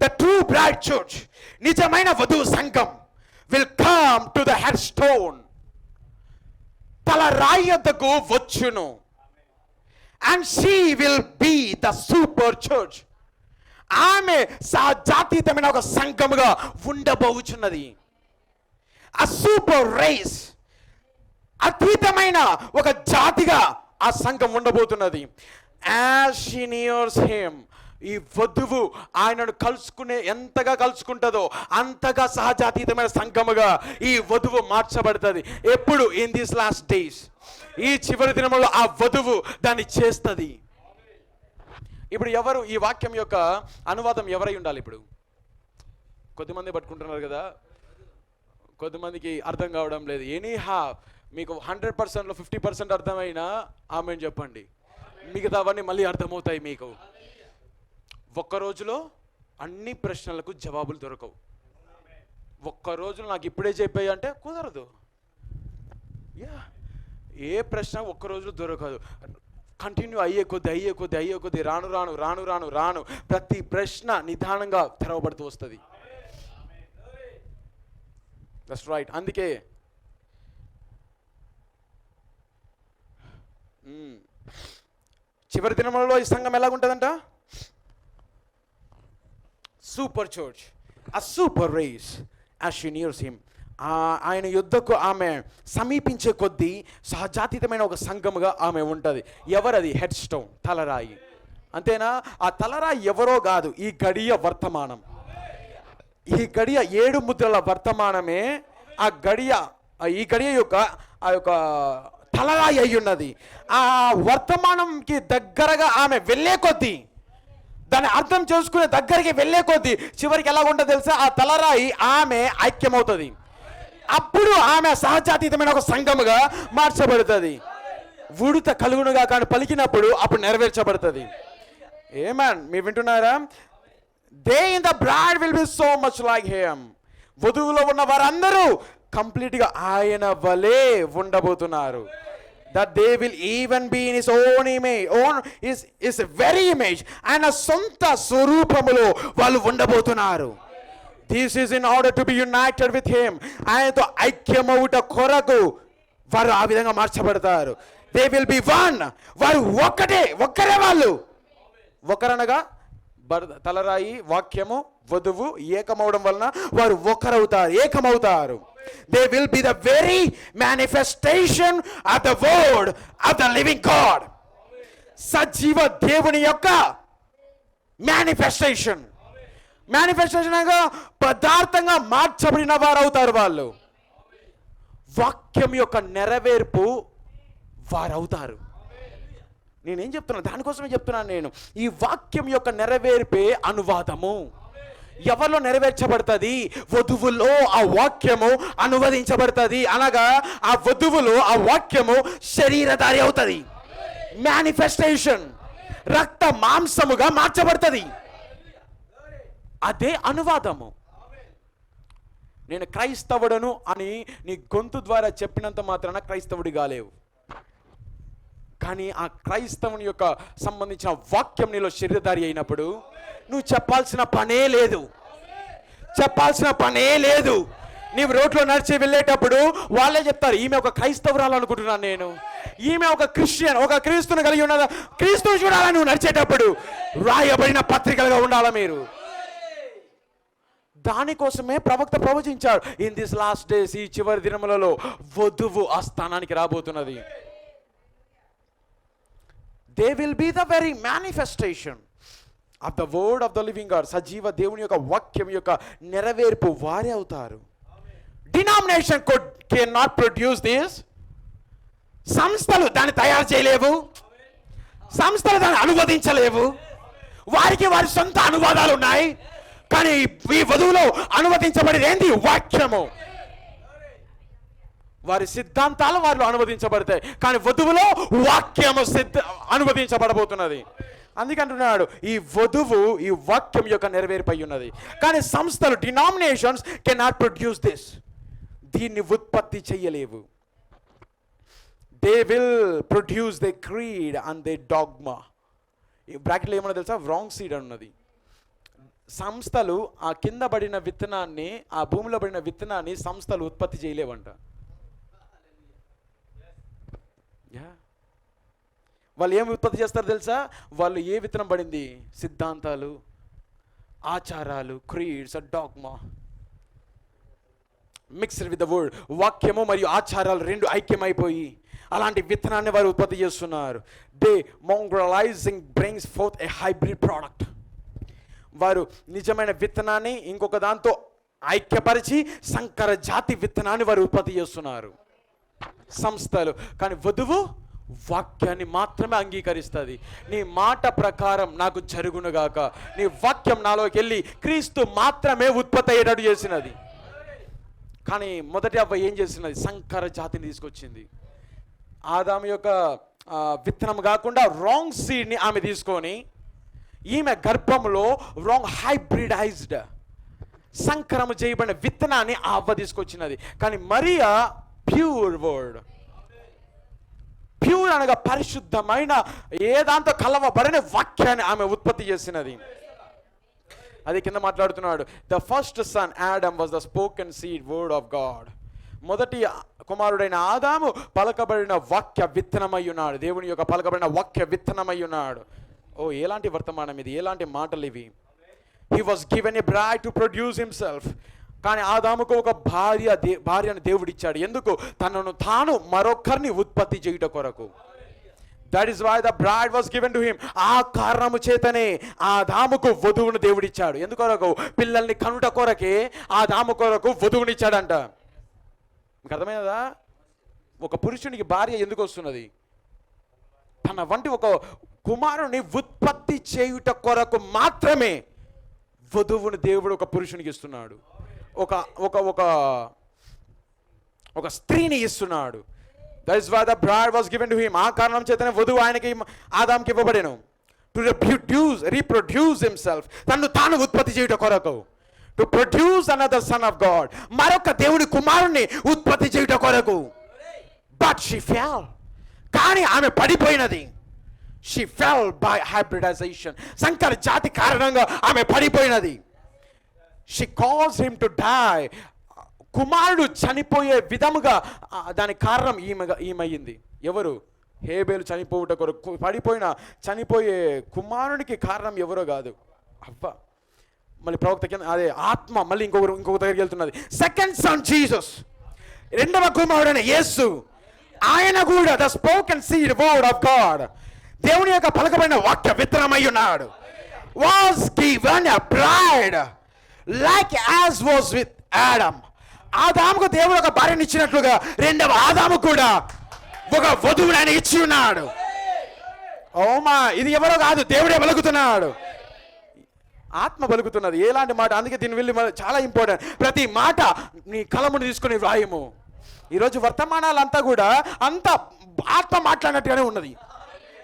S2: ద ట్రూ బ్రైడ్ చర్చ్, నిజమైన వధువు సంఘం, will come to the headstone, తల రాయి వద్దకు వచ్చును. And she will be the super church. ఆమె జాతీయమైన ఒక సంఘముగా ఉండబోచున్నది. ఆ సూపర్ రేస్, అతీతమైన ఒక జాతిగా ఆ సంఘం ఉండబోతున్నది. యాజ్ షీ నియర్స్ హిమ్, ఈ వధువు ఆయనను ఎంతగా కలుసుకుంటుందో అంతగా సహజాతీతమైన సంఘముగా ఈ వధువు మార్చబడుతుంది. ఎప్పుడు? ఇన్ దిస్ లాస్ట్ డేస్, ఈ చివరి దినములో ఆ వధువు దాన్ని చేస్తుంది. ఇప్పుడు ఎవరు ఈ వాక్యం యొక్క అనువాదం ఎవరై ఉండాలి? ఇప్పుడు కొద్దిమంది పట్టుకుంటున్నారు కదా, కొద్దిమందికి అర్థం కావడం లేదు. ఎనీహా మీకు 100%లో 50% అర్థమైనా ఆమెను చెప్పండి, మిగతావన్నీ మళ్ళీ అర్థమవుతాయి మీకు. ఒక్క రోజులో అన్ని ప్రశ్నలకు జవాబులు దొరకవు. ఒక్క రోజులో నాకు ఇప్పుడే చెప్పాయి అంటే కుదరదు. ఏ ప్రశ్న ఒక్క రోజులో దొరకదు. కంటిన్యూ అయ్యే కొద్ది రాను ప్రతి ప్రశ్న నిదానంగా తెరవబడుతూ వస్తుంది. That's right. అందుకే చివరి దినములలో ఈ సంఘం ఎలాగుంటుందంట? Super church, a super race as she nears him. ఆయన యుద్ధకు ఆమె సమీపించే కొద్దీ సహజాతీతమైన ఒక సంఘముగా ఆమె ఉంటుంది. ఎవరది? హెడ్ స్టోన్, తలరాయి. అంతేనా? ఆ తలరాయి ఎవరో కాదు, ఈ గడియ వర్తమానం. ఈ గడియ 7 ముద్రల వర్తమానమే ఈ గడియ యొక్క ఆ యొక్క తలరాయి అయి ఉన్నది. ఆ వర్తమానంకి దగ్గరగా ఆమె వెళ్ళే కొద్దీ, దాన్ని అర్థం చేసుకునే దగ్గరికి వెళ్ళే కొద్దీ చివరికి ఎలా ఉంటుంది తెలుసా? ఆ తలరాయి ఆమె ఐక్యమవుతుంది. అప్పుడు ఆమె సహజాతీతమైన ఒక సంఘముగా మార్చబడుతుంది. ఉడత కలుగునుగా కానీ పలికినప్పుడు అప్పుడు నెరవేర్చబడుతుంది. ఏమన్, మీరు వింటున్నారా? They in the bride will be so much like him. వధువులో ఉన్న వారందరూ కంప్లీట్గా ఆయన వలే ఉండబోతున్నారు. That they will even be in his own image, his very image. ఆయన సొంత స్వరూపములో వాళ్ళు ఉండబోతున్నారు. This is in order to be united with him. ఆయనతో ఐక్యమవుట కొరకు వారు ఆ విధంగా మార్చబడతారు. They will be one. వారు ఒక్కరే వాళ్ళు. ఒకరనగా తలరాయి, వాక్యము, వధువు ఏకమవడం వలన వారు ఏకమవుతారు. They will be the very manifestation of the word of the living God. సజీవ దేవుని యొక్క మేనిఫెస్టేషన్ అనగా పదార్థంగా మార్చబడిన వారు అవుతారు. వాళ్ళు వాక్యం యొక్క నెరవేర్పు వారు అవుతారు. నేనేం చెప్తున్నాను? దానికోసమే చెప్తున్నాను నేను. ఈ వాక్యం యొక్క నెరవేర్పే అనువాదము. ఎవరిలో నెరవేర్చబడుతుంది? వధువులో ఆ వాక్యము అనువదించబడుతుంది. అనగా ఆ వధువులో ఆ వాక్యము శరీరధారి అవుతుంది. మేనిఫెస్టేషన్, రక్త మాంసముగా మార్చబడుతుంది. అదే అనువాదము. నేను క్రైస్తవుడను అని నీ గొంతు ద్వారా చెప్పినంత మాత్రాన క్రైస్తవుడి కాలేవు. కానీ ఆ క్రైస్తవుని యొక్క సంబంధించిన వాక్యం నీలో శరీరధారి అయినప్పుడు నువ్వు చెప్పాల్సిన పనే లేదు. నీవు రోడ్లో నడిచి వెళ్ళేటప్పుడు వాళ్ళే చెప్తారు, ఈమె ఒక క్రైస్తవురాలు అనుకుంటున్నాను నేను, ఈమె ఒక క్రిస్టియన్, ఒక క్రీస్తుని కలిగి ఉన్నదా. క్రీస్తుని చూడాలని నువ్వు నడిచేటప్పుడు రాయబడిన పత్రికలుగా ఉండాలా మీరు. దానికోసమే ప్రవక్త ప్రవచించాడు, ఇన్ దిస్ లాస్ట్ డేస్, ఈ చివరి దినములలో వధువు ఆ స్థానానికి రాబోతున్నది. They will be the very manifestation of the word of the living God. సజీవ దేవుని యొక్క వాక్యం యొక్క నెరవేర్పు వారే అవుతారు. Denomination can not produce this. సంస్థలు దాన్ని తయారు చేయలేవు, సంస్థలు దాన్ని అనువదించలేవు. వారికి వారి సొంత అనువాదాలు ఉన్నాయి. కానీ ఈ వధువులో అనువదించబడేది ఏంటి? వాక్యము. వారి సిద్ధాంతాలు వారిలో అనువదించబడతాయి, కానీ వధువులో వాక్యము అనువదించబడబోతున్నది. అందుకంటున్నాడు, ఈ వధువు ఈ వాక్యం యొక్క నెరవేర్పై ఉన్నది. కానీ సంస్థలు, denominations can not produce this. దీన్ని ఉత్పత్తి చేయలేవు. They will produce they creed and they dogma. ఈ బ్రాకెట్లో ఏమన్నా తెలుసా? రాంగ్ సీడ్ అన్నది. సంస్థలు ఆ కింద పడిన విత్తనాన్ని, ఆ భూమిలో పడిన విత్తనాన్ని సంస్థలు ఉత్పత్తి చేయలేవంట. వాళ్ళు ఏమి ఉత్పత్తి చేస్తారు తెలుసా? వాళ్ళు ఏ విత్తనం పడింది? సిద్ధాంతాలు, ఆచారాలు, creeds, dogma mixed with the word. వాక్యము మరియు ఆచారాలు రెండు ఐక్యమైపోయి అలాంటి విత్తనాన్ని వారు ఉత్పత్తి చేస్తున్నారు. They mongrelizing brings forth a hybrid product. వారు నిజమైన విత్తనాన్ని ఇంకొక దాంతో ఐక్యపరిచి సంకర జాతి విత్తనాన్ని వారు ఉత్పత్తి చేస్తున్నారు సంస్థలు. కానీ వధువు వాక్యాన్ని మాత్రమే అంగీకరిస్తుంది. నీ మాట ప్రకారం నాకు జరుగునుగాక. నీ వాక్యం నాలోకి వెళ్ళి క్రీస్తు మాత్రమే ఉత్పత్తి అయ్యేటట్టు చేసినది. కానీ మొదటి అవ్వ ఏం చేసినది? సంకర జాతిని తీసుకొచ్చింది. ఆదాము యొక్క విత్తనం కాకుండా రాంగ్ సీడ్ని ఆమె తీసుకొని ఈమె గర్భంలో రాంగ్ హైబ్రిడైజ్డ్ సంకరము చేయబడిన విత్తనాన్ని ఆ అవ్వ తీసుకొచ్చినది. కానీ మరియా ప్యూర్ వర్డ్, ప్యూర్ అనగా పరిశుద్ధమైన, ఏదాంతో కలవబడిన వాక్యాన్ని ఆమె ఉత్పత్తి చేసినది. అది కింద మాట్లాడుతున్నాడు, the first son Adam was the spoken seed word of God. మొదటి కుమారుడైన ఆదాము పలకబడిన వాక్య విత్తనమై ఉన్నాడు. దేవుని యొక్క పలకబడిన వాక్య విత్తనమై ఉన్నాడు. ఓ ఎలాంటి వర్తమానం ఇది, ఎలాంటి మాటలు ఇవి. He was given a braid to produce himself. కానీ ఆదాముకు ఒక భార్యను దేవుడిచ్చాడు. ఎందుకు? తనను తాను మరొకరిని ఉత్పత్తి చేయుట కొరకు. That is why the bride was given to him. ఆ కారణము చేతనే ఆదాముకు వధువును దేవుడిచ్చాడు. ఎందుకొరకు? పిల్లల్ని కనుట కొరకే ఆదాము కొరకు వధువునిచ్చాడంట. మీకు అర్థమైనదా? ఒక పురుషునికి భార్య ఎందుకు వస్తున్నది? తన వంటి ఒక కుమారుని ఉత్పత్తి చేయుట కొరకు మాత్రమే వధువుని దేవుడు ఒక పురుషునికి ఇస్తున్నాడు. ఒక ఒక ఒక ఒక స్త్రీని ఇస్తున్నాడు. That is why the bride was given to him. ఆ కారణం చేతనే వధువు ఆయనకి, ఆదాంకి ఇవ్వబడెను. టు రీప్రొడ్యూస్ హిమ్సెల్ఫ్, తను తాను ఉత్పత్తి చేయుట కొరకు. To produce another son of God, మరొక దేవుడి కుమారుణ్ణి ఉత్పత్తి చేయుట కొరకు. బట్ షీ ఫెల్, కానీ ఆమె పడిపోయినది. షీ ఫెల్ బై హైబ్రిడైజేషన్, సంకర జాతి కారణంగా ఆమె పడిపోయినది. She calls him to die, కుమారుడు చనిపోయే విధముగా దానికి కారణం ఈమె అయ్యింది. ఎవరు? హేబేలు చనిపోవుట కొరకు పడిపోయిన చనిపోయే కుమారునికి కారణం ఎవరో కాదు, అవ్వ. మళ్ళీ ప్రవక్త కింద అదే ఆత్మ మళ్ళీ ఇంకొక దగ్గరికి వెళ్తున్నది. సెకండ్ సన్ జీసస్, రెండవ కుమారుడైన యేసు, ఆయన కూడా the spoken seed word of God, దేవుని యొక్క పలకబడిన వాక్య విత్తనమై ఉన్నాడు. Was given a bride like as was with Adam. ఆదాముకు దేవుడు ఒక భార్యను ఇచ్చినట్లుగా రెండవ ఆదాము కూడా ఒక వధువుని ఆయన ఇచ్చి ఉన్నాడు. ఓమా, ఇది ఎవరో కాదు, దేవుడే పలుకుతున్నాడు. ఆత్మ పలుకుతున్నది. ఎలాంటి మాట? అందుకే దీని వెళ్ళి చాలా ఇంపార్టెంట్. ప్రతి మాట నీ కలమును తీసుకుని వ్రాయము. ఈరోజు వర్తమానాలంతా కూడా అంత ఆత్మ మాట్లాడినట్టుగానే ఉన్నది.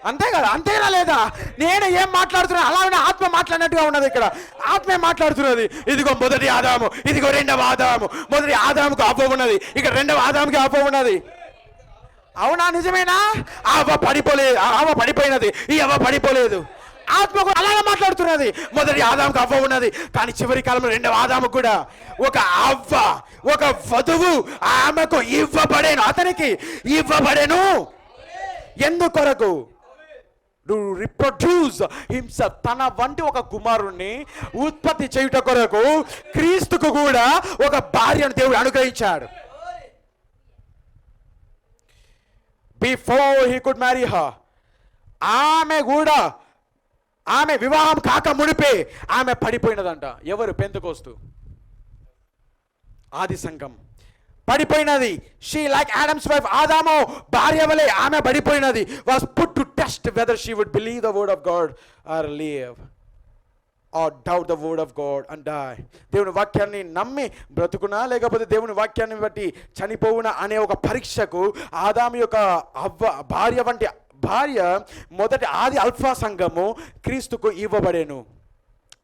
S2: అంతే కదా? అంతేనా లేదా? నేను ఏం మాట్లాడుతున్నా అలాగే ఆత్మ మాట్లాడినట్టుగా ఉన్నది. ఇక్కడ ఆత్మే మాట్లాడుతున్నది. ఇదిగో మొదటి ఆదాము, ఇదిగో రెండవ ఆదాము. మొదటి ఆదాముకు అవ్వ ఉన్నది, ఇక్కడ రెండవ ఆదాముకి అవ్వ ఉన్నది. అవునా, నిజమేనా? అవ్వ పడిపోలేదు, అవ్వ పడిపోయినది, ఈ అవ్వ పడిపోలేదు. ఆత్మ కూడా అలాగే మాట్లాడుతున్నది. మొదటి ఆదాముకు అవ్వ ఉన్నది, కానీ చివరి కాలంలో రెండవ ఆదాము కూడా ఒక అవ్వ, ఒక వధువు ఆమెకు ఇవ్వబడేను, అతనికి ఇవ్వబడేను. ఎందుకొరకు? టు రిప్రొడ్యూస్ హిమ్సెల్ఫ్, తన వంటి ఒక కుమారుణ్ణి ఉత్పత్తి చేయుట కొరకు క్రీస్తుకు కూడా ఒక భార్యను దేవుడు అనుగ్రహించాడు. Before he could marry her, ఆమె వివాహం కాక మునిపే ఆమె పడిపోయినదంట. ఎవరు? పెంతెకోస్తు ఆది సంఘం పడిపోయినది. షీ లైక్ ఆడమ్స్ వైఫ్, ఆదాము భార్య వలె ఆమె పడిపోయినది. Was put to test whether she would believe the word of God or live or doubt the word of God and die. దేవుని వాక్యాన్ని నమ్మి బ్రతుకునా లేకపోతే దేవుని వాక్యాన్ని బట్టి చనిపోవునా అనే ఒక పరీక్షకు ఆదాము యొక్క భార్య వంటి భార్య మొదటి ఆది అల్ఫా సంఘము క్రీస్తుకు ఇవ్వబడేను.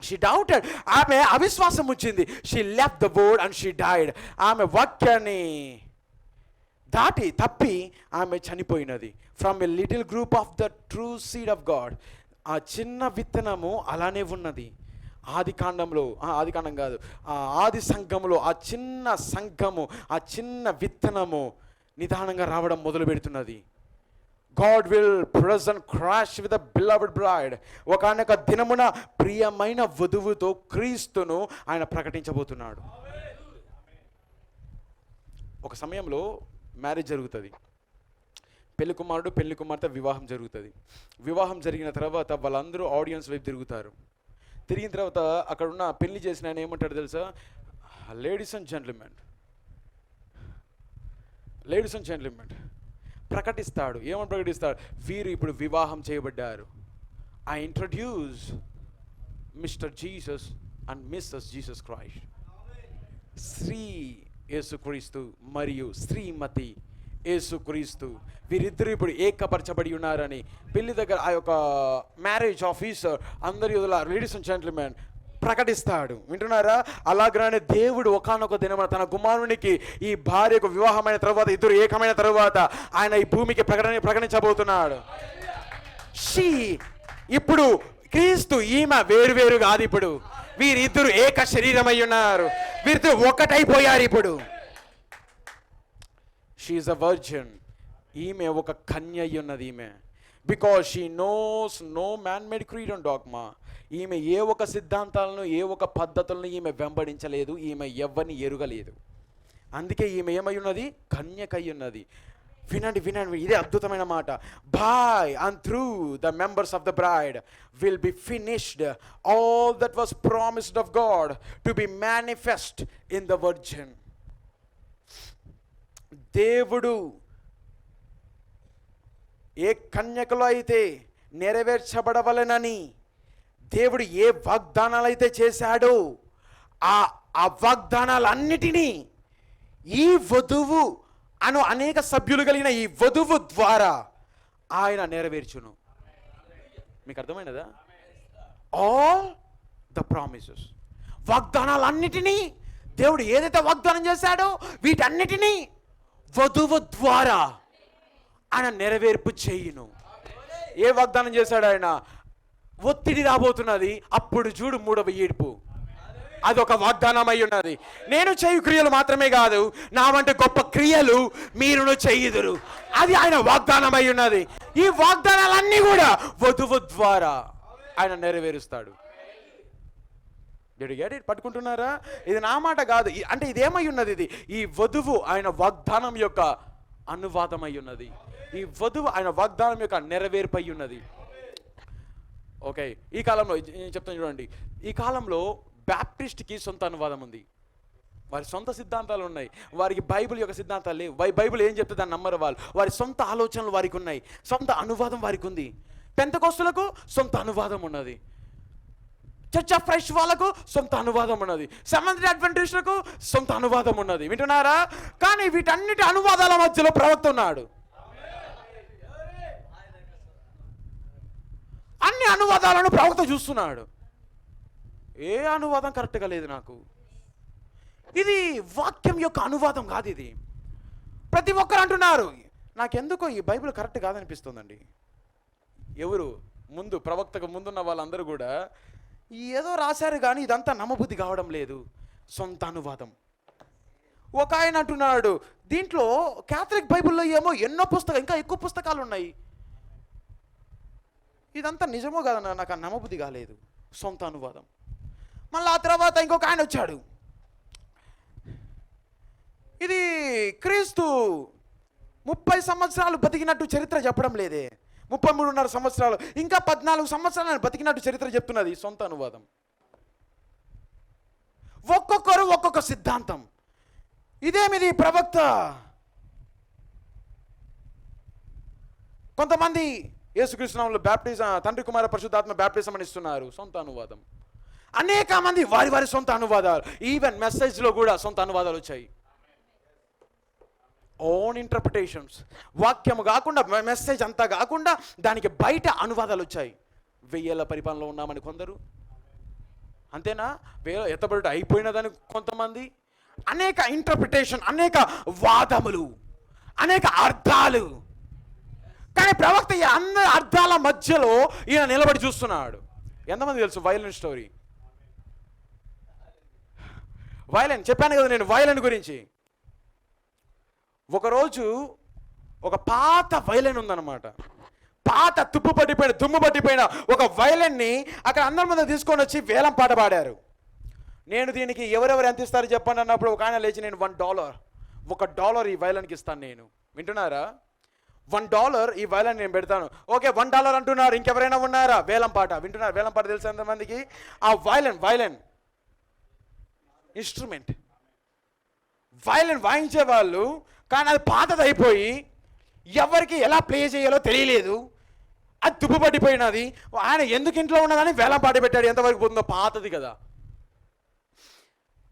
S2: షీ డౌటెడ్, ఆమె అవిశ్వాసం వచ్చింది. She left the word and she died. ఆమె వాక్యాన్ని తప్పి ఆమె చనిపోయినది. From a little group of the true seed of God. ఆ చిన్న విత్తనము అలానే ఉన్నది. ఆది సంఘములో ఆ చిన్న సంఘము, ఆ చిన్న విత్తనము నిదానంగా రావడం మొదలు పెడుతున్నది. God will present crash with a beloved bride. ఒకనొక దినమున ప్రియమైన వధువుతో క్రీస్తును ఆయన ప్రకటించబోతున్నాడు. ఒక సమయంలో మ్యారేజ్ జరుగుతుంది. పెళ్లి కుమారుడు పెళ్లి కుమార్తె వివాహం జరుగుతుంది. వివాహం జరిగిన తర్వాత వాళ్ళందరూ ఆడియన్స్ వైపు తిరుగుతారు. తిరిగిన తర్వాత అక్కడ ఉన్న పెళ్లి చేసిన ఆయన ఏమంటాడు తెలుసా? లేడీస్ అండ్ జెంట్లమెన్ ప్రకటిస్తాడు. ఏమని ప్రకటిస్తాడు? వీరు ఇప్పుడు వివాహం చేయబడ్డారు. I introduce Mr Jesus and Mrs Jesus Christ. Shri Yesu Kristu మరియు శ్రీమతి యేసుక్రీస్తు వీరిద్దరు ఇప్పుడు ఏకపరచబడి ఉన్నారని పెళ్లి దగ్గర ఆ యొక్క మ్యారేజ్ ఆఫీసర్ అందరి లేడీస్ అండ్ జెంట్లమెన్ ప్రకటిస్తాడు. వింటున్నారా? అలాగనే దేవుడు ఒకానొక దినమున తన కుమారునికి ఈ భార్యకు వివాహమైన తర్వాత, ఇద్దరు ఏకమైన తర్వాత ఆయన ఈ భూమికి ప్రకటించబోతున్నాడు. ఇప్పుడు క్రీస్తు ఈమె వేరు కాదు. ఇప్పుడు వీరిద్దరు ఏక శరీరమై ఉన్నారు. వీరిద్దరు ఒకటైపోయారు. ఇప్పుడు షీ ఈజ్ అ వర్జిన్. ఈమె ఒక కన్య అయి ఉన్నది. ఈమె because she knows no man made creed and dogma. ఈమె ఏ ఒక సిద్ధాంతాలను, ఏ ఒక పద్ధతులను ఈమె వెంబడించలేదు. ఈమె ఎవరిని ఎరుగలేదు. అందుకే ఈమె ఏమై ఉన్నది? కన్యకై ఉన్నది. వినండి, ఇదే అద్భుతమైన మాట. By and through the members of the bride will be finished all that was promised of God to be manifest in the virgin. దేవుడు ఏ కన్యకలో అయితే నెరవేర్చబడవలెనని దేవుడు ఏ వాగ్దానాలు అయితే చేశాడో ఆ వాగ్దానాలన్నిటినీ ఈ వధువు అనేక సభ్యులు కలిగిన ఈ వధువు ద్వారా ఆయన నెరవేర్చును. మీకు అర్థమైనదా? ఆల్ ద ప్రామిసెస్, వాగ్దానాలన్నిటినీ దేవుడు ఏదైతే వాగ్దానం చేశాడో వీటన్నిటినీ వధువు ద్వారా ఆయన నెరవేర్పు చేయును. ఏ వాగ్దానం చేశాడు ఆయన? ఒత్తిడి రాబోతున్నది, అప్పుడు చూడు మూడవ ఏడుపు. అదొక వాగ్దానం అయి ఉన్నది. నేను చేయు క్రియలు మాత్రమే కాదు, నా వంటి గొప్ప క్రియలు మీరును చేయుదురు. అది ఆయన వాగ్దానం అయి ఉన్నది. ఈ వాగ్దానాలన్నీ కూడా వధువు ద్వారా ఆయన నెరవేరుస్తాడు. పట్టుకుంటున్నారా? ఇది నా మాట కాదు. అంటే ఇదేమై ఉన్నది? ఇది ఈ వధువు ఆయన వాగ్దానం యొక్క అనువాదం అయి ఉన్నది. ఈ వధువు ఆయన వాగ్దానం యొక్క నెరవేర్పు అయి ఉన్నది. ఓకే, ఈ కాలంలో నేను చెప్తాను చూడండి. ఈ కాలంలో బ్యాప్టిస్ట్కి సొంత అనువాదం ఉంది. వారి సొంత సిద్ధాంతాలు ఉన్నాయి. వారికి బైబిల్ యొక్క సిద్ధాంతాలు లేవు. బైబిల్ ఏం చెప్తే దాన్ని నమ్మరు వాళ్ళు. వారి సొంత ఆలోచనలు వారికి ఉన్నాయి. సొంత అనువాదం వారికి ఉంది. పెంతెకోస్తులకు సొంత అనువాదం ఉన్నది. చర్చ్ ఆఫ్ క్రైస్ట్ వాళ్ళకు సొంత అనువాదం ఉన్నది. సెవెంత్ డే అడ్వెంటిస్టులకు సొంత అనువాదం ఉన్నది. వింటున్నారా? కానీ వీటన్నిటి అనువాదాల మధ్యలో ప్రవక్త ఉన్నాడు. అన్ని అనువాదాలను ప్రవక్త చూస్తున్నాడు. ఏ అనువాదం కరెక్ట్గా లేదు నాకు. ఇది వాక్యం యొక్క అనువాదం కాదు. ఇది ప్రతి ఒక్కరు అంటున్నారు. నాకెందుకో ఈ బైబిల్ కరెక్ట్ కాదనిపిస్తుందండి. ఎవరు ముందు ప్రవక్తకు ముందున్న వాళ్ళందరూ కూడా ఏదో రాశారు కానీ ఇదంతా నమ్మబుద్ధి కావడం లేదు. సొంత అనువాదం. ఒక ఆయన అంటున్నాడు, దీంట్లో క్యాథలిక్ బైబిల్లో ఏమో ఎన్నో పుస్తకాలు, ఇంకా ఎక్కువ పుస్తకాలు ఉన్నాయి. ఇదంతా నిజమో కదా, నాకు ఆ నమ్మబుద్ధి కాలేదు. సొంత అనువాదం. మళ్ళీ ఆ తర్వాత ఇంకొక ఆయన వచ్చాడు, ఇది క్రీస్తు 30 సంవత్సరాలు బతికినట్టు చరిత్ర చెప్పడం లేదే, 33.5 సంవత్సరాలు, ఇంకా 14 సంవత్సరాలు బతికినట్టు చరిత్ర చెప్తున్నది. సొంత అనువాదం. ఒక్కొక్కరు ఒక్కొక్క సిద్ధాంతం. ఇదేమిది ప్రవక్త? కొంతమంది యేసుక్రీస్తు నామములో బ్యాప్టిజం, తండ్రి కుమార పరిశుద్ధాత్మ బ్యాప్టిజం అని ఇస్తున్నారు. సొంత అనువాదం. అనేక మంది వారి వారి సొంత అనువాదాలు. ఈవెన్ మెసేజ్లో కూడా సొంత అనువాదాలు వచ్చాయి. Own interpretations. వాక్యం కాకుండా, మెసేజ్ అంతా కాకుండా దానికి బయట అనువాదాలు వచ్చాయి. 1000 పరిపాలనలో ఉన్నామని కొందరు, అంతేనా, ఎత్తబడి అయిపోయినదని కొంతమంది. అనేక ఇంటర్ప్రిటేషన్, అనేక వాదములు, అనేక అర్థాలు. కానీ ప్రవక్త ఈ అందరి అర్థాల మధ్యలో ఈయన నిలబడి చూస్తున్నాడు. ఎంతమంది తెలుసు వైలెన్ స్టోరీ? వైలెన్ చెప్పాను కదా నేను, వైలెన్ గురించి. ఒకరోజు ఒక పాత వైలెన్ ఉందన్నమాట. పాత తుప్పు పట్టిపోయిన, దుమ్ము పట్టిపోయిన ఒక వైలెన్ని అక్కడ అందరి ముందు తీసుకొని వచ్చి వేలం పాట పాడారు. నేను దీనికి ఎవరెవరు ఎంత ఇస్తారు చెప్పండి అన్నప్పుడు ఒక ఆయన లేచి, నేను $1 ఈ వైలెన్కి ఇస్తాను నేను. వింటున్నారా? $1 ఈ వైలెన్ నేను పెడతాను. ఓకే, $1 అంటున్నారు. ఇంకెవరైనా ఉన్నారా? వేలం పాట. వింటున్నారు? వేలం పాట తెలుసు ఎంతమందికి? ఆ వైలెన్ ఇన్స్ట్రుమెంట్, వైలెన్ వాయించే వాళ్ళు. కానీ అది పాతది అయిపోయి ఎవరికి ఎలా ప్లే చేయాలో తెలియలేదు. అది తుప్పు పట్టిపోయినది. ఆయన ఎందుకు ఇంట్లో ఉన్నదని వేలం పాట పెట్టాడు. ఎంతవరకు పోతుందో, పాతది కదా.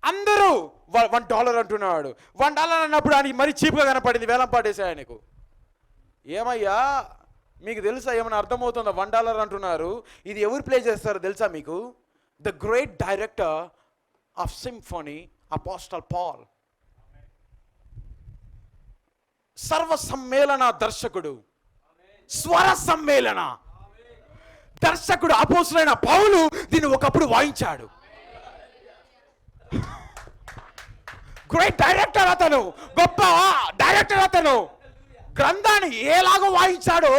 S2: అందరూ $1 అంటున్నాడు. $1 అన్నప్పుడు ఆయనకి మరీ చీప్గా కనపడింది. వేలం పాటేసే ఆయనకు. ఏమయ్యా మీకు తెలుసా, ఏమైనా అర్థమవుతుందా? $1 అంటున్నారు. ఇది ఎవరు ప్లే చేస్తారో తెలుసా మీకు? The great director of symphony, apostle Paul. సర్వ సమ్మేళన దర్శకుడు, స్వర సమ్మేళన దర్శకుడు అపోస్తలుడైన పౌలు దీన్ని ఒకప్పుడు వాయించాడు. గ్రేట్ డైరెక్టర్ అతను, గొప్ప డైరెక్టర్ అతను. గ్రంథాన్ని ఎలాగో వాయించాడో,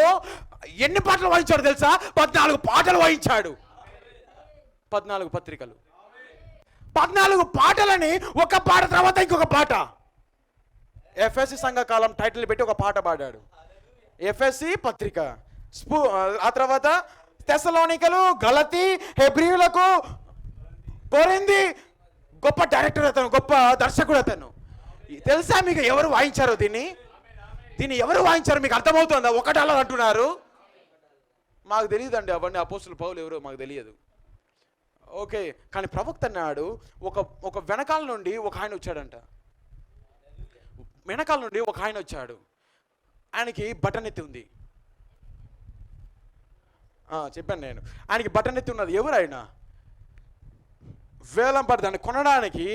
S2: ఎన్ని పాటలు వాయించాడు తెలుసా? 14 పాటలు వాయించాడు. 14 పత్రికలు, 14 పాటలని ఒక పాట తర్వాత ఇంకొక పాట. ఎఫ్ఎస్సి సంఘకాలం టైటిల్ పెట్టి ఒక పాట పాడాడు. ఎఫ్ఎస్సి పత్రిక, ఆ తర్వాత తెస్సలోనికలు, గలతీ, హెబ్రీయులకు, కొరింథీ. గొప్ప డైరెక్టర్ అతను, గొప్ప దర్శకుడు అతను. తెలుసా మీకు ఎవరు వాయించారో దీన్ని ఎవరు వాయించారో మీకు అర్థమవుతుందా? $1 అంటున్నారు. మాకు తెలియదండి అవన్నీ. అపోస్తలుడు పౌలు ఎవరో మాకు తెలియదు. ఓకే, కానీ ప్రవక్త అన్నాడు, ఒక వెనకాల నుండి ఒక ఆయన వచ్చాడంట. వెనకాల నుండి ఒక ఆయన వచ్చాడు. ఆయనకి బటన్ ఎత్తి ఉంది. చెప్పాను నేను, ఆయనకి బటన్ ఎత్తి ఉన్నది. ఎవరు ఆయన? వేలం పడదాన్ని కొనడానికి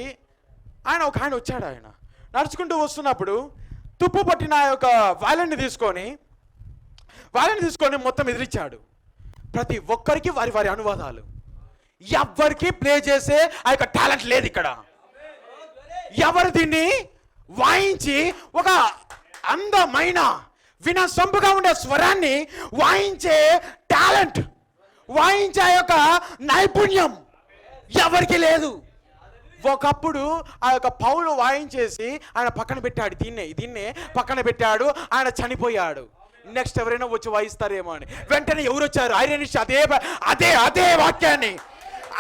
S2: ఒక ఆయన వచ్చాడు. ఆయన నడుచుకుంటూ వస్తున్నప్పుడు తుప్పు పట్టిన ఆ యొక్క వైలెన్ని తీసుకొని మొత్తం ఎదిరించాడు. ప్రతి ఒక్కరికి వారి వారి అనువాదాలు. ఎవరికి ప్లే చేసే ఆ యొక్క టాలెంట్ లేదు ఇక్కడ. ఎవరు దీన్ని వాయించి ఒక అందమైన వినసొంపుగా ఉండే స్వరాన్ని వాయించే టాలెంట్, వాయించే యొక్క నైపుణ్యం ఎవరికి లేదు. ఒకప్పుడు ఆ యొక్క పౌలు వాయించేసి ఆయన పక్కన పెట్టాడు. దీన్నే పక్కన పెట్టాడు. ఆయన చనిపోయాడు. నెక్స్ట్ ఎవరైనా వచ్చి వాయిస్తారేమో అని. వెంటనే ఎవరు వచ్చారు? ఐరనిస్ట్ అదే వాక్యాన్ని,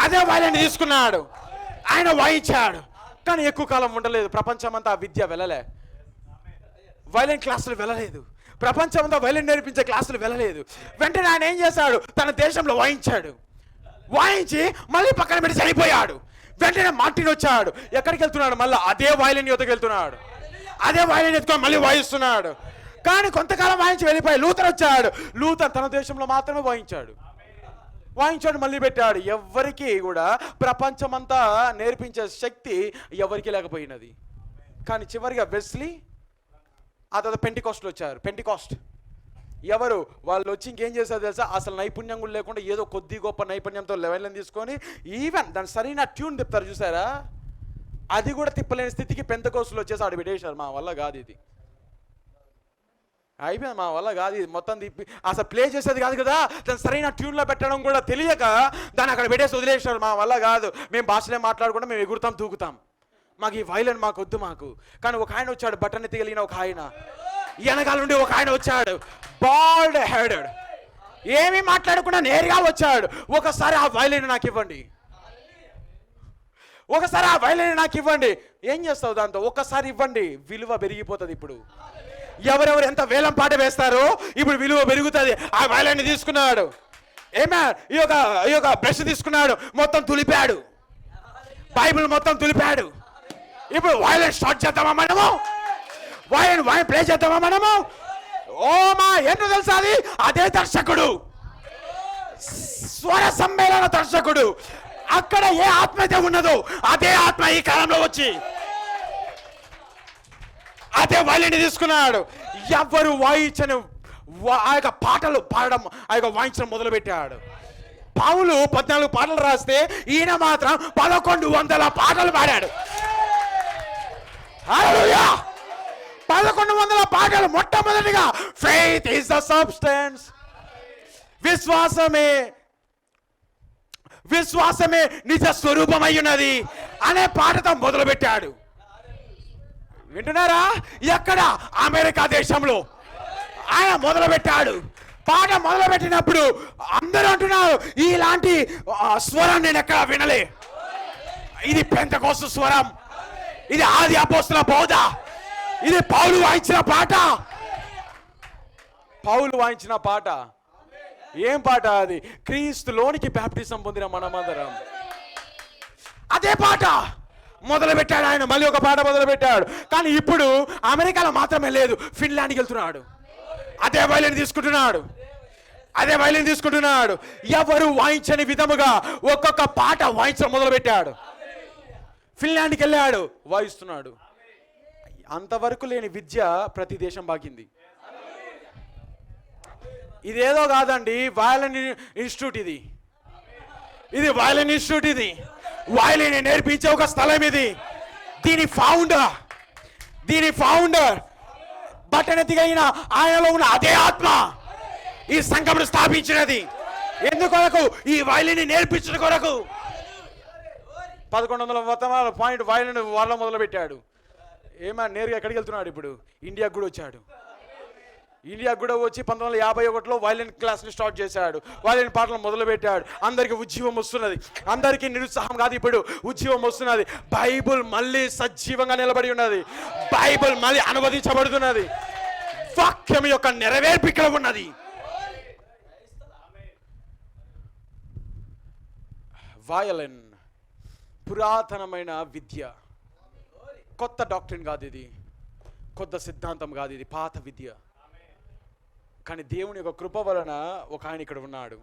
S2: అదే వైలెన్ తీసుకున్నాడు. ఆయన వాయించాడు. కానీ ఎక్కువ కాలం ఉండలేదు. ప్రపంచమంతా విద్య వెళ్ళలే, వైలెన్ క్లాసులు వెళ్ళలేదు. ప్రపంచమంతా వైలెన్ నేర్పించే క్లాసులు వెళ్ళలేదు. వెంటనే ఆయన ఏం చేశాడు? తన దేశంలో వాయించి మళ్ళీ పక్కన పెట్టి చనిపోయాడు. వెంటనే మార్టిన్ వచ్చాడు. ఎక్కడికి వెళ్తున్నాడు? మళ్ళీ అదే వైలెన్ యుద్ధకి వెళ్తున్నాడు. అదే వైలెన్ ఎత్తుకొని మళ్ళీ వాయిస్తున్నాడు. కానీ కొంతకాలం వాయించి వెళ్ళిపోయి లూథర్ వచ్చాడు. లూథర్ తన దేశంలో మాత్రమే వాయించాడు. వాయించాడు, మళ్ళీ పెట్టాడు. ఎవరికి కూడా ప్రపంచమంతా నేర్పించే శక్తి ఎవరికి లేకపోయినది. కానీ చివరిగా వెస్లీ, ఆ తర్వాత పెంటికాస్ట్లు వచ్చారు. పెంటికాస్ట్ ఎవరు వాళ్ళు వచ్చి ఇంకేం చేశారు తెలుసా? అసలు నైపుణ్యం కూడా లేకుండా ఏదో కొద్ది గొప్ప నైపుణ్యంతో లెవెల్ని తీసుకొని ఈవెన్ దాని సరైన ట్యూన్ తిప్పుతారు చూసారా, అది కూడా తిప్పలేని స్థితికి పెంతకోస్టులు వచ్చేసి ఆడు పెట్టేశారు. మా వల్ల కాదు ఇది, అయిపోయింది, మా వల్ల కాదు ఇది, మొత్తం తిప్పి అసలు ప్లే చేసేది కాదు కదా, దాన్ని సరైన ట్యూన్లో పెట్టడం కూడా తెలియక దాన్ని అక్కడ పెట్టేసి వదిలేసాడు. మా వల్ల కాదు, మేము భాషలే మాట్లాడకుండా మేము ఎగురుతాం తూగుతాం, మాకు ఈ వైలెన్ మాకు వద్దు మాకు. కానీ ఒక ఆయన వచ్చాడు, బట్టన్ ఎత్తిగలిగిన ఒక ఆయన, వెనకాల నుండి ఒక ఆయన వచ్చాడు, బాల్డ్ హెడెడ్, ఏమీ మాట్లాడకుండా నేరుగా వచ్చాడు. ఒకసారి ఆ వైలెన్ నాకు ఇవ్వండి, ఒకసారి ఆ వైలెన్ నాకు ఇవ్వండి. ఏం చేస్తావు దాంతో? ఒక్కసారి ఇవ్వండి, విలువ పెరిగిపోతుంది. ఇప్పుడు ఎవరెవరు ఎంత వేలం పాట వేస్తారో ఇప్పుడు విలువ పెరుగుతుంది. ఆ వైలెన్ తీసుకున్నాడు, ఏమే ఈ యొక్క బ్రష్ తీసుకున్నాడు, మొత్తం తులిపాడు, బైబిల్ మొత్తం తులిపాడు. ఇప్పుడు వైలెన్ స్టార్ట్ చేద్దామా మనము? వైలెన్ ప్లే చేద్దామా మనము? ఓ మా ఏంటో తెలుసా, అది అదే దర్శకుడు, స్వర సమ్మేళన దర్శకుడు. అక్కడ ఏ ఆత్మ అయితే ఉన్నదో అదే ఆత్మ ఈ కాలంలో వచ్చి అదే వైలెన్ తీసుకున్నాడు. ఎవరు వాయించని ఆ యొక్క పాటలు పాడడం, ఆ యొక్క వాయించడం మొదలుపెట్టాడు. పౌలు 14 పాటలు రాస్తే ఈయన మాత్రం 1100 పాటలు పాడాడు. హల్లెలూయా! 1100 పాటలు. మొట్టమొదటిగా ఫెయిత్ ఈజ్ ద సబ్స్టెన్స్, విశ్వాసమే నిజ స్వరూపమై ఉన్నది అనే పాటతో మొదలుపెట్టాడు. వింటున్నారా? ఎక్కడ? అమెరికా దేశంలో ఆయన మొదలుపెట్టాడు. పాట మొదలుపెట్టినప్పుడు అందరూ అంటున్నారు, ఇలాంటి స్వరం నేను ఎక్కడ వినలే, ఇది పెంతెకోస్తు స్వరం, ఇది ఆది అపోస్తలుల బోధ, ఇది పౌలు వాయించిన పాట. పౌలు వాయించిన పాట. ఏం పాట అది? క్రీస్తులోనికి బాప్టిజం పొందిన మనమందరం. అదే పాట మొదలు పెట్టాడు ఆయన. మళ్ళీ ఒక పాట మొదలు పెట్టాడు. కానీ ఇప్పుడు అమెరికాలో మాత్రమే లేదు, ఫిన్లాండ్కి వెళ్తున్నాడు. అదే వైలెన్ తీసుకుంటున్నాడు. ఎవరు వాయించని విధముగా ఒక్కొక్క పాట వాయించడం మొదలు పెట్టాడు. ఫిన్లాండ్కి వెళ్ళాడు, వాయిస్తున్నాడు. అంతవరకు లేని విద్య ప్రతి దేశం బాకింది. ఇదేదో కాదండి, వయలిన్ ఇన్స్టిట్యూట్ ఇది వయలిన్ ఇన్స్టిట్యూట్, ఇది వయలిన్ నేర్పించే ఒక స్థలం ఇది. దీని ఫౌండర్ బట్టనెత్తిగైన ఆయనలో ఉన్న అదే ఆత్మ ఈ సంఘమును స్థాపించినది. ఎందుకొరకు? ఈ వయలిన్ నేర్పించిన కొరకు. 1100 పాయింట్ వయలిన్ వాళ్ళ మొదలు పెట్టాడు. ఏమన్నా నేరుగా ఎక్కడికి వెళ్తున్నాడు? ఇప్పుడు ఇండియాకు కూడా వచ్చాడు. ఇండియాకు కూడా వచ్చి 1951లో వైలిన్ క్లాస్ని స్టార్ట్ చేశాడు. వైలిన్ పాటలు మొదలు పెట్టాడు. అందరికి ఉజ్జీవం వస్తున్నది, అందరికీ నిరుత్సాహం కాదు, ఇప్పుడు ఉజ్జీవం వస్తున్నది. బైబుల్ మళ్ళీ సజీవంగా నిలబడి ఉన్నది, బైబుల్ మళ్ళీ అనువదించబడుతున్నది, వాక్యం యొక్క నెరవేర్పు ఇక్కడ ఉన్నది. వయలిన్ పురాతనమైన విద్య, కొత్త డాక్ట్రిన్ కాదు ఇది, కొత్త సిద్ధాంతం కాదు ఇది, పాత విద్య. కానీ దేవుని యొక్క కృప వలన ఒక ఆయన ఇక్కడ ఉన్నాడు,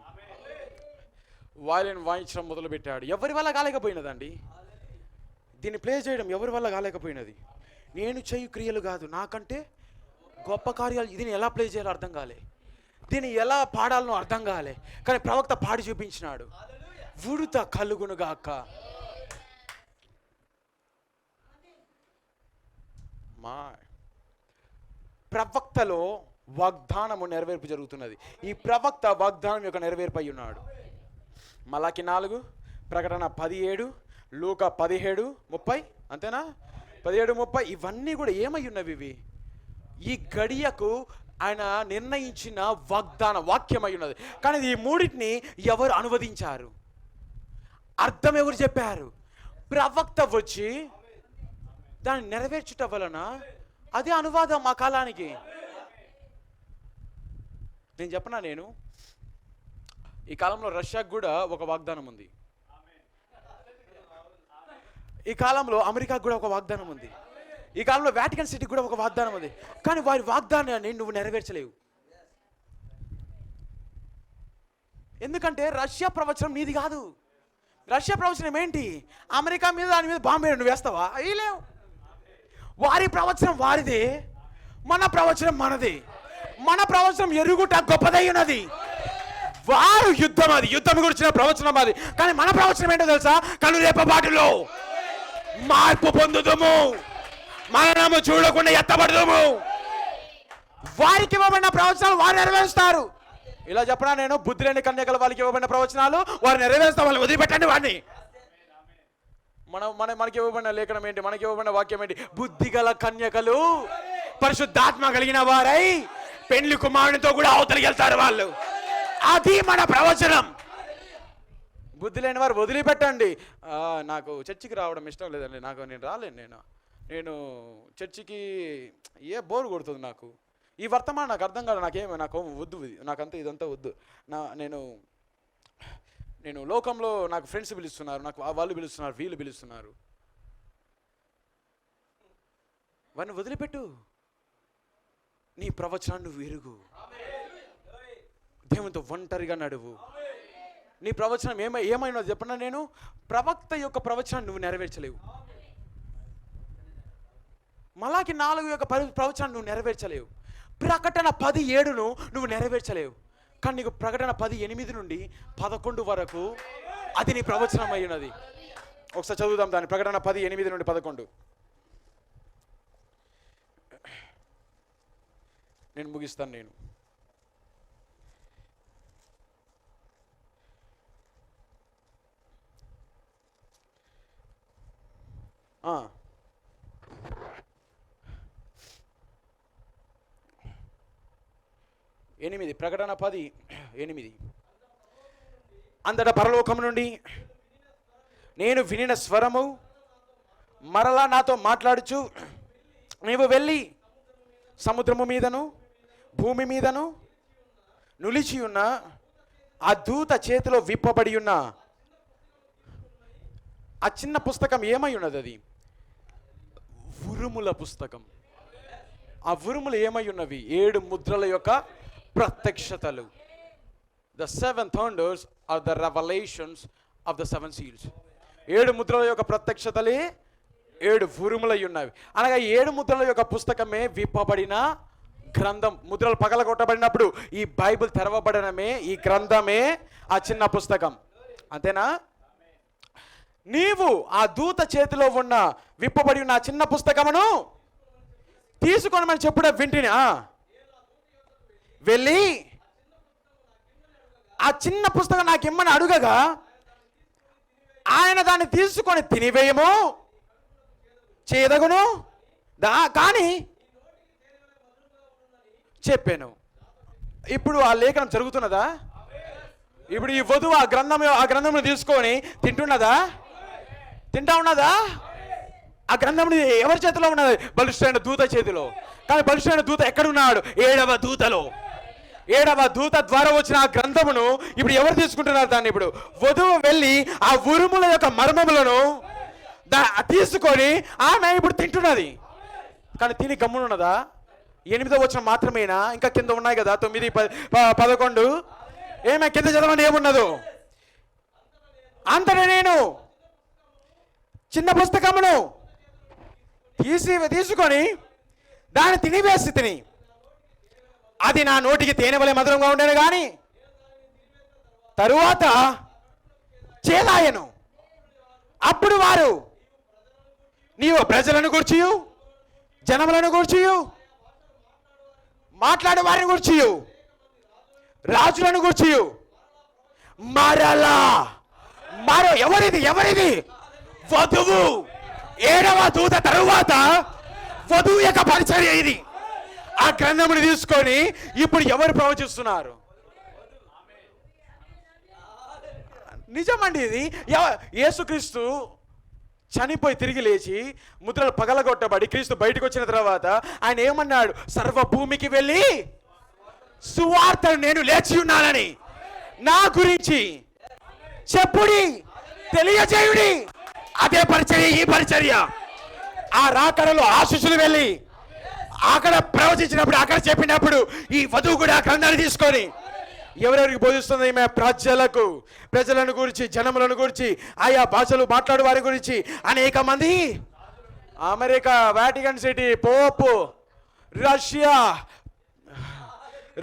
S2: వయలిన్ వాయించడం మొదలు పెట్టాడు. ఎవరి వల్ల కాలేకపోయినదండి దీన్ని ప్లే చేయడం, ఎవరి వల్ల కాలేకపోయినది. నేను చేయు క్రియలు కాదు, నాకంటే గొప్ప కార్యాలు. దీన్ని ఎలా ప్లే చేయాలో అర్థం కాలే, దీన్ని ఎలా పాడాలనో అర్థం కాలే. కానీ ప్రవక్త పాడి చూపించినాడు. ఉడుత కలుగునుగాక. మా ప్రవక్తలో వాగ్దానము నెరవేర్పు జరుగుతున్నది. ఈ ప్రవక్త వాగ్దానం యొక్క నెరవేర్పు అయి ఉన్నాడు. మలాకి 4, ప్రకటన 17, లూకా 17:30, అంతేనా? 17:30 ఇవన్నీ కూడా ఏమై ఉన్నవి? ఇవి ఈ గడియకు ఆయన నిర్ణయించిన వాగ్దాన వాక్యమై ఉన్నది. కానీ ఈ మూడింటిని ఎవరు అనువదించారు? అర్థం ఎవరు చెప్పారు? ప్రవక్త వచ్చి దాన్ని నెరవేర్చుట వలన అదే అనువాదం మా కాలానికి. నేను చెప్పనా, నేను ఈ కాలంలో రష్యాకు కూడా ఒక వాగ్దానం ఉంది, ఈ కాలంలో అమెరికాకు కూడా ఒక వాగ్దానం ఉంది, ఈ కాలంలో వాటికన్ సిటీకి కూడా ఒక వాగ్దానం ఉంది. కానీ వారి వాగ్దానాన్ని నువ్వు నెరవేర్చలేవు. ఎందుకంటే రష్యా ప్రవచనం నీది కాదు. రష్యా ప్రవచనం ఏంటి? అమెరికా మీద దాని మీద బాంబే నువ్వు వేస్తావా? వేయలేవు. వారి ప్రవచనం వారిదే, మన ప్రవచనం మనది. మన ప్రవచనం ఎరుగుట గొప్పదై ఉన్నది. వారు యుద్ధం, అది యుద్ధం గురించిన ప్రవచనం అది. కానీ మన ప్రవచనం ఏంటో తెలుసా? కనురేపబాటులో మార్పు పొందుదుము, మరణము చూడకుండా ఎత్తబడదుము. వారికి ఇవ్వబడిన ప్రవచనాలు వారు నెరవేరుస్తారు. ఇలా చెప్పనా నేను? బుద్ధి లేని కన్యకల వాళ్ళకి ఇవ్వబడిన ప్రవచనాలు వారు నెరవేరుస్తాం. వాళ్ళు వదిలిపెట్టండి వాడిని. మనకి ఇవ్వబడిన లేఖనం ఏంటి? మనకి ఇవ్వబడిన వాక్యం ఏంటి? బుద్ధి గల కన్యకలు పరిశుద్ధాత్మ కలిగిన వారై పెండ్లి కుమారునితో కూడా అవతలికి వెళ్తారు వాళ్ళు. అది మన ప్రవచనం. బుద్ధి లేని వారు వదిలిపెట్టండి. నాకు చర్చికి రావడం ఇష్టం లేదండి, నేను రాలేను. నేను చర్చికి బోరు కొడుతుంది నాకు. ఈ వర్తమానం నాకు అర్థం కాదు. నాకు వద్దు, నాకంతా ఇదంతా వద్దు. నేను లోకంలో నాకు ఫ్రెండ్స్ పిలుస్తున్నారు, నాకు వాళ్ళు పిలుస్తున్నారు, వీళ్ళు పిలుస్తున్నారు. వారిని వదిలిపెట్టు. నీ ప్రవచనాన్ని నువ్వు ఎరుగు. దేవునితో ఒంటరిగా నడువు. నీ ప్రవచనం ఏమైనా చెప్పన్నా, నేను ప్రవక్త యొక్క ప్రవచనాన్ని నువ్వు నెరవేర్చలేవు. మలాకి 4 యొక్క ప్రవచనాన్ని నువ్వు నెరవేర్చలేవు. ప్రకటన 10:7 నువ్వు నెరవేర్చలేవు. కానీ నీకు ప్రకటన 10:8 నుండి 11 వరకు అది నీ ప్రవచనం అయ్యున్నది. ఒకసారి చదువుదాం దాన్ని. ప్రకటన 10:8 నుండి 11. నేను ముగిస్తాను. నేను ప్రకటన 10:8. అంతటా పరలోకం నుండి నేను వినిన స్వరము మరలా నాతో మాట్లాడుచు, నీవు వెళ్ళి సముద్రము మీదను భూమి మీదను నిలిచి ఉన్న ఆ దూత చేతిలో విప్పబడి ఉన్న ఆ చిన్న పుస్తకం ఏమై ఉన్నది? అది ఉరుముల పుస్తకం. ఆ ఉరుములు ఏమై ఉన్నవి? 7 ముద్రల యొక్క ప్రత్యక్షతలు. The 7 thunders are the revelations of the 7 seals. 7 ముద్రల యొక్క ప్రత్యక్షతలే 7 ఉరుములై ఉన్నవి. అనగా 7 ముద్రల యొక్క పుస్తకమే విప్పబడిన గ్రంథం. ముద్రలు పగలగొట్టబడినప్పుడు ఈ బైబిల్ తెరవబడనమే, ఈ గ్రంథమే ఆ చిన్న పుస్తకం. అంతేనా? నీవు ఆ దూత చేతిలో ఉన్న విప్పబడి ఉన్న ఆ చిన్న పుస్తకమును తీసుకొనమని చెప్పుడే వింటిని. వెళ్ళి ఆ చిన్న పుస్తకం నాకు ఇమ్మని అడుగగా ఆయన దాన్ని తీసుకొని తినివేయము చేదగును కానీ చెప్పాను. ఇప్పుడు ఆ లేఖనం జరుగుతున్నదా? ఇప్పుడు ఈ వధువు ఆ గ్రంథం తీసుకొని తింటున్నదా? తింటా ఉన్నదా? ఆ గ్రంథం ఎవరి చేతిలో ఉన్నది? బలిష్ఠమైన దూత చేతిలో. కానీ బలిష్ఠమైన దూత ఎక్కడున్నాడు? 7వ దూతలో. 7వ దూత ద్వారా వచ్చిన ఆ గ్రంథమును ఇప్పుడు ఎవరు తీసుకుంటున్నారు? దాన్ని ఇప్పుడు వధువు వెళ్ళి ఆ ఉరుముల యొక్క మర్మములను తీసుకొని ఆమె ఇప్పుడు తింటున్నది. కానీ తిని గమ్మునున్నదా? 8వ వచనం మాత్రమేనా? ఇంకా కింద ఉన్నాయి కదా 9, 10, 11. ఏమే కింద చదవండి ఏమున్నదో. అంతనే నేను చిన్న పుస్తకమును తీసుకొని దాన్ని తినివేసి తిని అది నా నోటికి తేనె వలె మధురంగా ఉండేను, కానీ తరువాత చేదాయను. అప్పుడు వారు నీవు ప్రజలను గూర్చియు జనములను గూర్చియు మాట్లాడే వారిని గూర్చియు రాజులను గూర్చియు మరో ఎవరిది వధువు. 7వ దూత తరువాత వధువు యొక్క పరిచర్య ఇది. ఆ గ్రంథముని తీసుకొని ఇప్పుడు ఎవరు ప్రవచిస్తున్నారు? నిజమండి ఇది. యేసుక్రీస్తు చనిపోయి తిరిగి లేచి ముద్రలు పగలగొట్టబడి క్రీస్తు బయటకు వచ్చిన తర్వాత ఆయన ఏమన్నాడు? సర్వ భూమికి వెళ్ళి సువార్తను నేను లేచి ఉన్నానని నా గురించి చెప్పుడి, తెలియజేయుడి. అదే పరిచర్య ఈ పరిచర్య. ఆ రాకడలో ఆ శిష్యులు వెళ్ళి అక్కడ ప్రవచించినప్పుడు, అక్కడ చెప్పినప్పుడు ఈ వధువు కూడా ఆ గ్రంథాన్ని తీసుకొని ఎవరెవరికి బోధిస్తుంది ఈమె? ప్రజలను గురించి, జనములను గురించి, ఆయా భాషలు మాట్లాడే వారి గురించి అనేక మంది, అమెరికా, వాటికన్ సిటీ, పోపు, రష్యా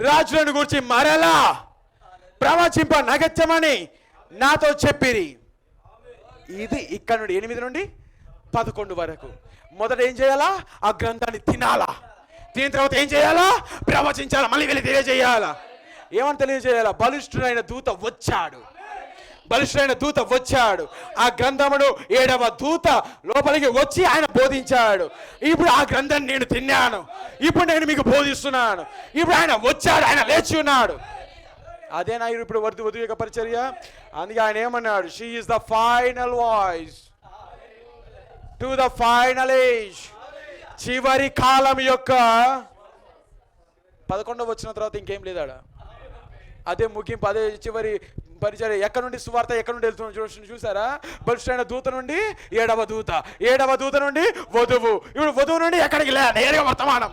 S2: రాజులను గురించి మరలా ప్రవచింప నగత్యమని నాతో చెప్పిరి. ఇది ఇక్కడ నుండి 8 నుండి 11 వరకు. మొదట ఏం చేయాలా? ఆ గ్రంథాన్ని తినాలా. తిన తర్వాత ఏం చేయాలా? ప్రవచించాలా. మళ్ళీ వెళ్ళి తెలియజేయాలా. ఏమని తెలియజేయాలా? బలిష్ఠుడైన దూత వచ్చాడు. ఆ గ్రంథమును 7వ దూత లోపలికి వచ్చి ఆయన బోధించాడు. ఇప్పుడు ఆ గ్రంథాన్ని నేను తిన్నాను. ఇప్పుడు నేను మీకు బోధిస్తున్నాను. ఇప్పుడు ఆయన వచ్చాడు, ఆయన లేచి ఉన్నాడు. అదేనా ఇప్పుడు వధువు యొక్క పరిచర్య? అందుకే ఆయన ఏమన్నాడు? She is the final voice to the final age. చివరి కాలం యొక్క 11వ వచ్చిన తర్వాత ఇంకేం లేదాడ. అదే ముగింపు, అదే చివరి పరిచర్య. ఎక్కడ నుండి సువార్త ఎక్కడ నుండి వెళ్తున్నా చూసారా? బలిష్ఠైన దూత నుండి 7వ దూత నుండి వధువు. ఇప్పుడు వధువు నుండి ఎక్కడికి లే, నేరుగా వర్తమానం.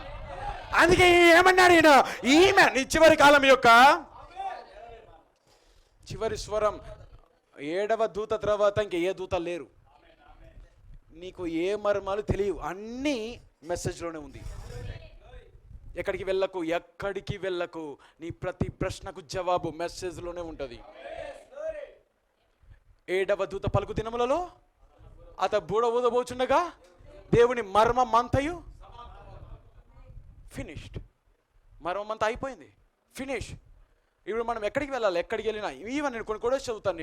S2: అందుకే ఏమన్నాడు ఈయన? ఈమె నీ చివరి కాలం యొక్క చివరి స్వరం. 7వ దూత తర్వాత ఇంక ఏ దూత లేరు. నీకు ఏ మర్మాలు తెలియవు, అన్నీ మెసేజ్లోనే ఉంది. ఎక్కడికి వెళ్ళకు. నీ ప్రతి ప్రశ్నకు జవాబు మెసేజ్లోనే ఉంటుంది. 7వ దూత పలుకు దినములలో అత బూడ ఊదబోచుండగా దేవుని మర్మమంతయు ఫినిష్డ్. మర్మమంతా అయిపోయింది, ఫినిష్. ఇప్పుడు మనం ఎక్కడికి వెళ్ళాలి? ఎక్కడికి వెళ్ళినా ఈవెన్ నేను కొన్ని కొడేసి చెప్తాను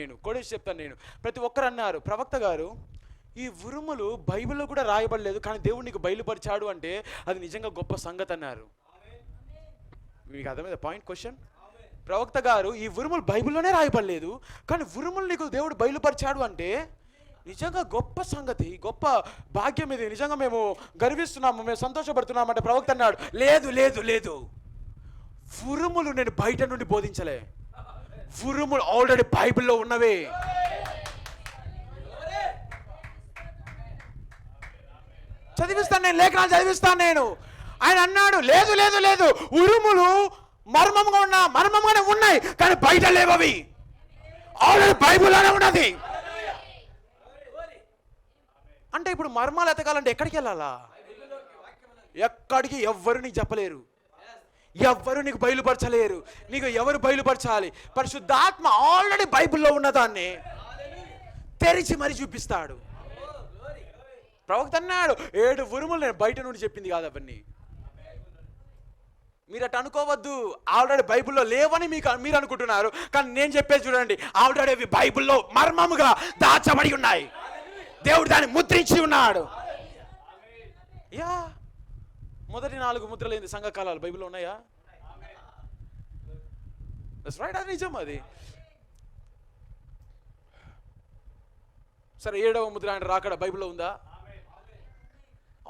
S2: నేను. ప్రతి ఒక్కరు అన్నారు, ప్రవక్త గారు ఈ ఉరుములు బైబిల్లో కూడా రాయబడలేదు, కానీ దేవుడు నీకు బయలుపరిచాడు అంటే అది నిజంగా గొప్ప సంగతి అన్నారు. మీకు అర్థమైంది పాయింట్? క్వశ్చన్. ప్రవక్త గారు ఈ ఉరుములు బైబిల్లోనే రాయబడలేదు, కానీ ఉరుములు నీకు దేవుడు బయలుపరిచాడు అంటే నిజంగా గొప్ప సంగతి, గొప్ప భాగ్యం ఇది. నిజంగా మేము గర్విస్తున్నాము, మేము సంతోషపడుతున్నాము అంటే ప్రవక్త అన్నాడు, లేదు, ఉరుములు నేను బయట నుండి బోధించలే. ఉరుములు ఆల్రెడీ బైబిల్లో ఉన్నవే. చదివిస్తాను నేను, లేఖనాలు చదివిస్తాను నేను. ఆయన అన్నాడు, లేదు, ఉరుములు మర్మంగానే ఉన్నాయి, కానీ బయట లేవవి. ఆల్రెడీ బైబిల్లోనే ఉన్నది. అంటే ఇప్పుడు మర్మాలు ఎతకాలంటే ఎక్కడికి వెళ్ళాలా? ఎక్కడికి ఎవ్వరు నీకు చెప్పలేరు, ఎవ్వరు నీకు బయలుపరచలేరు. నీకు ఎవరు బయలుపరచాలి? పరిశుద్ధాత్మ ఆల్రెడీ బైబిల్లో ఉన్నదాన్ని తెరిచి మరి చూపిస్తాడు. ప్రవక్త అన్నాడు, 7 ఉరుములు నేను బయట నుండి చెప్పింది కాదు అవన్నీ. మీరు అట్లా అనుకోవద్దు, ఆల్రెడీ బైబిల్లో లేవని మీరు అనుకుంటున్నారు, కానీ నేను చెప్పేది చూడండి, ఆల్రెడీ అవి బైబిల్లో మర్మముగా దాచబడి ఉన్నాయి. దేవుడు దాన్ని ముద్రించి ఉన్నాడు. యా, మొదటి 4 ముద్రలు ఏంది? సంఘకాలాలు బైబిల్లో ఉన్నాయా? రైట్, అది నిజం. అది సరే, 7వ ముద్ర ఆయన రాకడ బైబిల్లో ఉందా?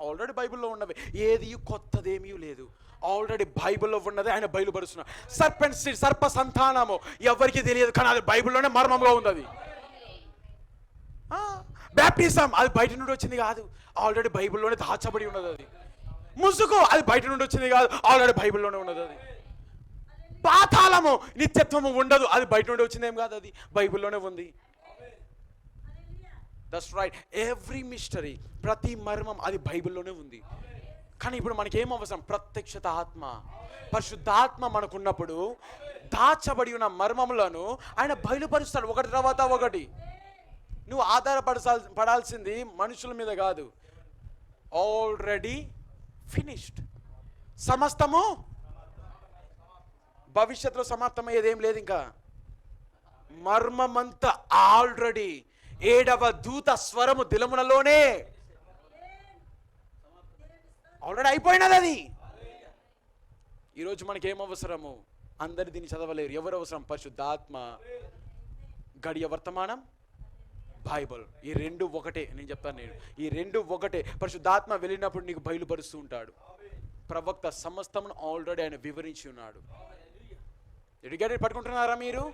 S2: ఆల్రెడీ బైబిల్లో ఉన్నవి, ఏది కొత్తదేమీ లేదు. ఆల్రెడీ బైబిల్లో ఉన్నది ఆయన బయలుపరుస్తున్నాడు. సర్ప సంతానము ఎవరికి తెలియదు, కానీ అది బైబిల్లోనే మర్మంగా ఉంది. అది బ్యాప్టిజం అది బయట నుండి వచ్చింది కాదు, ఆల్రెడీ బైబిల్లోనే దాచబడి ఉన్నది. అది ముసుగు అది బయట నుండి వచ్చింది కాదు, ఆల్రెడీ బైబిల్లోనే ఉన్నది. అది పాతాళము నిత్యత్వము ఉండదు, అది బయట నుండి వచ్చిందేం కాదు, అది బైబిల్లోనే ఉంది. That's right. ఎవ్రీ మిస్టరీ, ప్రతి మర్మం అది బైబిల్లోనే ఉంది. కానీ ఇప్పుడు మనకి ఏం అవసరం? ప్రత్యక్షత ఆత్మ, పరిశుద్ధాత్మ మనకున్నప్పుడు దాచబడి ఉన్న మర్మములను ఆయన బయలుపరుస్తాడు, ఒకటి తర్వాత ఒకటి. నువ్వు ఆధారపడాల్సింది మనుషుల మీద కాదు. ఆల్రెడీ ఫినిష్డ్, సమస్తము భవిష్యత్తులో సమాప్తమయ్యేదేం లేదు. ఇంకా మర్మమంతా ఆల్రెడీ 7వ దూత స్వరము దిలమునలోనే ఆల్రెడీ అయిపోయినది. అది ఈరోజు మనకి ఏం అవసరము? అందరు దీన్ని చదవలేరు. ఎవరు అవసరం? పరిశుద్ధాత్మ, గడియ వర్తమానం, బైబిల్. ఈ 2 ఒకటే. నేను చెప్తాను, ఈ 2 ఒకటే. పరిశుద్ధాత్మ వెళ్ళినప్పుడు నీకు బయలుపరుస్తూ ఉంటాడు. ప్రవక్త సమస్తమును ఆల్రెడీ ఆయన వివరించి ఉన్నాడు. పట్టుకుంటున్నారా మీరు?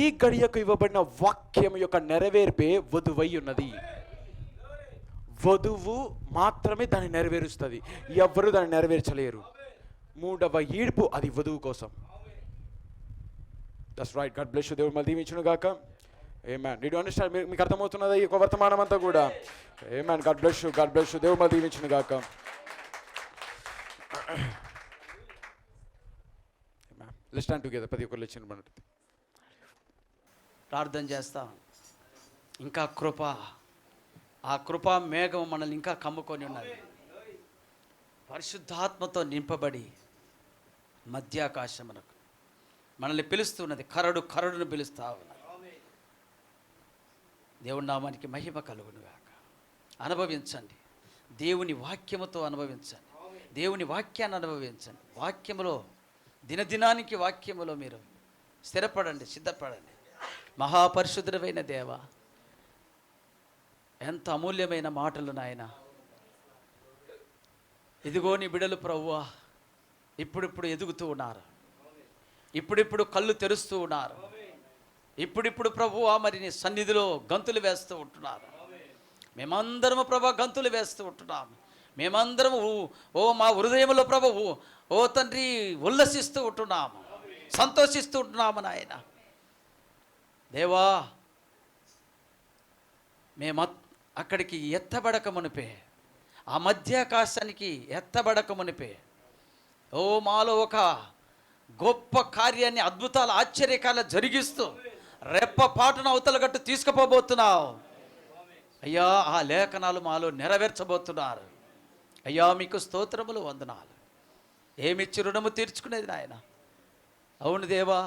S2: ఈ గడియకు ఇవ్వబడిన వాక్యం యొక్క నెరవేర్పే వధువై ఉన్నది. వధువు మాత్రమే దాన్ని నెరవేరుస్తుంది, ఎవ్వరూ దాన్ని నెరవేర్చలేరు. 3వ ఈడ్పు అది వధువు కోసం. That's right. God bless you. దేవుడు మళ్ళీ దీవించును గాక. ఆమేన్. Did you understand? మీకు అర్థమవుతున్నదా ఈ వర్తమానం అంతా కూడా? ఆమేన్. God bless you. God bless you. దేవుడు మళ్ళీ దీవించును గాక. ఆమేన్. Let's stand together. ప్రతి ఒక్కరు లేచి నిలబడండి.
S1: ప్రార్థన చేస్తాం. ఇంకా కృప, ఆ కృపా మేఘం మనల్ని ఇంకా కమ్ముకొని ఉన్నది. పరిశుద్ధాత్మతో నింపబడి మధ్యాకాశమునకు మనల్ని పిలుస్తున్నది. కరడును పిలుస్తా ఉన్నది. దేవుని నామానికి మహిమ కలుగునుగాక. అనుభవించండి. దేవుని వాక్యముతో అనుభవించండి. దేవుని వాక్యాన్ని అనుభవించండి. వాక్యములో దినదినానికి వాక్యములో మీరు స్థిరపడండి, సిద్ధపడండి. మహాపరిశుద్ధుడైన దేవ, ఎంత అమూల్యమైన మాటలు నాయన. ఇదిగో నీ బిడలు ప్రభువా ఇప్పుడిప్పుడు ఎదుగుతూ ఉన్నారు. ఇప్పుడిప్పుడు కళ్ళు తెరుస్తూ ఉన్నారు. ఇప్పుడిప్పుడు ప్రభువా మరి నీ సన్నిధిలో గంతులు వేస్తూ ఉంటున్నారు. మేమందరము ప్రభా గంతులు వేస్తూ ఉంటున్నాము. మేమందరము ఓ మా హృదయంలో ప్రభువు ఓ తండ్రి ఉల్లసిస్తూ ఉంటున్నాము, సంతోషిస్తూ ఉంటున్నాము నాయన. దేవా, మేము అక్కడికి ఎత్తబడక మునిపే, ఆ మధ్యాకాశానికి ఎత్తబడక మునిపే ఓ మాలో ఒక గొప్ప కార్యాన్ని, అద్భుతాలు, ఆశ్చర్యకాలు జరిగిస్తూ రెప్ప పాటున అవతల గట్టు తీసుకుపోబోతున్నావు అయ్యా. ఆ లేఖనాలు మాలో నెరవేర్చబోతున్నారు అయ్యా. మీకు స్తోత్రములు, వందనాలు. ఏమిచ్చి రుణము తీర్చుకునేది నాయన. అవును దేవా,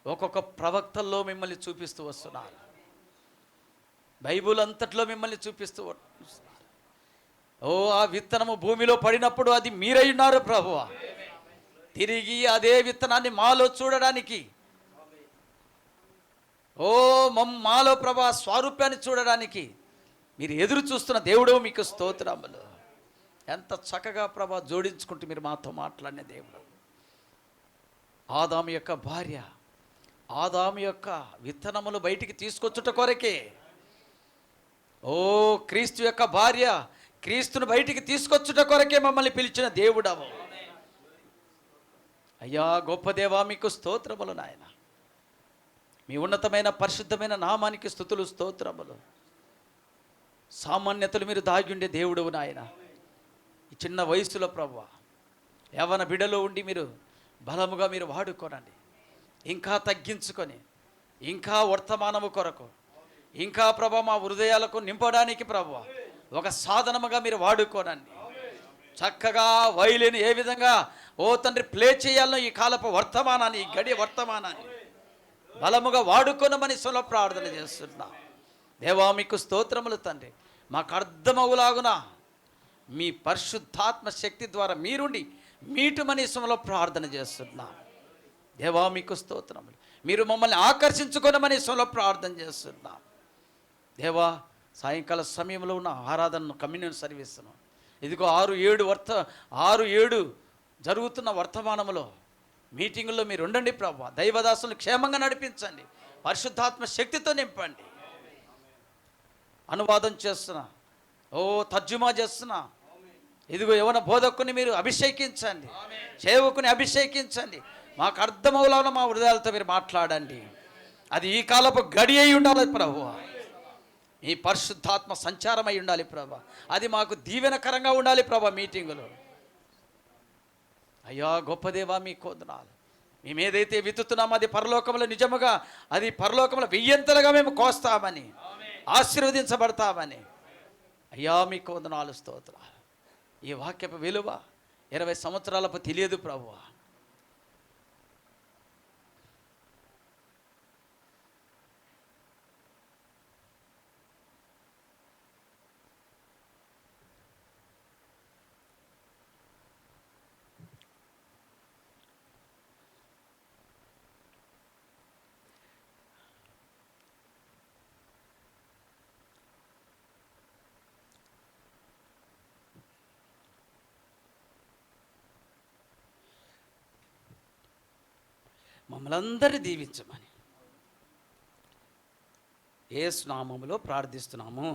S1: ఒక్కొక్క ప్రవక్తల్లో మిమ్మల్ని చూపిస్తూ వస్తున్నారు. బైబుల్ అంతట్లో మిమ్మల్ని చూపిస్తూ వస్తున్నారు. ఓ ఆ విత్తనము భూమిలో పడినప్పుడు అది మీరై ఉన్నారు ప్రభువా. తిరిగి అదే విత్తనాన్ని మాలో చూడడానికి, ఓ మాలో ప్రభా స్వారూప్యాన్ని చూడడానికి మీరు ఎదురు చూస్తున్న దేవుడు మీకు స్తోత్రములు. ఎంత చక్కగా ప్రభా జోడించుకుంటూ మీరు మాతో మాట్లాడిన దేవుడు. ఆదాము యొక్క భార్య, ఆదాము యొక్క విత్తనములు బయటికి తీసుకొచ్చుట కొరకే, ఓ క్రీస్తు యొక్క భార్య క్రీస్తును బయటికి తీసుకొచ్చుట కొరకే మమ్మల్ని పిలిచిన దేవుడవు అయ్యా. గొప్ప దేవా, మీకు స్తోత్రములు నాయన. మీ ఉన్నతమైన పరిశుద్ధమైన నామానికి స్తుతులు, స్తోత్రములు. సామాన్యతలు మీరు దాగి ఉండే దేవుడవు నాయన. ఈ చిన్న వయసులో ప్రభువా యవ్వన బిడలో ఉండి మీరు బలముగా మీరు వాడుకోనండి. ఇంకా తగ్గించుకొని, ఇంకా వర్తమానము కొరకు, ఇంకా ప్రభా మా హృదయాలకు నింపడానికి ప్రభువా ఒక సాధనముగా మీరు వాడుకోనండి. చక్కగా వైలిన్ ఏ విధంగా ఓ తండ్రి ప్లే చేయాలనో ఈ కాలపు వర్తమానాన్ని, ఈ గడియ వర్తమానాన్ని బలముగా వాడుకోనమని సొల ప్రార్థన చేస్తున్నా దేవా. మీకు స్తోత్రములు తండ్రి. మాకు అర్థమవులాగున మీ పరిశుద్ధాత్మ శక్తి ద్వారా మీరుండి మీటుమని సొలో ప్రార్థన చేస్తున్నా దేవా. మీకు స్తోత్రములు. మీరు మమ్మల్ని ఆకర్షించుకోనమని సొలో ప్రార్థన చేస్తున్నా దేవా. సాయంకాల సమయంలో ఉన్న ఆరాధనను, కమ్యూనియన్ సర్వీస్ను ఇదిగో 6-7 జరుగుతున్న వర్తమానంలో మీటింగుల్లో మీరు ఉండండి ప్రభా. దైవదాసులను క్షేమంగా నడిపించండి, పరిశుద్ధాత్మ శక్తితో నింపండి. అనువాదం చేస్తున్నా, ఓ తర్జుమా చేస్తున్నా, ఇదిగో యవన బోధకుని మీరు అభిషేకించండి, సేవకుని అభిషేకించండి. మాకు అర్థమవులాగా మా హృదయాలతో మీరు మాట్లాడండి. అది ఈ కాలపు గడి అయి ఉండాలి ప్రభువా. ఈ పరిశుద్ధాత్మ సంచారం అయి ఉండాలి ప్రభా. అది మాకు దీవెనకరంగా ఉండాలి ప్రభా మీటింగులు. అయ్యా గొప్ప దేవా, మీ వందనాలు. మేము ఏదైతే విత్తుతున్నామో అది పరలోకంలో నిజముగా, అది పరలోకంలో 1000 మేము కోస్తామని, ఆశీర్వదించబడతామని అయ్యా మీకు వందనాలు, స్తోత్రాలు. ఈ వాక్యపు విలువ 20 సంవత్సరాలకు తెలియదు ప్రభువా. మమ్మల్ని అందరినీ దీవించమని యేసు నామములో ప్రార్థిస్తున్నాము.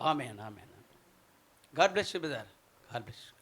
S1: ఆమేన్, ఆమేన్. God bless you brother. God bless you.